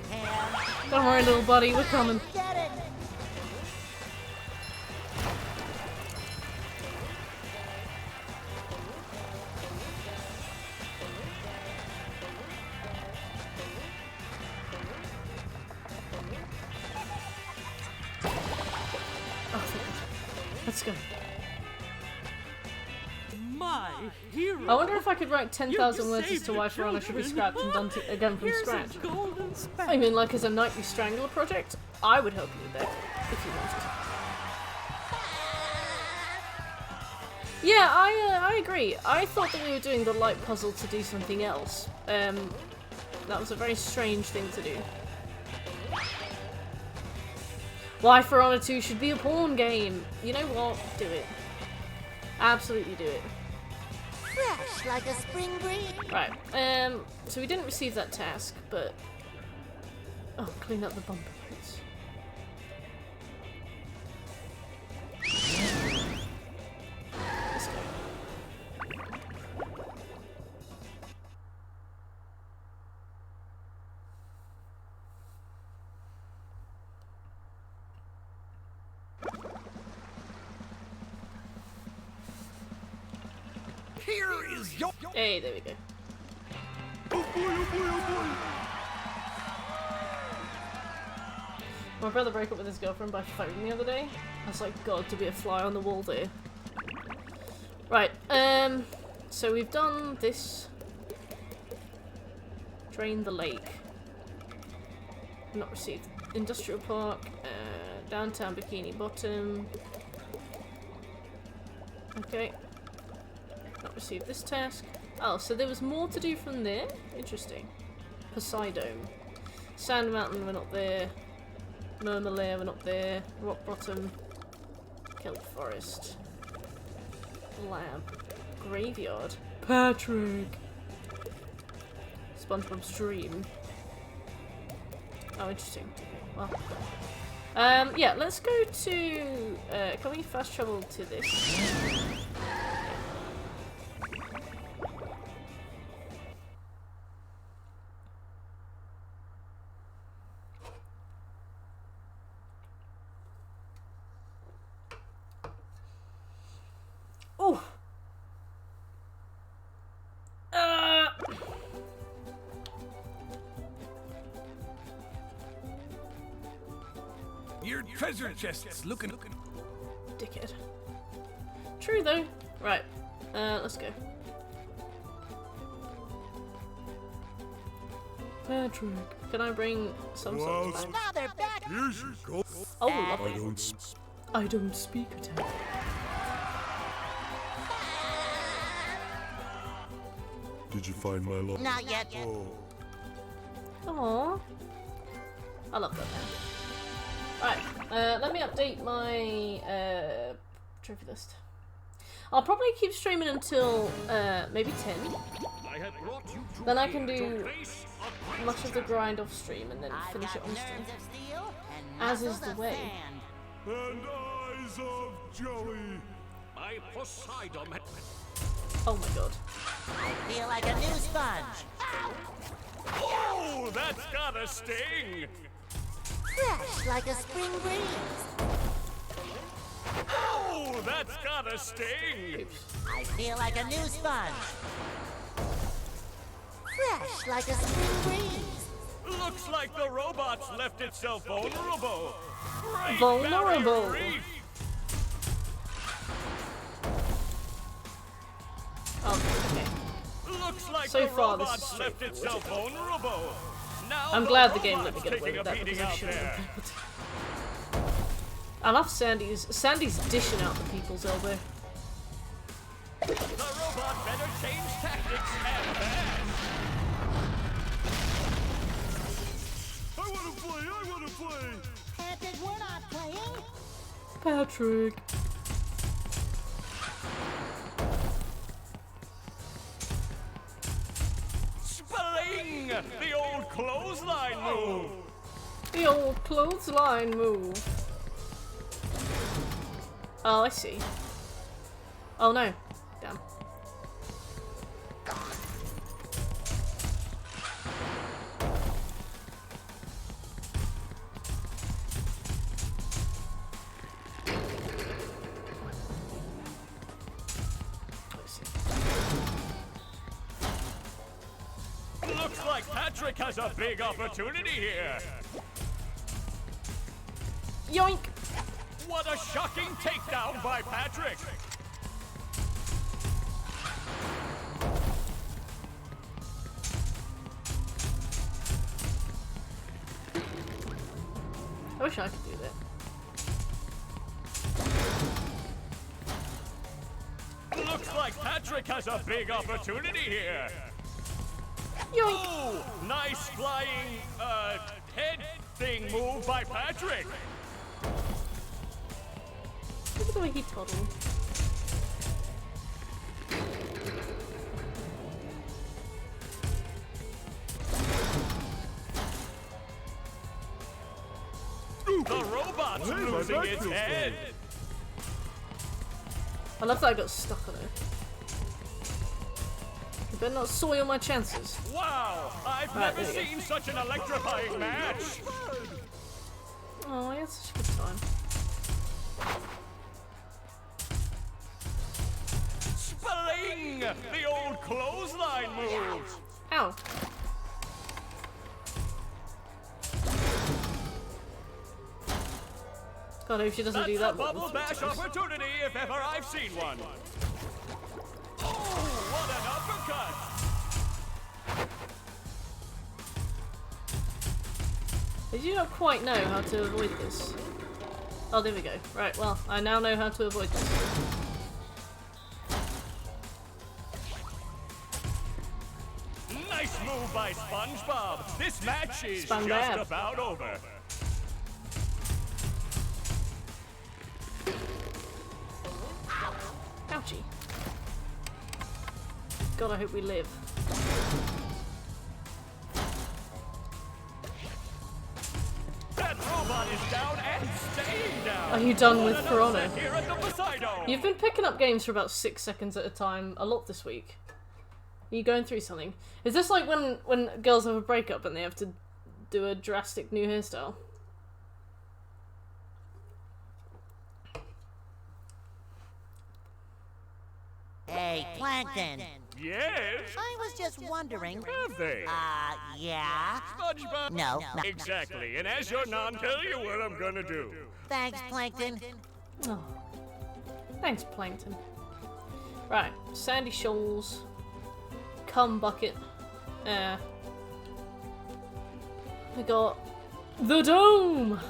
Don't worry, little buddy, we're coming. Get it! Oh, thank God. Let's go. My hero. I wonder if I could write 10,000 You words as saved to the why Piranha should be children. scrapped and done again from Here's scratch. his golden spatula. I mean, like as a Nightly Strangler project, I would help you with that, if you wanted. Yeah, I agree. I thought that we were doing the light puzzle to do something else. That was a very strange thing to do. Why For Honor 2 should be a porn game. You know what? Do it. Absolutely do it. Fresh like a spring breeze. Right, so we didn't receive that task, but... Oh, clean up the bumper plates. Let's go. Here is your. Hey, there we go. Oh boy, oh boy, oh My brother broke up with his girlfriend by phone the other day. I was like, God, to be a fly on the wall there. Right, so we've done this. Drain the lake. Not received. Industrial Park, downtown Bikini Bottom. Okay. Not received this task. Oh, so there was more to do from there? Interesting. Poseidon. Sand Mountain, we're not there. Murmur Lair, we're not there. Rock Bottom. Kelp Forest. Lab. Graveyard. Patrick! SpongeBob's Dream. Oh, interesting. Well. Yeah, let's go to... can we fast travel to this? Oh! Your treasure chest's looking. Dickhead. True though. Right. Let's go. Patrick, can I bring some sort of bag? Now they're back. Here's your gold. Oh, lovely. don't. I don't speak Italian. Did you find my love? Not yet. Oh. Aww. I love that man. Right, let me update my trophy list. I'll probably keep streaming until maybe 10. Then I can do much of the grind off stream and then finish it on stream. Nerves of steel and As is muscles the of way. sand. And eyes of jelly. My Poseidon. Oh my god. I feel like a new sponge. Oh, that's gotta sting! Fresh like a spring breeze. Oh, that's gotta sting! I feel like a new sponge. Fresh like a spring breeze. Looks like the robot's left itself vulnerable. Great Vulnerable. barrier reef. Oh, okay. Looks like So the far, this robot's is left itself vulnerable. Now I'm the glad the game let me robot's get away taking with a that because beating I out shouldn't there. have been able to. I love Sandy's dishing out the people's elbow. The robot better change tactics and fast. I wanna play, I wanna play. Patrick, we're not playing. Patrick. Spling! The old clothesline move. The old clothesline move. Oh, I see. Oh no. Damn. Looks like Patrick has a big opportunity here. Yoink! What a shocking takedown by Patrick. I wish I could do that. Looks like Patrick has a big opportunity here. Yoink! Oh, nice flying, head thing move by Patrick. Look at the way he toddled. The robot's losing its head. I love that I got stuck on it. You better not soil my chances. Wow, I've Right, never there you go. seen such an electrifying match. Oh, yeah, such a good time. Spling! The old clothesline moves. Ow. God, I hope she doesn't do That's that a bubble bash opportunity if ever I've seen one. Oh, what an uppercut! I do not quite know how to avoid this. Oh, there we go. Right, well, I now know how to avoid this. Nice move by SpongeBob. This match is just SpongeBob. about over. Ouchie. God, I hope we live. That robot is down and staying down. Are you done with What an For Honor? upset here at the Poseidon. You've been picking up games for about 6 seconds at a time a lot this week. Are you going through something? Is this like when girls have a breakup and they have to do a drastic new hairstyle? Hey, Plankton. Yes? I was just wondering. Have they? Yeah? SpongeBob? No. Exactly, and as your non, tell you what I'm gonna do. Thanks, Plankton. Oh. Thanks, Plankton. Right, Sandy Shoals. Cum Bucket. We got the Dome!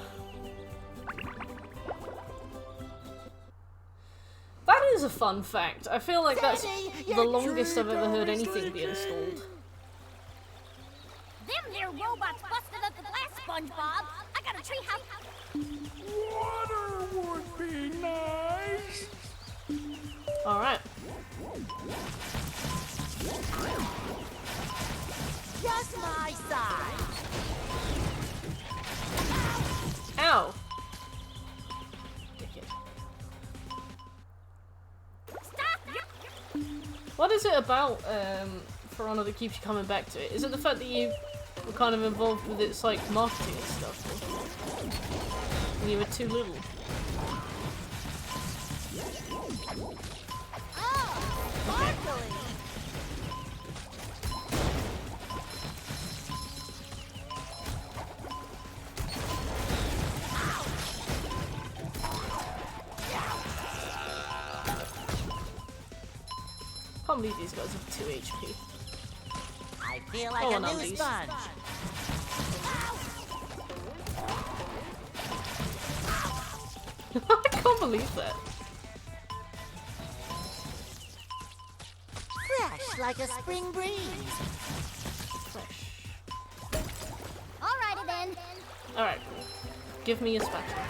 That is a fun fact. I feel like that's the longest I've ever heard anything be installed. Them there robots busted up the glass, SpongeBob. I got a treehouse. Water would be nice. Alright. Just my size. Ow! Dickhead. What is it about For Honor that keeps you coming back to it? Is it the fact that you were kind of involved with its like marketing and stuff? Or when you were too little? Oh, sparkly. I can't believe these guys have 2 HP. I feel like Oh, a and new undies. sponge. I can't believe that. Fresh like a spring breeze. Fresh. Alrighty then. Alright. Give me a spatula.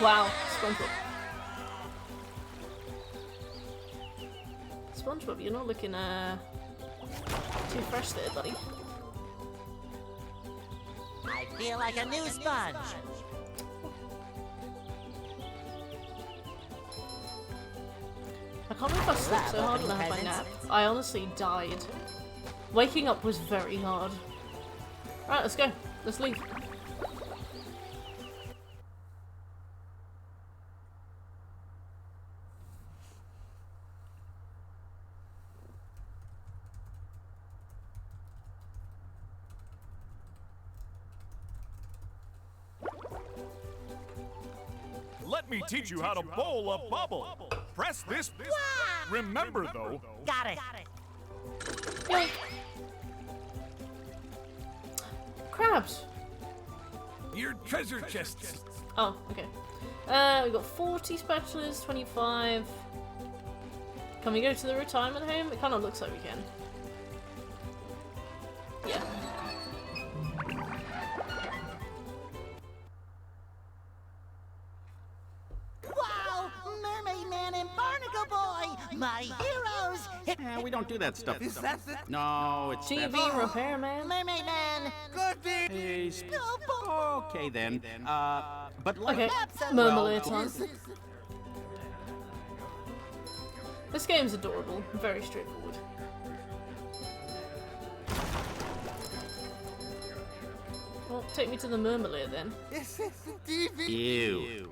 Wow, SpongeBob. SpongeBob, you're not looking too fresh there, buddy. feel like a new sponge. I can't believe I slept so hard when I had my nap. I honestly died. Waking up was very hard. Alright, let's go. Let's leave. Let me teach you how to bowl a bubble. Press this. Remember, though. Got it. Yoink. Crabs. Your treasure chests. Oh, okay. We've got 40 spatulas, 25. Can we go to the retirement home? It kind of looks like we can. Yeah. Wow! Mermaid Man and Barnacle Boy! My heroes! We don't do that stuff. Is that it? No, it's TV that. repairman. Mermaid Man! Hey, okay then. But Okay, Marmalade time. This game's adorable. Very straightforward. Well, take me to the Marmalade then. Ew.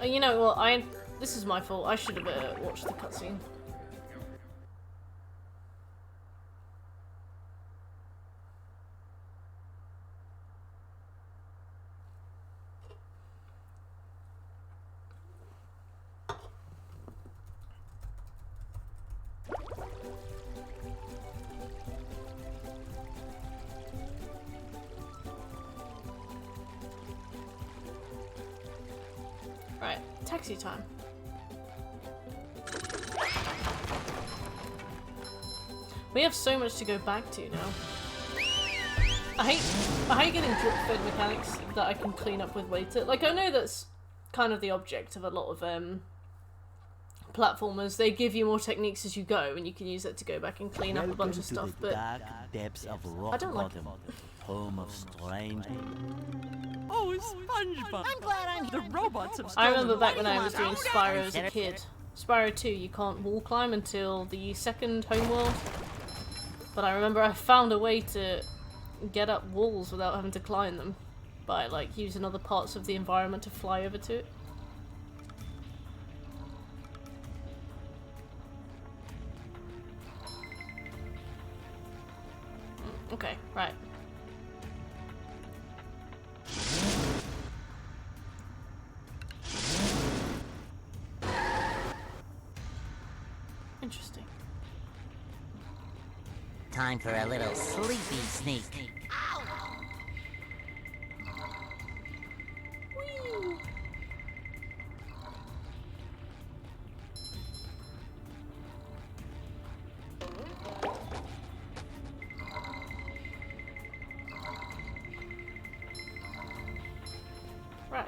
You know what? This is my fault. I should have watched the cutscene. Right, taxi time. We have so much to go back to now. I hate getting drip-fed mechanics that I can clean up with later. Like, I know that's kind of the object of a lot of platformers. They give you more techniques as you go, and you can use that to go back and clean up a bunch of stuff. But dark depths of rock I don't like it. home of strange. Oh, SpongeBob! I'm glad I'm The robots have I stolen remember back when I my was doing Spyro as a kid. Spyro 2, you can't wall climb until the second homeworld. But I remember I found a way to get up walls without having to climb them. By, like, using other parts of the environment to fly over to it. Okay, right. Interesting. Time for a little sleepy sneak. Right.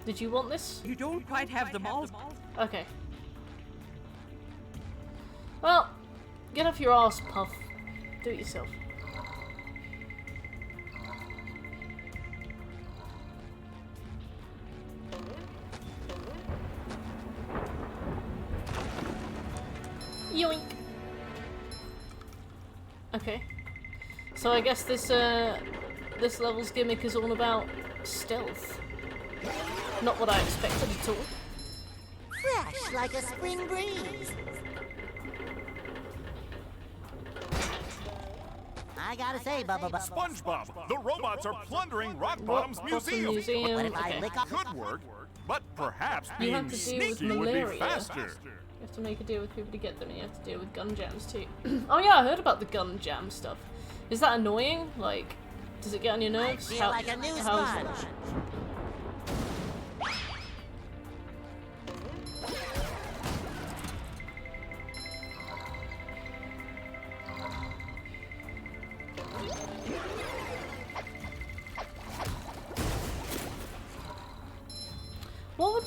Did you want this? You don't quite have them all. Okay. Well, get off your ass, Puff. Do it yourself. Yoink. Okay. So I guess this level's gimmick is all about stealth. Not what I expected at all. Fresh like a spring breeze. I gotta say, Bubba. SpongeBob, the robots are plundering Rock Bottom's museum. What if I Okay. lick up? Could work, but perhaps You being have to deal with sneaky would be malaria. faster. You have to make a deal with people to get them, and you have to deal with gun jams too. Oh yeah, I heard about the gun jam stuff. Is that annoying? Like, does it get on your nerves? Feel like a new sponge.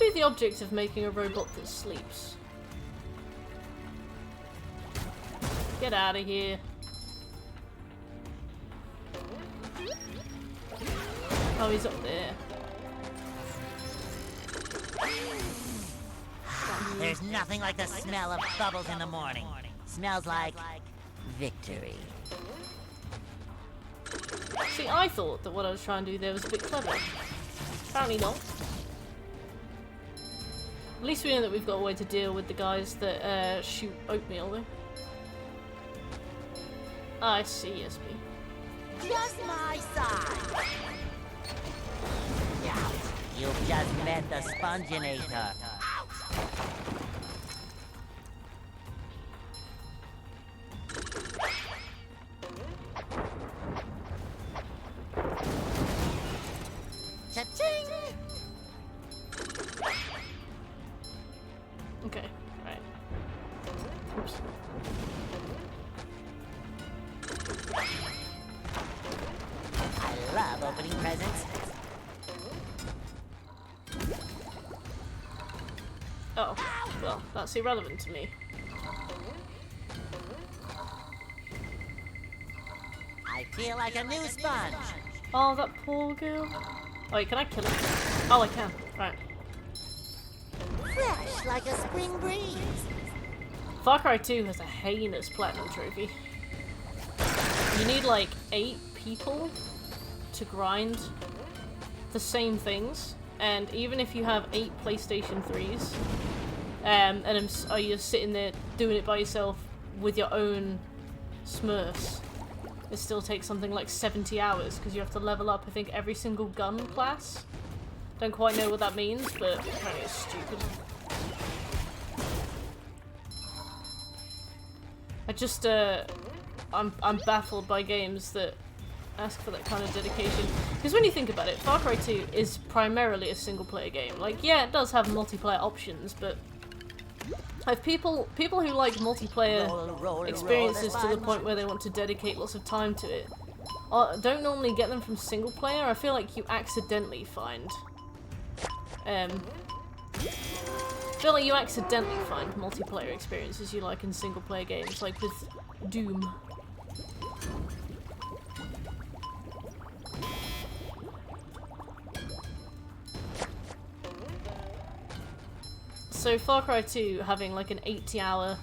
be the object of making a robot that sleeps? Get out of here. Oh, he's up there. There's nothing like the smell of bubbles in the morning. Smells like victory. See, I thought that what I was trying to do there was a bit clever. Apparently not. At least we know that we've got a way to deal with the guys that shoot oatmeal, though. I see, SB. Just my size. Yeah, you've just met the Sponginator. Cha-ching! Okay, right. Oops. I love opening presents. Oh, well, that's irrelevant to me. I feel like a new sponge. Oh, that poor girl. Oh, wait, can I kill her? Oh, I can. Right. Fresh like a spring breeze. Far Cry 2 has a heinous platinum trophy. You need like 8 people to grind the same things, and even if you have 8 PlayStation 3s, you're sitting there doing it by yourself with your own Smurfs, it still takes something like 70 hours because you have to level up, I think, every single gun class. Don't quite know what that means, but apparently it's stupid. I just, I'm baffled by games that ask for that kind of dedication. Because when you think about it, Far Cry 2 is primarily a single-player game. Like, yeah, it does have multiplayer options, but if people who like multiplayer experiences to the point where they want to dedicate lots of time to it, don't normally get them from single-player. I feel like you accidentally find multiplayer experiences you like in single-player games, like with Doom. So Far Cry 2 having like an 80-hour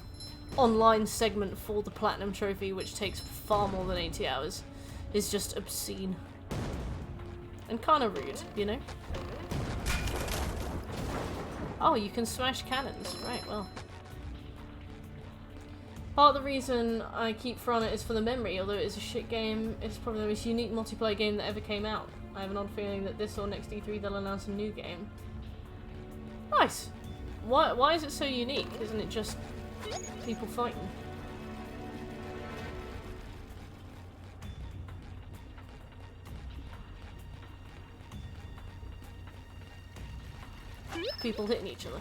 online segment for the Platinum Trophy, which takes far more than 80 hours, is just obscene. And kind of rude, you know? Oh, you can smash cannons. Right, well. Part of the reason I keep throwing it is for the memory, although it is a shit game. It's probably the most unique multiplayer game that ever came out. I have an odd feeling that this or next E3 they'll announce a new game. Nice! Why is it so unique? Isn't it just people fighting? People hitting each other.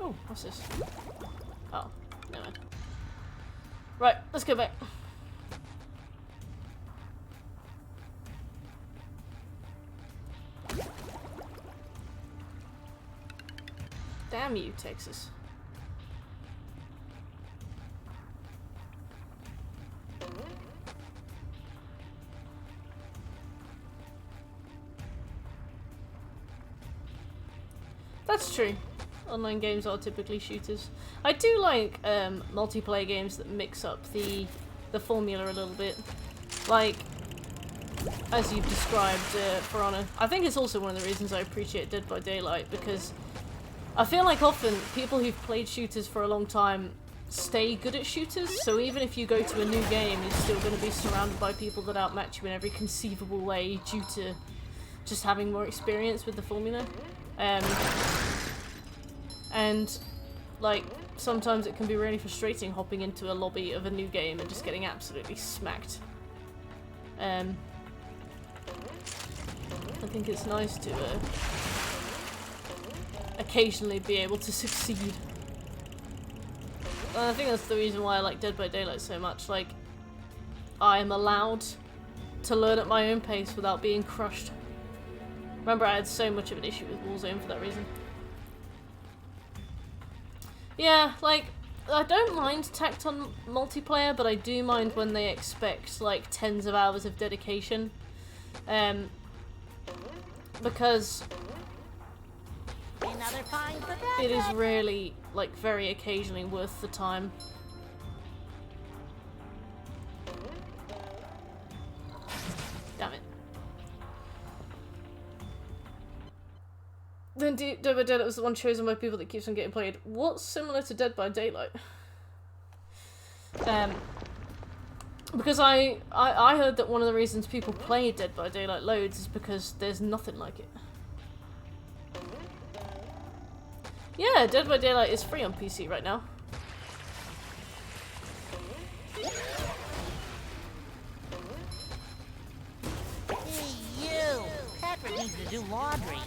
Oh, what's this? Oh, never mind. Right, let's go back. Damn you, Texas. That's true. Online games are typically shooters. I do like multiplayer games that mix up the formula a little bit. Like, as you've described, For Honor. I think it's also one of the reasons I appreciate Dead by Daylight, because I feel like often people who've played shooters for a long time stay good at shooters, so even if you go to a new game, you're still going to be surrounded by people that outmatch you in every conceivable way due to just having more experience with the formula. And, like, sometimes it can be really frustrating hopping into a lobby of a new game and just getting absolutely smacked. I think it's nice to occasionally be able to succeed. And I think that's the reason why I like Dead by Daylight so much. Like, I am allowed to learn at my own pace without being crushed. Remember, I had so much of an issue with Warzone for that reason. Yeah, like, I don't mind tacked on multiplayer, but I do mind when they expect, like, tens of hours of dedication. Because it is really, like, very occasionally worth the time. Damn it. Then Dead by Daylight was the one chosen by people that keeps on getting played. What's similar to Dead by Daylight? Because I heard that one of the reasons people play Dead by Daylight loads is because there's nothing like it. Yeah, Dead by Daylight is free on PC right now. Hey, you! Patrick needs to do laundry.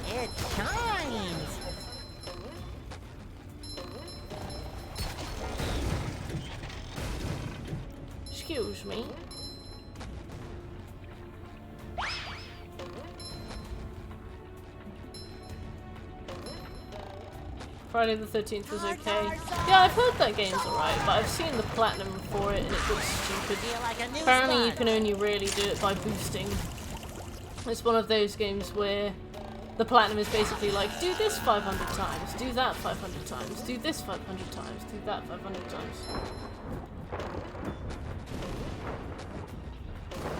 It shines! Excuse me. Friday the 13th was okay. Yeah, I've heard that game's alright, but I've seen the platinum for it and it looks stupid. Apparently you can only really do it by boosting. It's one of those games where the platinum is basically like, do this 500 times, do that 500 times, do this 500 times, do that 500 times.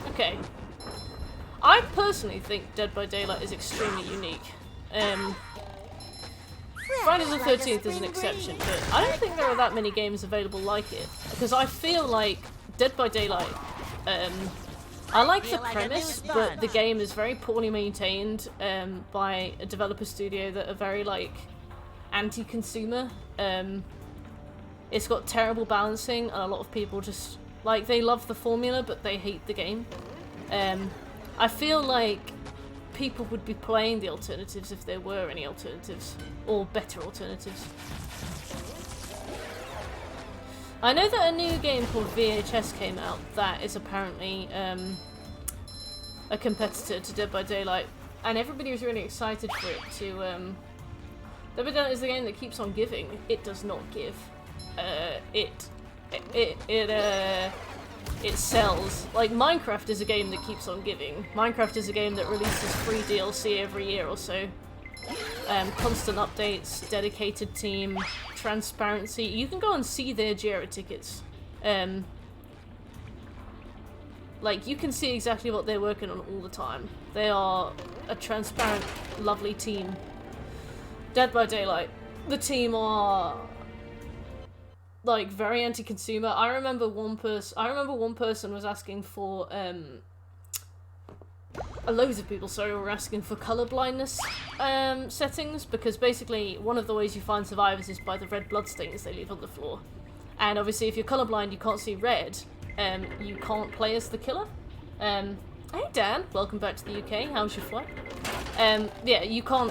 Okay. I personally think Dead by Daylight is extremely unique. Friday the 13th is an exception, but I don't think there are that many games available like it. Because I feel like Dead by Daylight, I like the premise, but the game is very poorly maintained by a developer studio that are very, like, anti-consumer. It's got terrible balancing, and a lot of people just, like, they love the formula, but they hate the game. I feel like people would be playing the alternatives if there were any alternatives, or better alternatives. I know that a new game called VHS came out that is apparently a competitor to Dead by Daylight, and everybody was really excited for it to... Dead by Daylight is the game that keeps on giving. It does not give. It sells. Like, Minecraft is a game that keeps on giving. Minecraft is a game that releases free DLC every year or so. Constant updates, dedicated team, transparency. You can go and see their Jira tickets. Like, you can see exactly what they're working on all the time. They are a transparent, lovely team. Dead by Daylight. The team are... like, very anti-consumer. I remember one person was asking for, loads of people, sorry, were asking for colour blindness, settings, because basically one of the ways you find survivors is by the red bloodstains they leave on the floor. And obviously if you're colourblind, you can't see red, you can't play as the killer. Hey Dan, welcome back to the UK, how's your flight? Yeah, you can't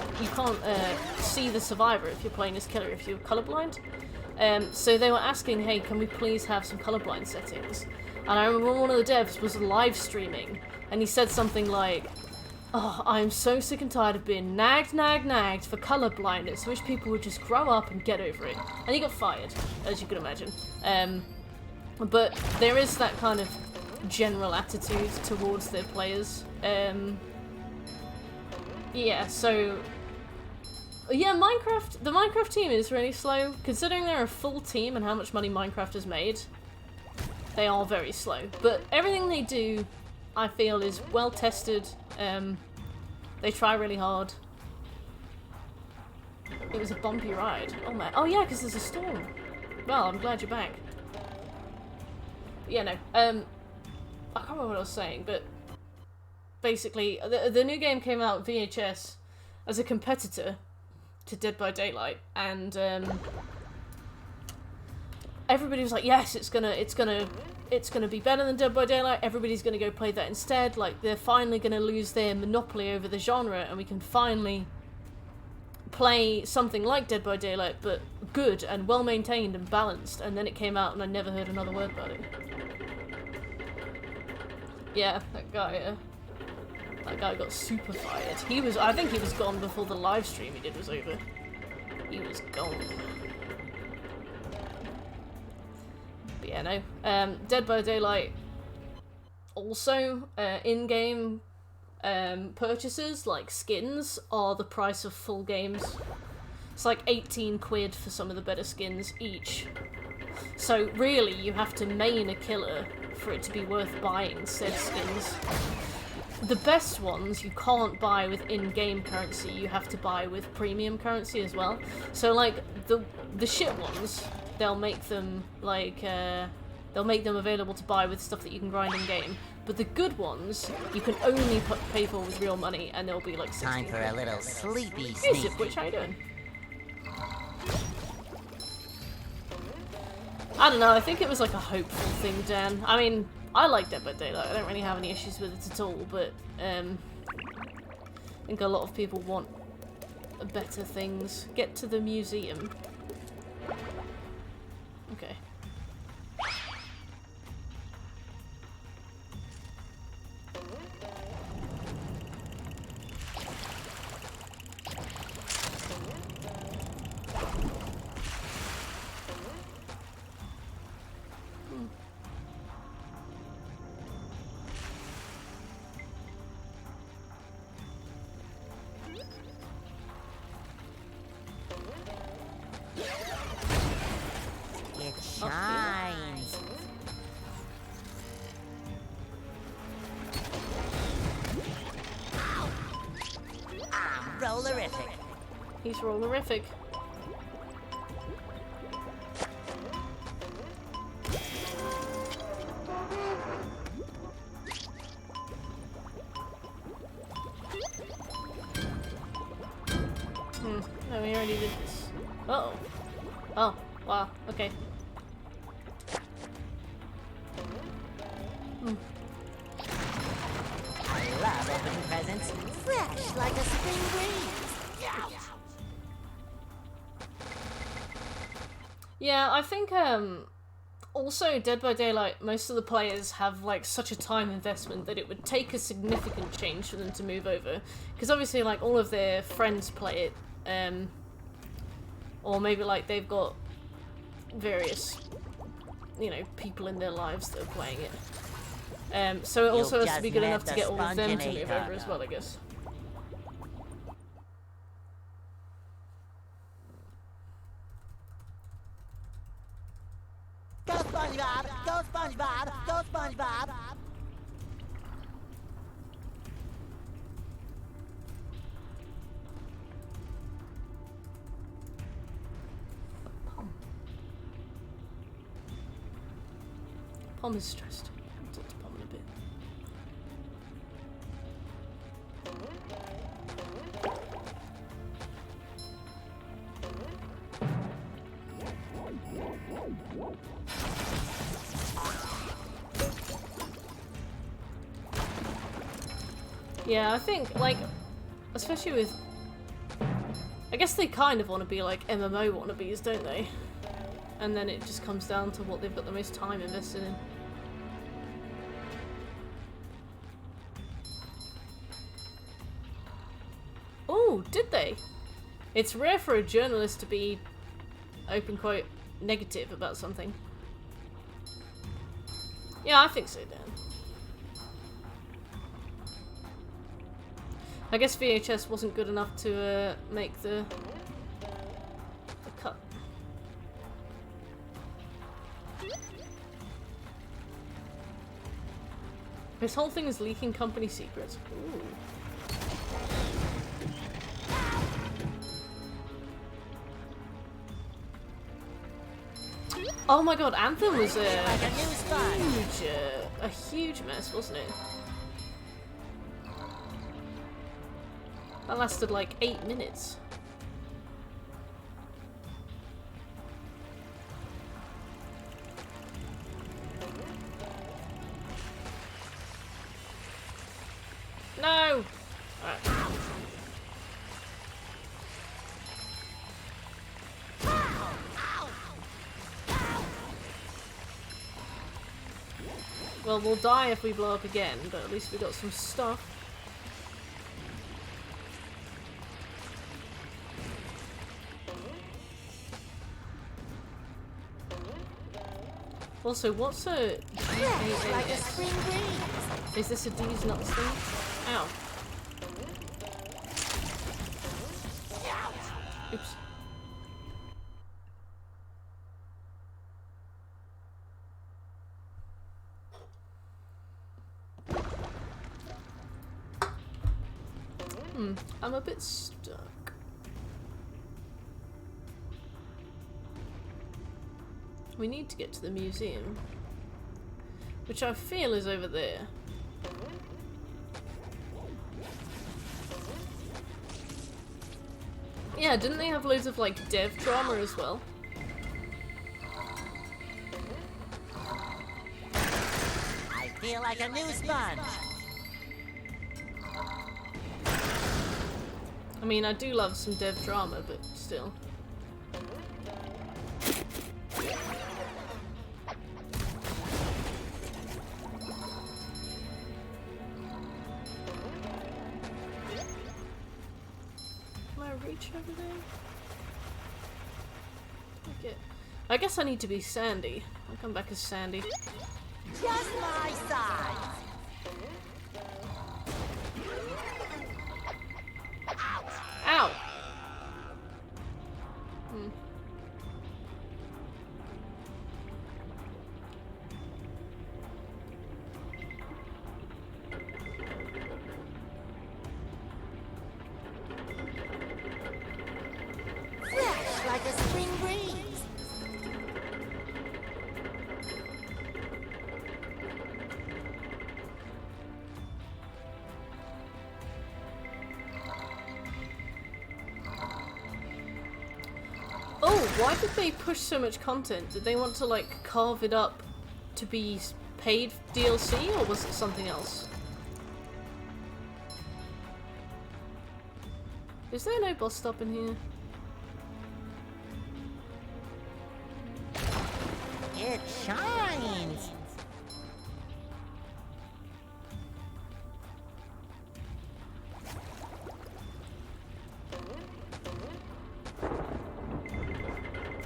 see the survivor if you're playing as killer if you're colourblind. So they were asking, hey, can we please have some colorblind settings? And I remember one of the devs was live streaming, and he said something like, oh, I'm so sick and tired of being nagged for colorblindness. I wish people would just grow up and get over it. And he got fired, as you can imagine. But there is that kind of general attitude towards their players. Yeah, so... yeah, the Minecraft team is really slow. Considering they're a full team and how much money Minecraft has made, they are very slow. But everything they do, I feel, is well tested. They try really hard. It was a bumpy ride. Oh man. Oh yeah, because there's a storm. Well, I'm glad you're back. Yeah, no. I can't remember what I was saying, but basically, the new game came out, VHS, as a competitor to Dead by Daylight, and everybody was like, yes, it's gonna be better than Dead by Daylight, everybody's gonna go play that instead, like, they're finally gonna lose their monopoly over the genre, and we can finally play something like Dead by Daylight, but good and well maintained and balanced, and then it came out and I never heard another word about it. Yeah, that guy got super fired. I think he was gone before the live stream he did was over. He was gone. But yeah, no. Dead by Daylight also, in-game purchases, like skins, are the price of full games. It's like 18 quid for some of the better skins each. So really, you have to main a killer for it to be worth buying said skins. The best ones you can't buy with in-game currency, you have to buy with premium currency as well. So like, the shit ones, they'll make them like, they'll make them available to buy with stuff that you can grind in-game. But the good ones, you can only pay for with real money, and they'll be like 60. Time for a little sleepy Hey, sneak. Zipwitch, how you doing? I don't know, I think it was like a hopeful thing, Dan. I mean, I like Dead by Daylight, I don't really have any issues with it at all, but I think a lot of people want better things. Get to the museum. Okay. It shines. I'm rollerific. He's rollerific. No, we already did this. Uh-oh. Oh, wow, okay. I love opening presents. Fresh like a spring breeze. Yeah, I think, also Dead by Daylight, most of the players have, like, such a time investment that it would take a significant change for them to move over. Because obviously, like, all of their friends play it, or maybe, like, they've got various, you know, people in their lives that are playing it. So it also has to be good enough to get all of them to move over as well, I guess. Go SpongeBob! Go SpongeBob! Go SpongeBob! Pom is stressed. I'll talk to Pom in a bit. Yeah, I think, like, especially with... I guess they kind of want to be like MMO wannabes, don't they? And then it just comes down to what they've got the most time invested in. Oh, did they? It's rare for a journalist to be, open quote, negative about something. Yeah, I think so, Dan. I guess VHS wasn't good enough to make the cut. This whole thing is leaking company secrets. Ooh. Oh my god, Anthem was a huge mess, wasn't it? That lasted like 8 minutes. No! Alright. Well, we'll die if we blow up again, but at least we got some stuff. Also, what's a Like a spring breeze. Is this a D's nuts thing? Ow. Oops. I'm a bit stuck. We need to get to the museum, which I feel is over there. Yeah, didn't they have loads of like dev drama as well? I feel like a new sponge. I mean, I do love some dev drama, but still. Can I reach over there? Okay. I guess I need to be Sandy. I'll come back as Sandy. Just my size. Ow! Fresh like a spring breeze. Oh, why did they push so much content? Did they want to like carve it up to be paid DLC, or was it something else? Is there no bus stop in here? It shines.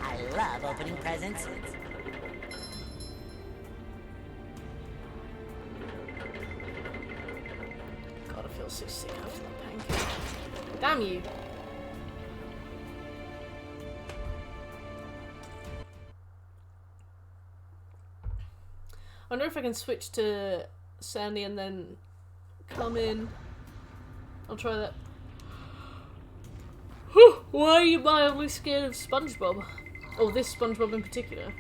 I love opening presents. God, I feel so sick after that pancake. Damn you! I wonder if I can switch to Sandy and then come in. I'll try that. Why are you mildly scared of SpongeBob? Or this SpongeBob in particular?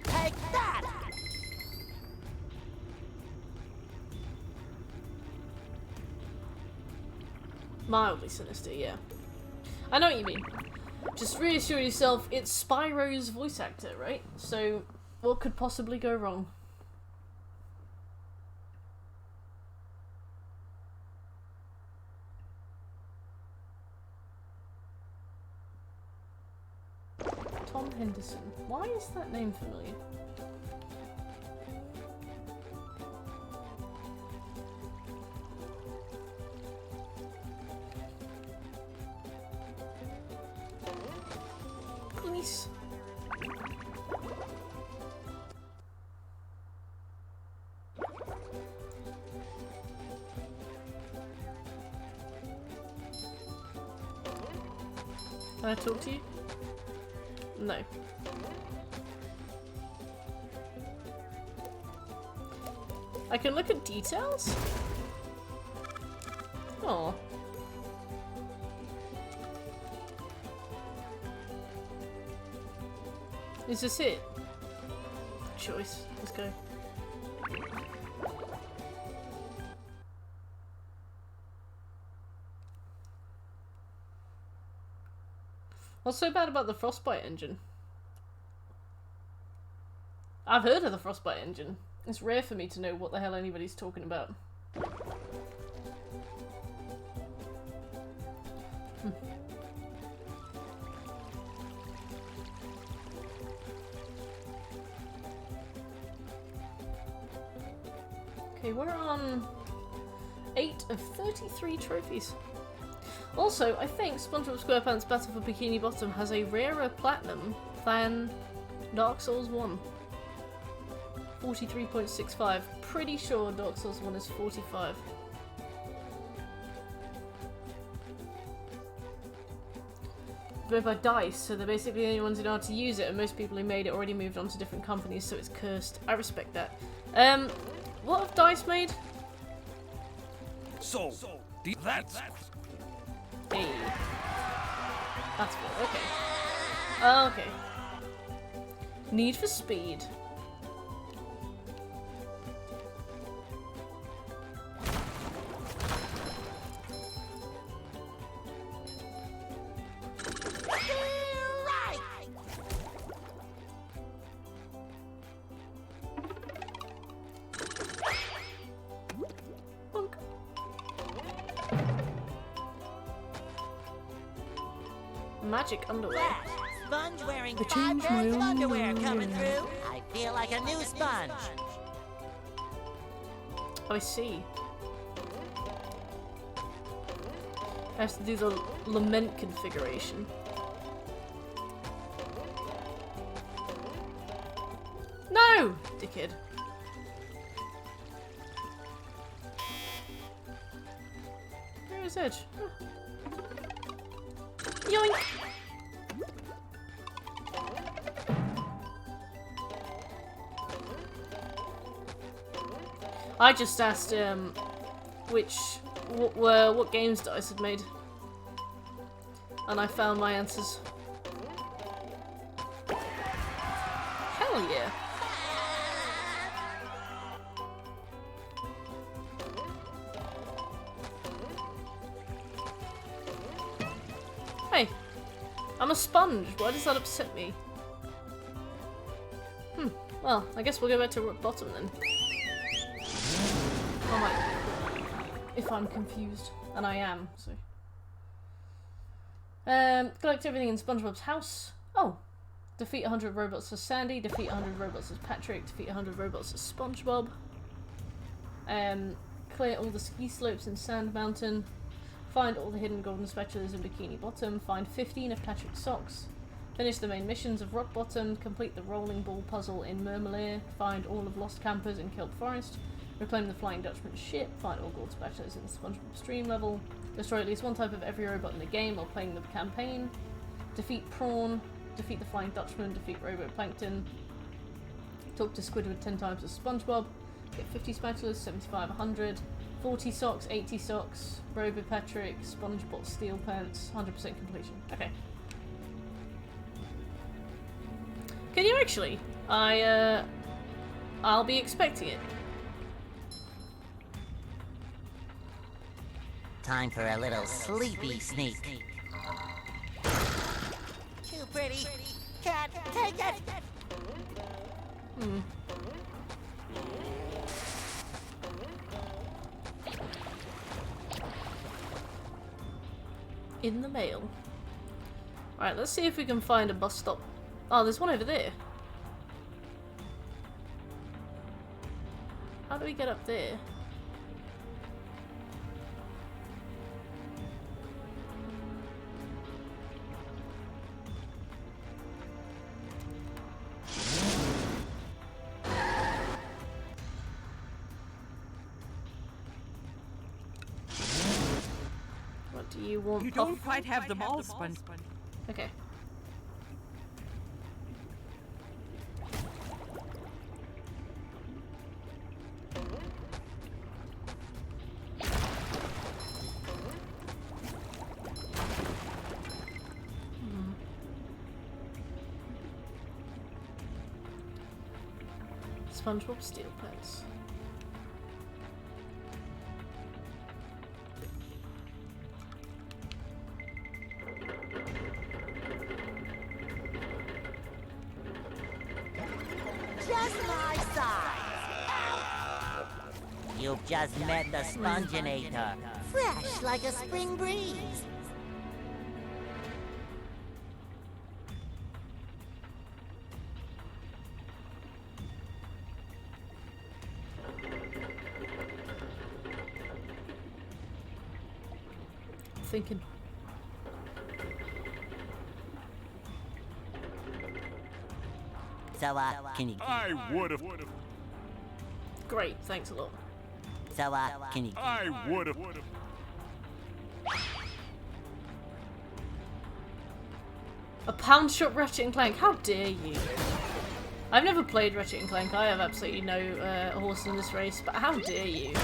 Take that! Mildly sinister, yeah. I know what you mean. Just reassure yourself, it's Spyro's voice actor, right? So, what could possibly go wrong? Tom Henderson. Why is that name familiar? Please. Can I talk to you? No. I can look at details? Oh. Is this it? Choice. Let's go. What's so bad about the Frostbite engine? I've heard of the Frostbite engine. It's rare for me to know what the hell anybody's talking about. Okay, we're on 8 of 33 trophies. Also, I think SpongeBob SquarePants Battle for Bikini Bottom has a rarer platinum than Dark Souls 1. 43.65. Pretty sure Dark Souls 1 is 45. Made by DICE, so they're basically the only ones who know how to use it, and most people who made it already moved on to different companies, so it's cursed. I respect that. What have DICE made? So, that's... Hey. That's good, okay. Okay. Need for Speed. Magic underwear. Sponge wearing 5 pairs of underwear coming through. I feel like a new sponge. Oh, I see. I have to do the lament configuration. No! Dickhead. Where is Edge? Oh. Yoink! I just asked what games DICE had made, and I found my answers. Hell yeah! Hey, I'm a sponge. Why does that upset me? Well, I guess we'll go back to rock bottom then. Oh my. If I'm confused. And I am, so. Collect everything in SpongeBob's house. Oh. Defeat 100 robots as Sandy. Defeat 100 robots as Patrick. Defeat 100 robots as SpongeBob. Clear all the ski slopes in Sand Mountain. Find all the hidden golden spatulas in Bikini Bottom. Find 15 of Patrick's socks. Finish the main missions of Rock Bottom. Complete the rolling ball puzzle in Murmelair. Find all of Lost Campers in Kelp Forest. Reclaim the Flying Dutchman's ship. Find all gold spatulas in the SpongeBob stream level. Destroy at least one type of every robot in the game while playing the campaign. Defeat Prawn. Defeat the Flying Dutchman. Defeat Robo Plankton. Talk to Squidward 10 times as SpongeBob. Get 50 spatulas, 75, 100. 40 socks, 80 socks. Robo Patrick. SpongeBob Steel Pants. 100% completion. Okay. Can you actually? I'll be expecting it. Time for a little sleepy sneak. Too pretty. Can't take it. In the mail. Alright, let's see if we can find a bus stop. Oh, there's one over there. How do we get up there? What do you want? You don't quite have them all, SpongeBob. Okay. SpongeBob Steel Pants. Just my size. You've just met the Sponginator. Fresh like a spring breeze. thinking. So, can you... I would've. Great, thanks a lot. So, can you... I would've. A pound shop Ratchet and Clank, how dare you? I've never played Ratchet and Clank, I have absolutely no horse in this race, but how dare you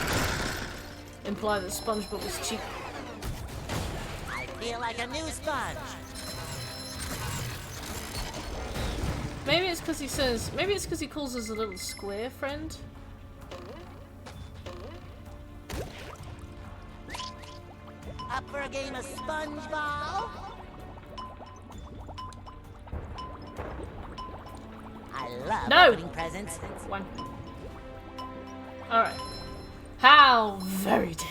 imply that SpongeBob was cheap? I feel like a new sponge. Maybe it's because he says, maybe it's because he calls us a little square friend. Up for a game of SpongeBob? I love opening presents. One. Alright. How very dare.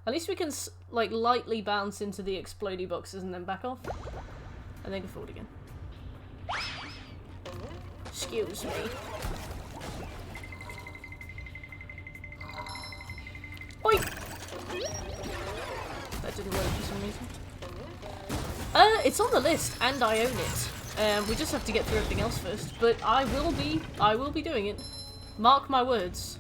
At least we can, like, lightly bounce into the explodey boxes and then back off. And then go forward again. Excuse me. Oi! That didn't work for some reason. It's on the list, and I own it. We just have to get through everything else first. But I will be doing it. Mark my words.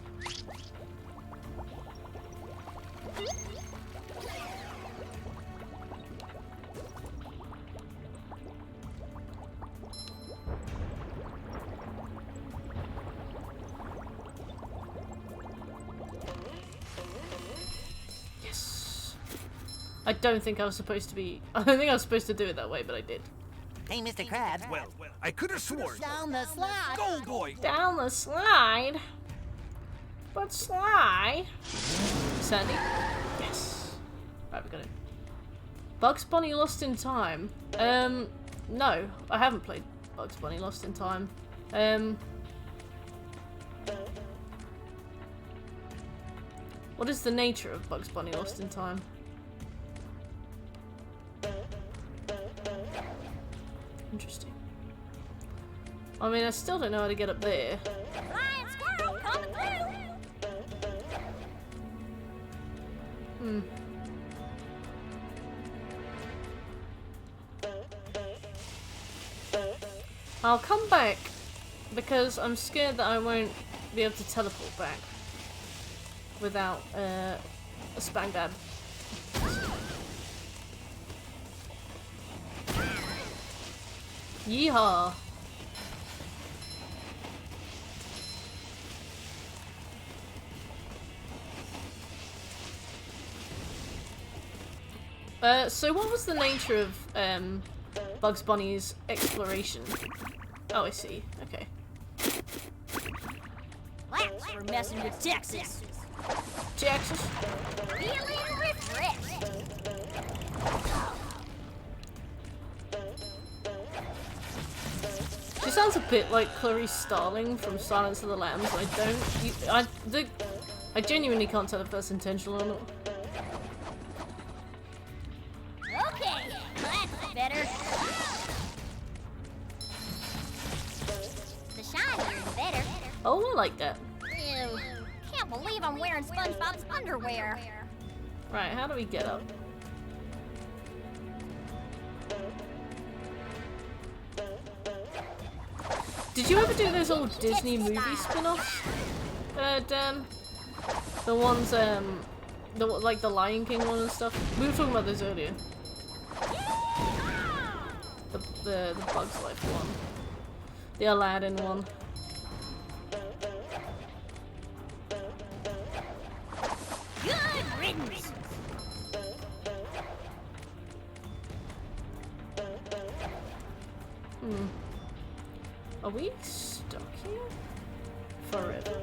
I don't think I was supposed to be... I don't think I was supposed to do it that way, but I did. Hey, Mr. Krabs. Well, I could have sworn. Down the slide. Go, boy. Down the slide? But slide? Sandy? Yes. Right, we got it. Bugs Bunny Lost in Time. No. I haven't played Bugs Bunny Lost in Time. What is the nature of Bugs Bunny Lost in Time? Interesting. I mean, I still don't know how to get up there. Flying squirrel coming through. I'll come back because I'm scared that I won't be able to teleport back without a spang dab. Yeehaw! So what was the nature of Bugs Bunny's exploration? Oh, I see. Okay. That's for messing with Texas. Texas? Be a little refreshed. She sounds a bit like Clarice Starling from Silence of the Lambs. I genuinely can't tell if that's intentional or not. Okay, that's better. The shinier the better. Oh, I like that. Ew. Can't believe I'm wearing SpongeBob's underwear. Right, how do we get up? Did you ever do those old Disney movie spin-offs, Dan? The ones, like the Lion King one and stuff? We were talking about those earlier. The Bugs Life one. The Aladdin one. Good riddance. Are we stuck here? Forever.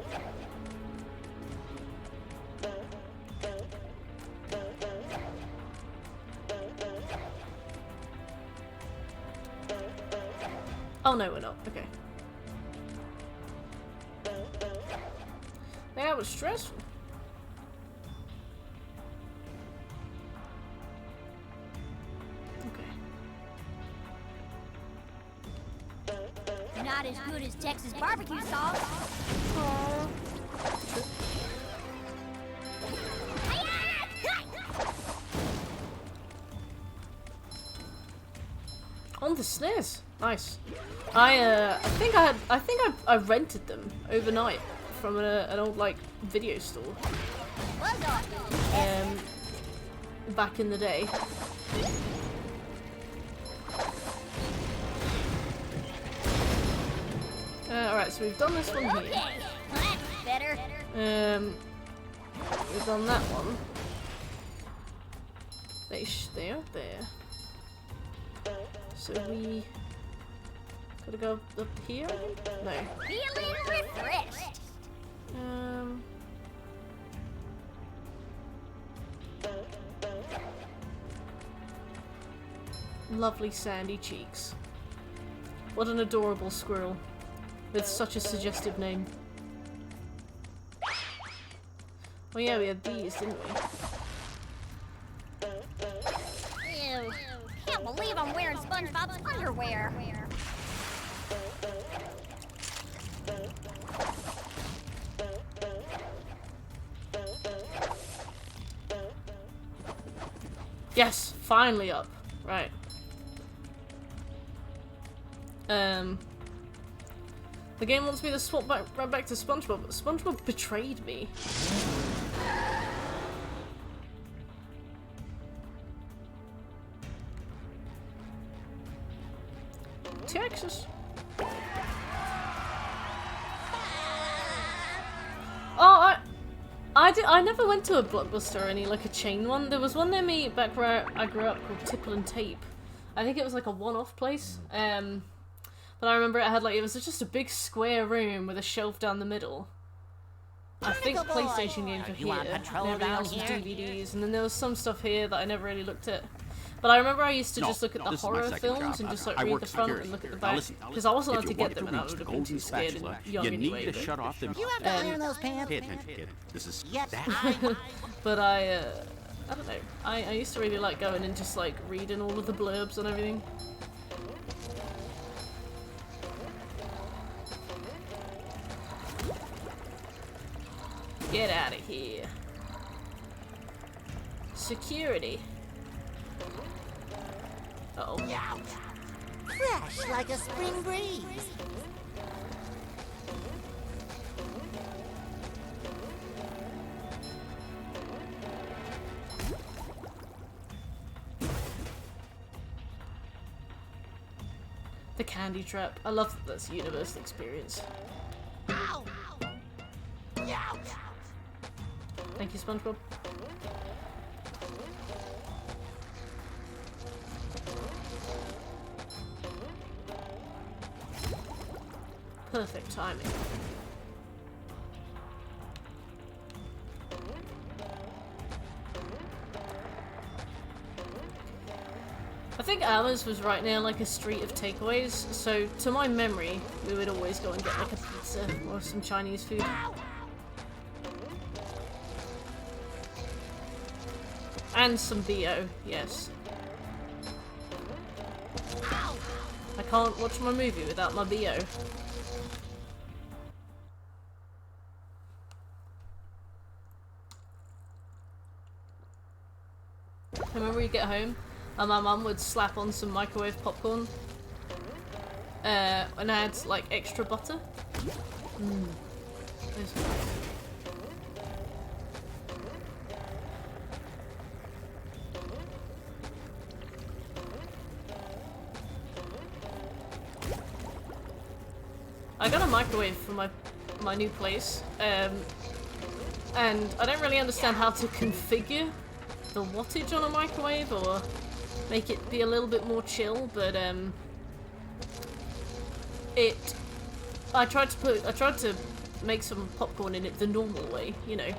Oh no, we're not. Okay. That was stressful. Not as good as Texas barbecue sauce. the SNES. Nice. I think I rented them overnight from an old like video store. Back in the day. Alright, so we've done this one here. That's better. We've done that one. They are there. So we gotta go up here? No. Feeling refreshed. Lovely sandy cheeks. What an adorable squirrel. With such a suggestive name. Oh yeah, we had these, didn't we? Ew. Can't believe I'm wearing SpongeBob's underwear. Yes, finally up. Right. The game wants me to swap right back to SpongeBob, but SpongeBob betrayed me. Texas. Oh, I never went to a Blockbuster or any like a chain one. There was one near me back where I grew up called Tipple and Tape. I think it was like a one-off place. But I remember it was just a big square room with a shelf down the middle. I think PlayStation games were here, and everything else was DVDs, and then there was some stuff here that I never really looked at. But I remember I used to just look at the horror films and just like read the front and look at the back, because I wasn't allowed to get them and I would have been too scared and young anyway. You need to shut off them. You have to iron those pants. Pay attention, kid. This is But I don't know. I used to really like going and just like reading all of the blurbs and everything. Get out of here. Security. Uh-oh. Fresh like a spring breeze. The candy trap. I love that that's a universal experience. Ow. Ow. Thank you, SpongeBob. Perfect timing. I think ours was right near like a street of takeaways, so to my memory, we would always go and get like a pizza or some Chinese food. And some BO, yes. I can't watch my movie without my BO. I remember you get home and my mum would slap on some microwave popcorn and add like extra butter. I got a microwave for my new place, and I don't really understand how to configure the wattage on a microwave or make it be a little bit more chill, but I tried to make some popcorn in it the normal way, you know.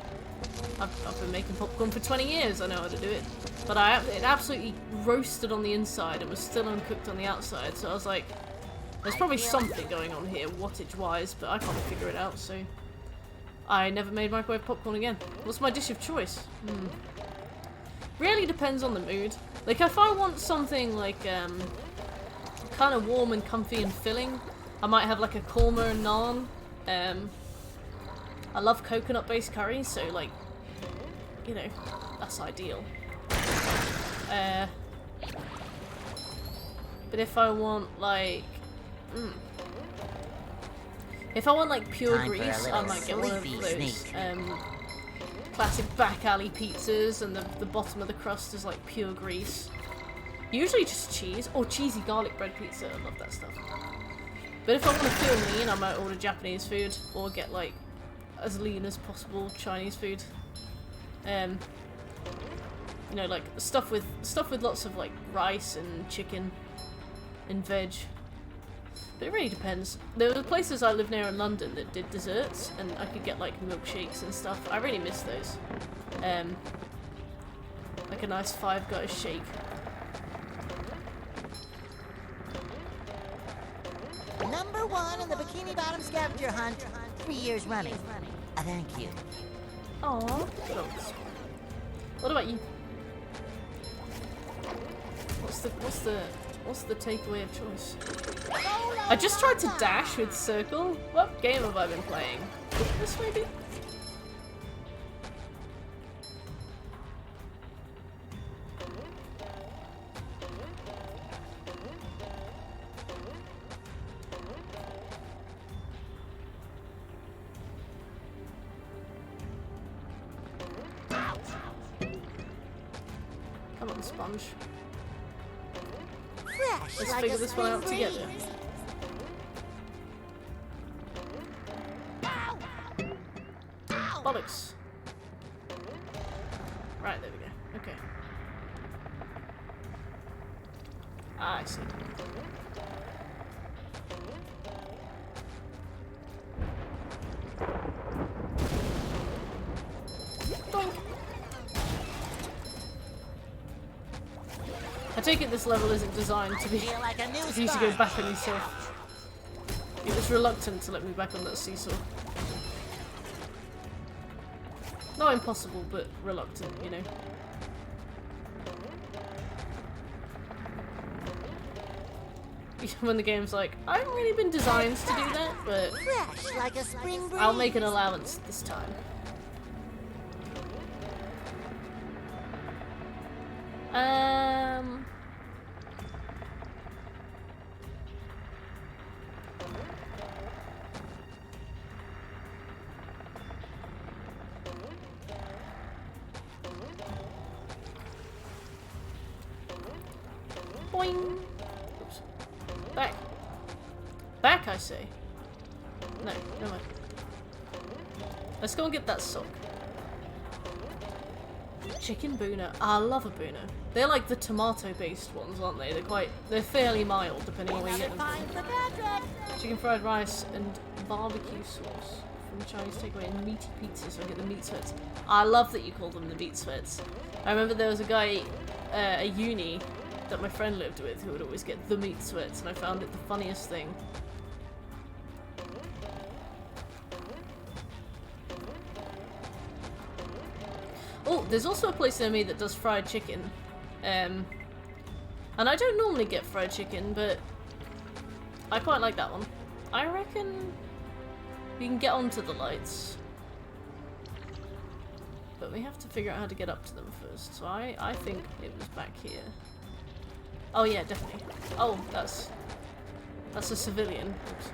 I've been making popcorn for 20 years, I know how to do it. But it absolutely roasted on the inside and was still uncooked on the outside, so I was like, there's probably something going on here, wattage-wise, but I can't figure it out, so I never made microwave popcorn again. What's my dish of choice? Really depends on the mood. Like, if I want something, like, kind of warm and comfy and filling, I might have, like, a korma and naan. I love coconut-based curry, so, like, you know, that's ideal. But if I want like, if I want like pure Time for a grease, I little might get one of sleepy those sneak. classic back alley pizzas, and the bottom of the crust is like pure grease. Usually just cheese or cheesy garlic bread pizza. I love that stuff. But if I want to feel lean, I might order Japanese food or get like as lean as possible Chinese food. You know, like stuff with lots of like rice and chicken and veg. But it really depends. There were places I live near in London that did desserts, and I could get like milkshakes and stuff. I really miss those. Like a nice Five Guys shake. Number 1 in the Bikini Bottom scavenger hunt, 3 years running. Thank you. Aww. What about you? What's the takeaway of choice? I just tried to dash with circle. What game have I been playing? This maybe? Come on, sponge. Let's figure this one out together. Bollocks. Right, there we go. Okay. Ah, I see. Doink. I take it this level isn't designed to be for you to go back on yourself. It was reluctant to let me back on that seesaw. Not impossible, but reluctant, you know. When the game's like, I haven't really been designed to do that, but Fresh like a spring breeze. I'll make an allowance this time. Boing. Oops. Back. Back, I say. No, never mind. Let's go and get that sock. Chicken boona. I love a boona. They're like the tomato-based ones, aren't they? They're fairly mild, depending on where you get them from. Chicken fried rice and barbecue sauce from Chinese takeaway and meaty pizza, so I get the meat sweats. I love that you call them the meat sweats. I remember there was a guy at uni that my friend lived with who would always get the meat sweats, and I found it the funniest thing. Oh, there's also a place near me that does fried chicken. And I don't normally get fried chicken, but I quite like that one. I reckon we can get onto the lights. But we have to figure out how to get up to them first. So I think it was back here. Oh yeah, definitely. Oh, that's a civilian. Oops.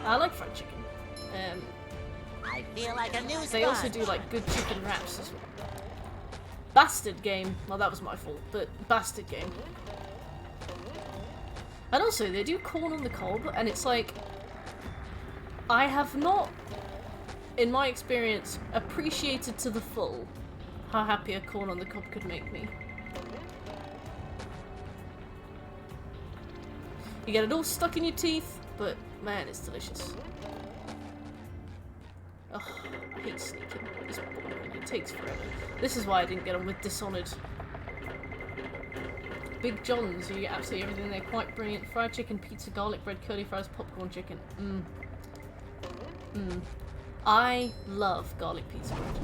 I like fried chicken. I feel like a new They also do like good chicken wraps as well. Bastard game. Well, that was my fault, but bastard game. And also, they do corn on the cob, and it's like, I have not, in my experience, appreciated to the full how happy a corn on the cob could make me. You get it all stuck in your teeth, but man, it's delicious. Ugh, I hate sneaking. It's boring. It takes forever. This is why I didn't get on with Dishonored. Big John's, you get absolutely everything there. Quite brilliant. Fried chicken, pizza, garlic bread, curly fries, popcorn chicken. I love garlic pizza bread.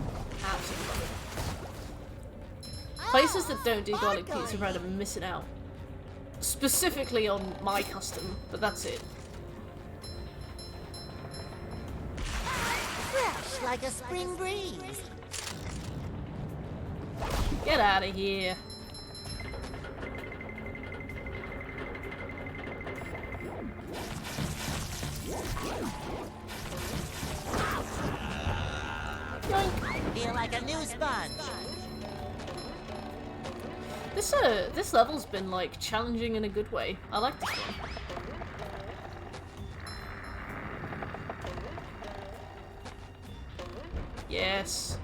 Absolutely love it. Places that don't do garlic pizza bread are missing out. Specifically on my custom, but that's it. like a spring breeze. Get out of here. Yoink. Feel like a new sponge. This level's been like challenging in a good way. I like this one. Yes.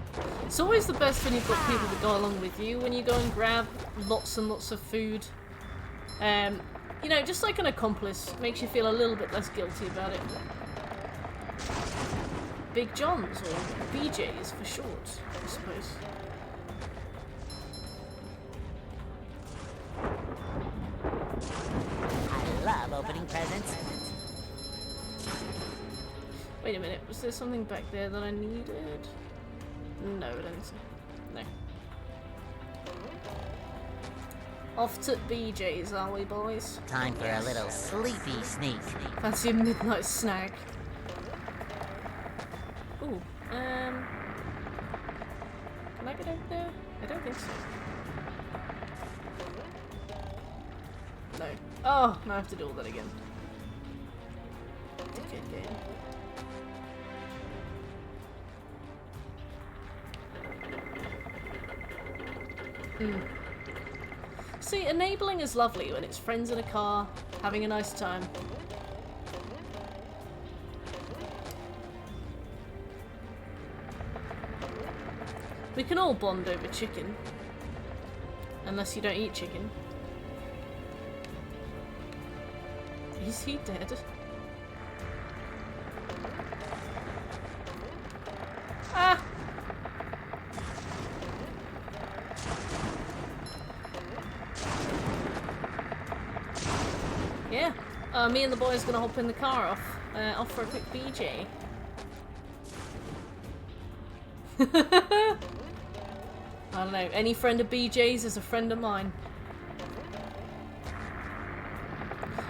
It's always the best when you've got people that go along with you when you go and grab lots and lots of food. You know, just like an accomplice makes you feel a little bit less guilty about it. Big Johns or BJs for short, I suppose. I love opening presents. Wait a minute, was there something back there that I needed? No, I don't think so. No. Off to BJ's, are we, boys? Time for a little sleepy sneak. Fancy a midnight snack. Ooh, can I get over there? I don't think so. No. Oh, now I have to do all that again. Good game. See, enabling is lovely when it's friends in a car, having a nice time. We can all bond over chicken. Unless you don't eat chicken. Is he dead? Ah! Yeah. Me and the boys gonna hop in the car off for a quick BJ. I don't know, any friend of BJ's is a friend of mine.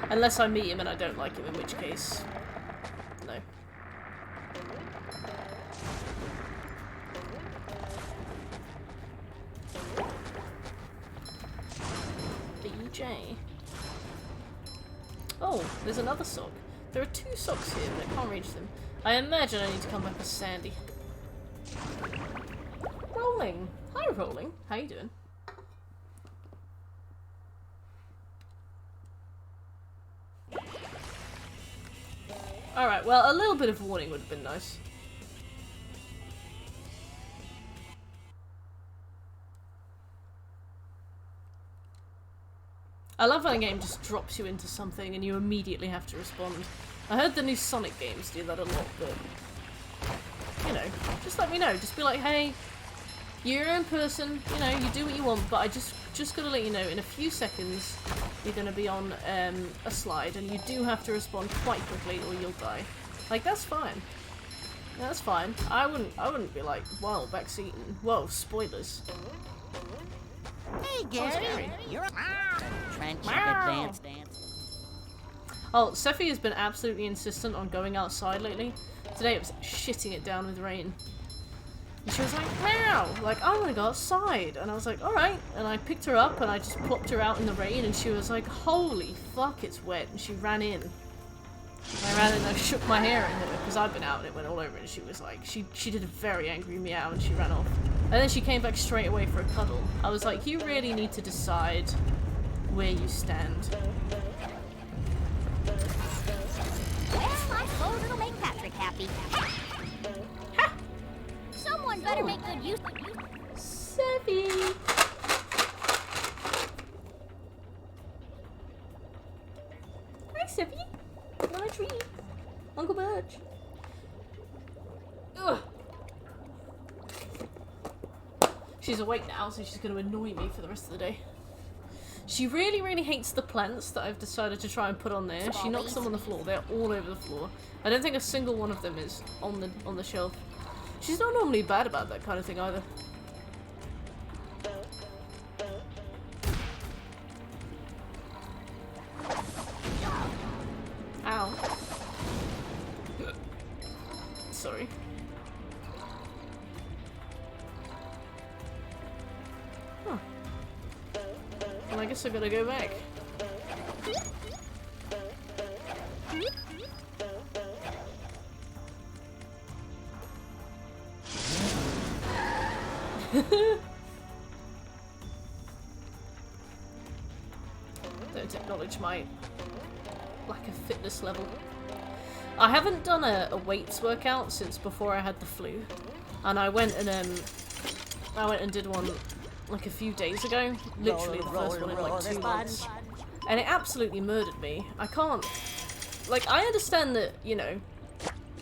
Unless I meet him and I don't like him, in which case, no. BJ. Oh, there's another sock. There are 2 socks here, but I can't reach them. I imagine I need to come back with Sandy. Rolling. Hi, Rolling. How you doing? Alright, well, a little bit of warning would have been nice. I love when a game just drops you into something and you immediately have to respond. I heard the new Sonic games do that a lot, but... You know, just let me know. Just be like, hey, you're your own person, you know, you do what you want, but I just gotta let you know, in a few seconds, you're gonna be on a slide, and you do have to respond quite quickly or you'll die. Like, that's fine. That's fine. I wouldn't be like, whoa, backseating. Whoa, spoilers. Hey, Gary. You're a Trench advanced dance. Oh, Sephi has been absolutely insistent on going outside lately. Today it was shitting it down with rain. And she was like, meow! Like, I want to go outside. And I was like, alright. And I picked her up and I just plopped her out in the rain and she was like, holy fuck, it's wet. And she ran in. I ran in and I shook my hair at her because I'd been out and it went all over and she was like, she did a very angry meow and she ran off. And then she came back straight away for a cuddle. I was like, you really need to decide where you stand. Well, I suppose it'll make Patrick happy. Ha! Someone better make good use of you. Sephi! Hi, Sephi. Want a treat? Uncle Birch. Ugh. She's awake now, so she's going to annoy me for the rest of the day. She really, really hates the plants that I've decided to try and put on there. She knocks them on the floor. They're all over the floor. I don't think a single one of them is on the shelf. She's not normally bad about that kind of thing either. Ow. Sorry. guess I gotta go back. Don't acknowledge my lack of fitness level. I haven't done a weights workout since before I had the flu, and I went and did one like a few days ago. Literally the first one in like 2 months, and it absolutely murdered me. I can't. Like, I understand that, you know,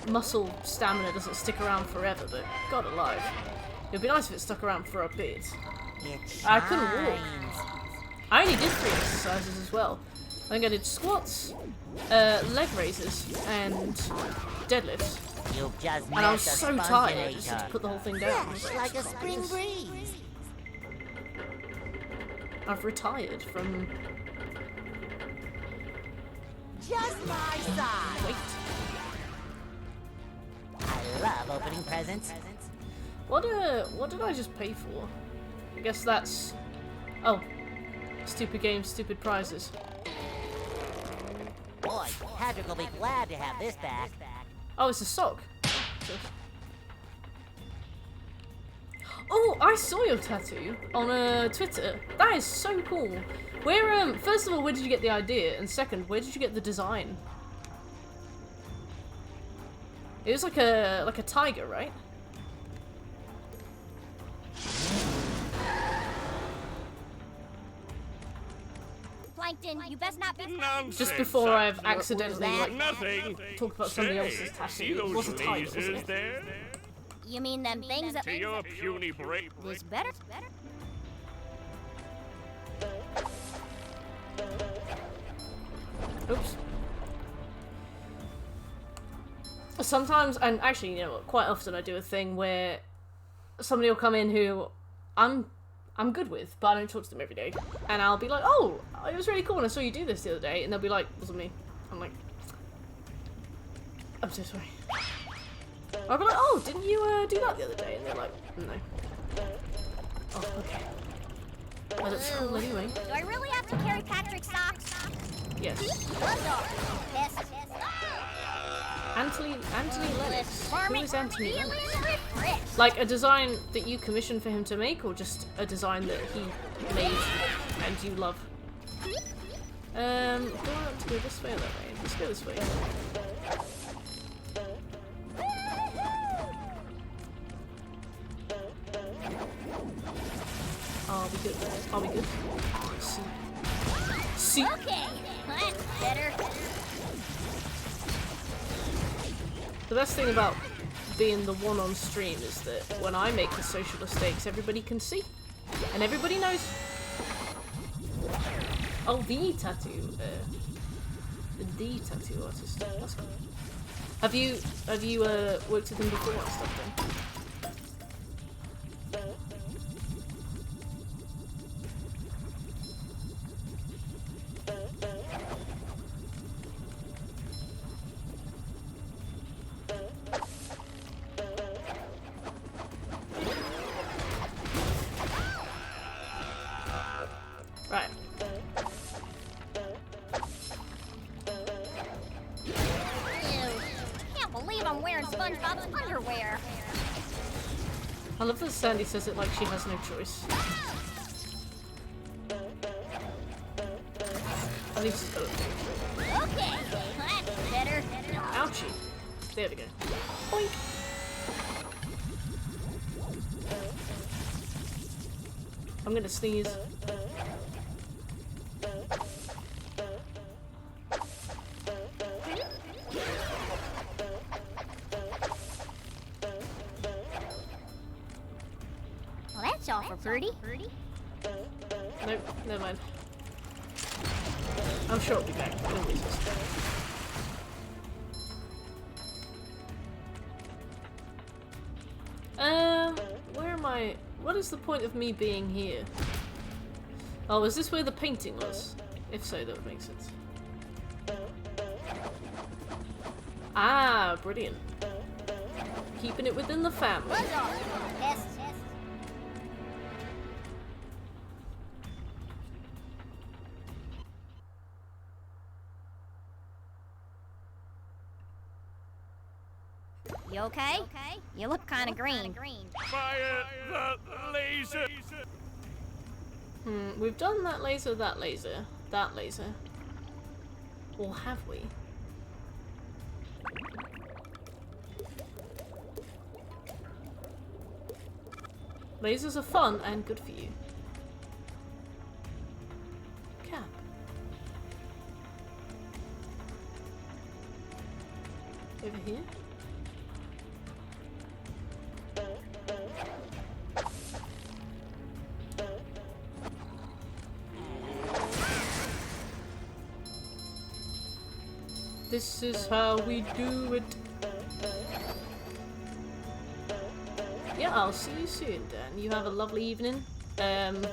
muscle stamina doesn't stick around forever, but God alive, it'd be nice if it stuck around for a bit. I couldn't walk. I only did 3 exercises as well. I think I did squats, leg raises, and deadlifts. And I was so tired, I just had to put the whole thing down. Like a spring breeze. I've retired from... Just my size. Wait. I love opening presents. What did I just pay for? I guess that's... Oh. Stupid games, stupid prizes. Boy, Patrick will be glad to have this back. Oh, it's a sock. Oh, I saw your tattoo on Twitter. That is so cool. Where first of all, where did you get the idea? And second, where did you get the design? It was like a tiger, right? Plankton, you best not be. Nonsense. Just before I've accidentally like Nothing. talked about somebody else's See tattoo. It was those a tiger, wasn't lasers it? there? You mean them things that To your puny brain. was better? Oops. Sometimes, and actually, you know what, quite often I do a thing where somebody will come in who I'm good with, but I don't talk to them every day. And I'll be like, oh, it was really cool and I saw you do this the other day. And they'll be like, wasn't me. I'm like, I'm so sorry. I'll be like, oh, didn't you do that the other day? And they're like, no. Oh, okay. But it's cool anyway. Do I really have to carry Patrick's socks? Yes. Yes. Anthony Lennox. Who is Anthony Lennox? Refresh. Like a design that you commissioned for him to make, or just a design that he made and you love? Do I want to go this way or that way? Let's go this way. Are we good? Are we good? See. See? Okay, that's better. The best thing about being the one on stream is that when I make the social mistakes, everybody can see. And everybody knows. Oh, the tattoo. The tattoo artist. That's cool. Have you worked with him before and stuff then? Right. Ew. Can't believe I'm wearing SpongeBob's underwear. I love that Sandy says it like she has no choice. At least, Okay, that's better. ouchie. There we go. Boink. I'm gonna sneeze. Well, that's all for Purdy. Nope, never mind. I'm sure I'll be back. No reasons. Where am I? What is the point of me being here? Oh, is this where the painting was? If so, that would make sense. Ah, brilliant. Keeping it within the family. Yes. You okay? You look kind of green. Fire the laser! We've done that laser, that laser, that laser. Or have we? Lasers are fun and good for you. Cap. Over here? This is how we do it. Yeah, I'll see you soon, Dan. You have a lovely evening. And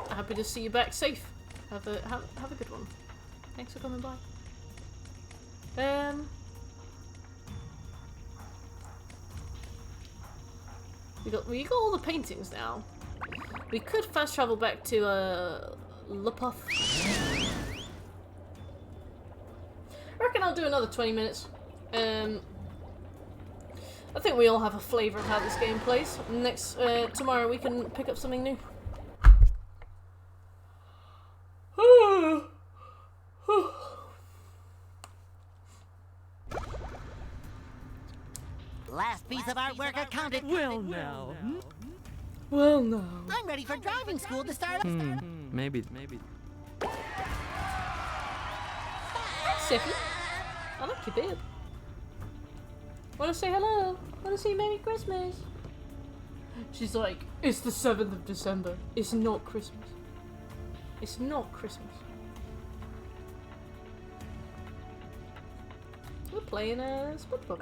happy to see you back safe. Have a good one. Thanks for coming by. We got all the paintings now. We could fast travel back to Lupuff. I reckon I'll do another 20 minutes. I think we all have a flavour of how this game plays. Next tomorrow we can pick up something new. Last piece of artwork accounted. Well, now. Well, no. I'm ready for driving school to start. Maybe. Siffy. I like your beard. Wanna say hello? Wanna say Merry Christmas? She's like, it's the 7th of December. It's not Christmas. It's not Christmas. We're playing SpongeBob.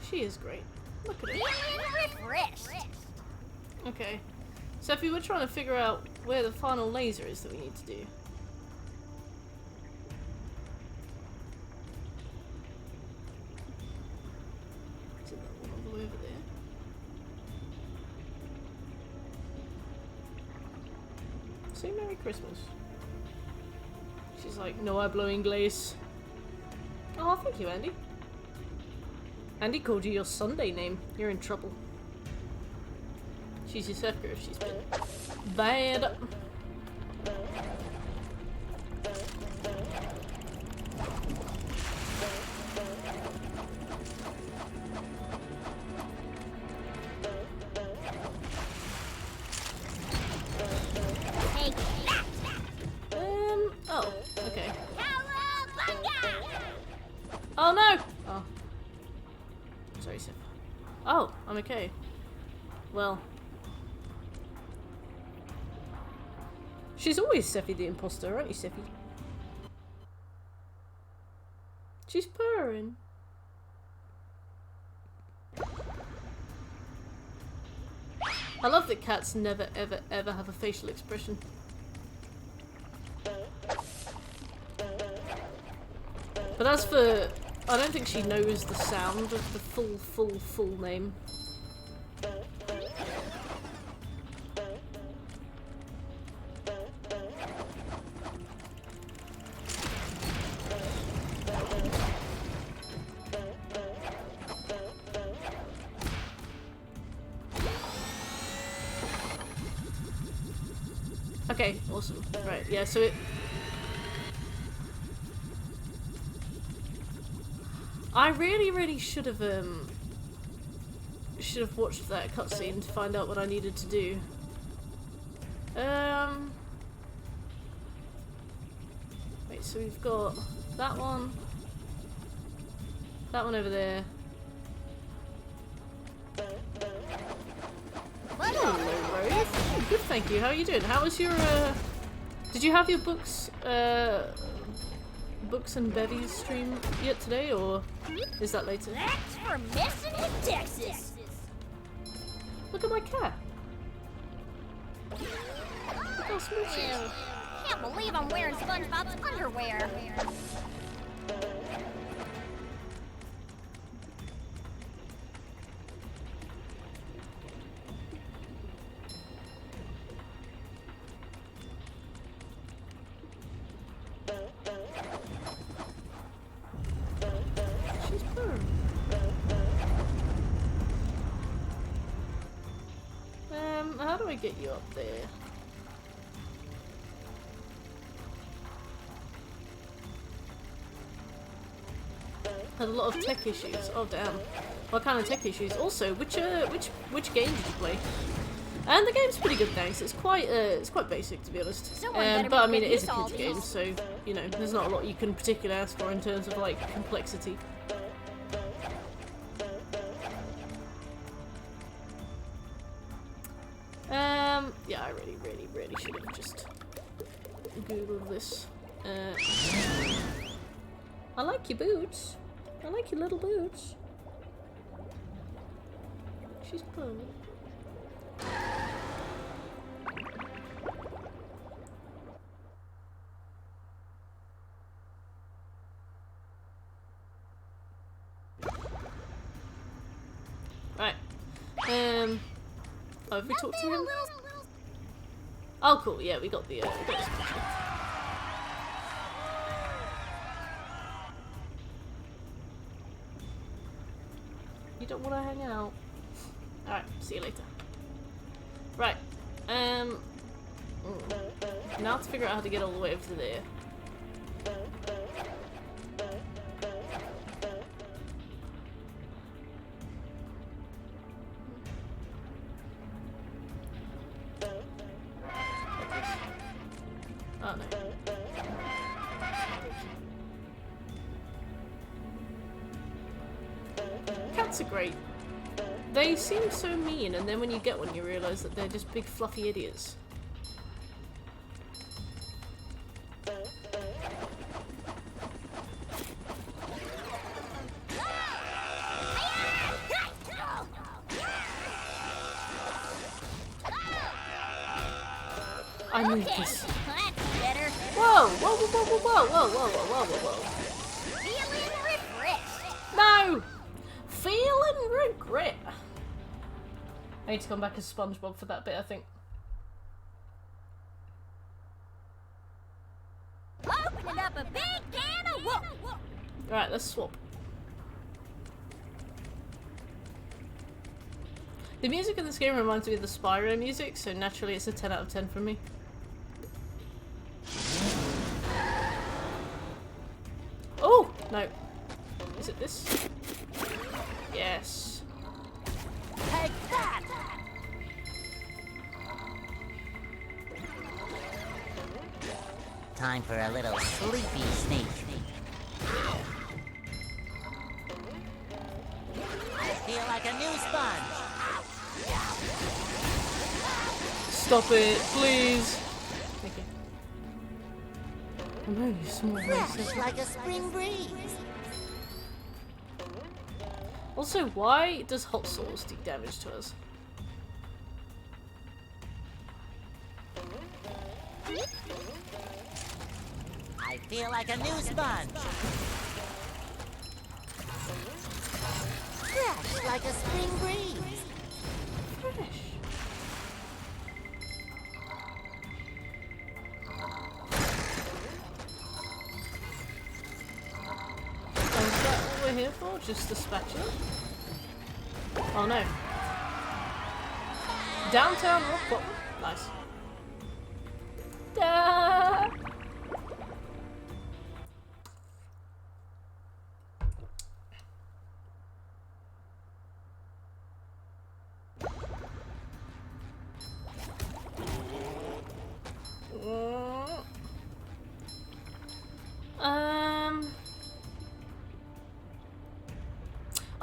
She is great. Look at it. Refreshed. Okay. Seffi, we're trying to figure out where the final laser is that we need to do. Is it that one all the way over there? Say Merry Christmas. She's like, no hablo inglés. Oh, thank you, Andy. Andy called you your Sunday name. You're in trouble. She's your Sefka if she's been bad. Take that. Oh, okay. Cowabunga! Oh no! Oh. Sorry, Sif. Oh, I'm okay. Well. She's always Seffi the imposter, aren't you, Seffi? She's purring. I love that cats never, ever, ever have a facial expression. But as for... I don't think she knows the sound of the full name. Okay, awesome. Right, yeah, so it... I really should have watched that cutscene to find out what I needed to do. Wait, so we've got that one over there. Hello, Rose. Good, thank you. How are you doing? How was your did you have your books and bevies stream yet today, or is that later? That's for missing in Texas. Look at my cat. Oh, smooches. Ew. Can't believe I'm wearing SpongeBob's underwear. She's purring. How do I get you up there? Had a lot of tech issues. Oh damn. What kind of tech issues? Also, which game did you play? And the game's pretty good, thanks. It's quite basic, to be honest. But I mean, it is a kids game, so you know, there's not a lot you can particularly ask for in terms of like complexity. Yeah, I really should have just googled this. I like your boots. I like your little boots. She's purring. Right. Oh, have we talked to him? Oh, cool. Yeah, we got the special. You don't want to hang out. Alright, see you later. Right. Now to figure out how to get all the way over to there. Oh no. Cats are great. They seem so mean, and then when you get one you realise that they're just big fluffy idiots. I need this. That's better. Whoa! Whoa! Whoa! Whoa! Whoa! Whoa! Whoa! Whoa! Whoa! Whoa! Feeling refreshed. No! Feeling regret. I need to come back as SpongeBob for that bit, I think. Opening up a big can of whoop. Alright, let's swap. The music in this game reminds me of the Spyro music, so naturally it's a 10 out of 10 for me. Oh! No. Is it this? Yes. Take that! Time for a little sleepy sneak. I feel like a new sponge. Stop it, please. Thank you. I'm only small. Fresh like a spring breeze. Also, why does hot sauce do damage to us? I feel like a new sponge. Fresh like a spring breeze. Fresh. Oh, is that what we're here for? Just the spatula? Oh no. Downtown rock bottom? Nice. Da!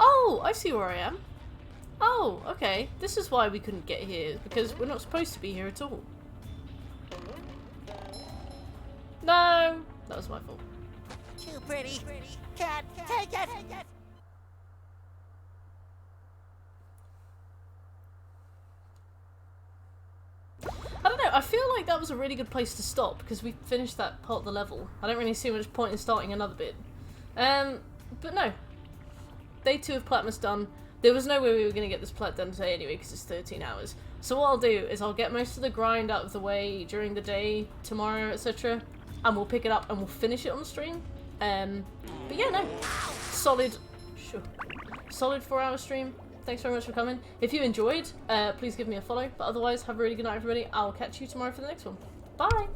Oh, I see where I am. Oh, okay. This is why we couldn't get here, because we're not supposed to be here at all. No! That was my fault. Too pretty. Cat, take it! I don't know, I feel like that was a really good place to stop because we finished that part of the level. I don't really see much point in starting another bit. But no. Day 2 of Platmas done. There was no way we were going to get this plat done today anyway because it's 13 hours. So what I'll do is I'll get most of the grind out of the way during the day, tomorrow, etc. And we'll pick it up and we'll finish it on the stream. But yeah, no. Solid 4-hour stream. Thanks very much for coming. If you enjoyed, please give me a follow. But otherwise, have a really good night, everybody. I'll catch you tomorrow for the next one. Bye!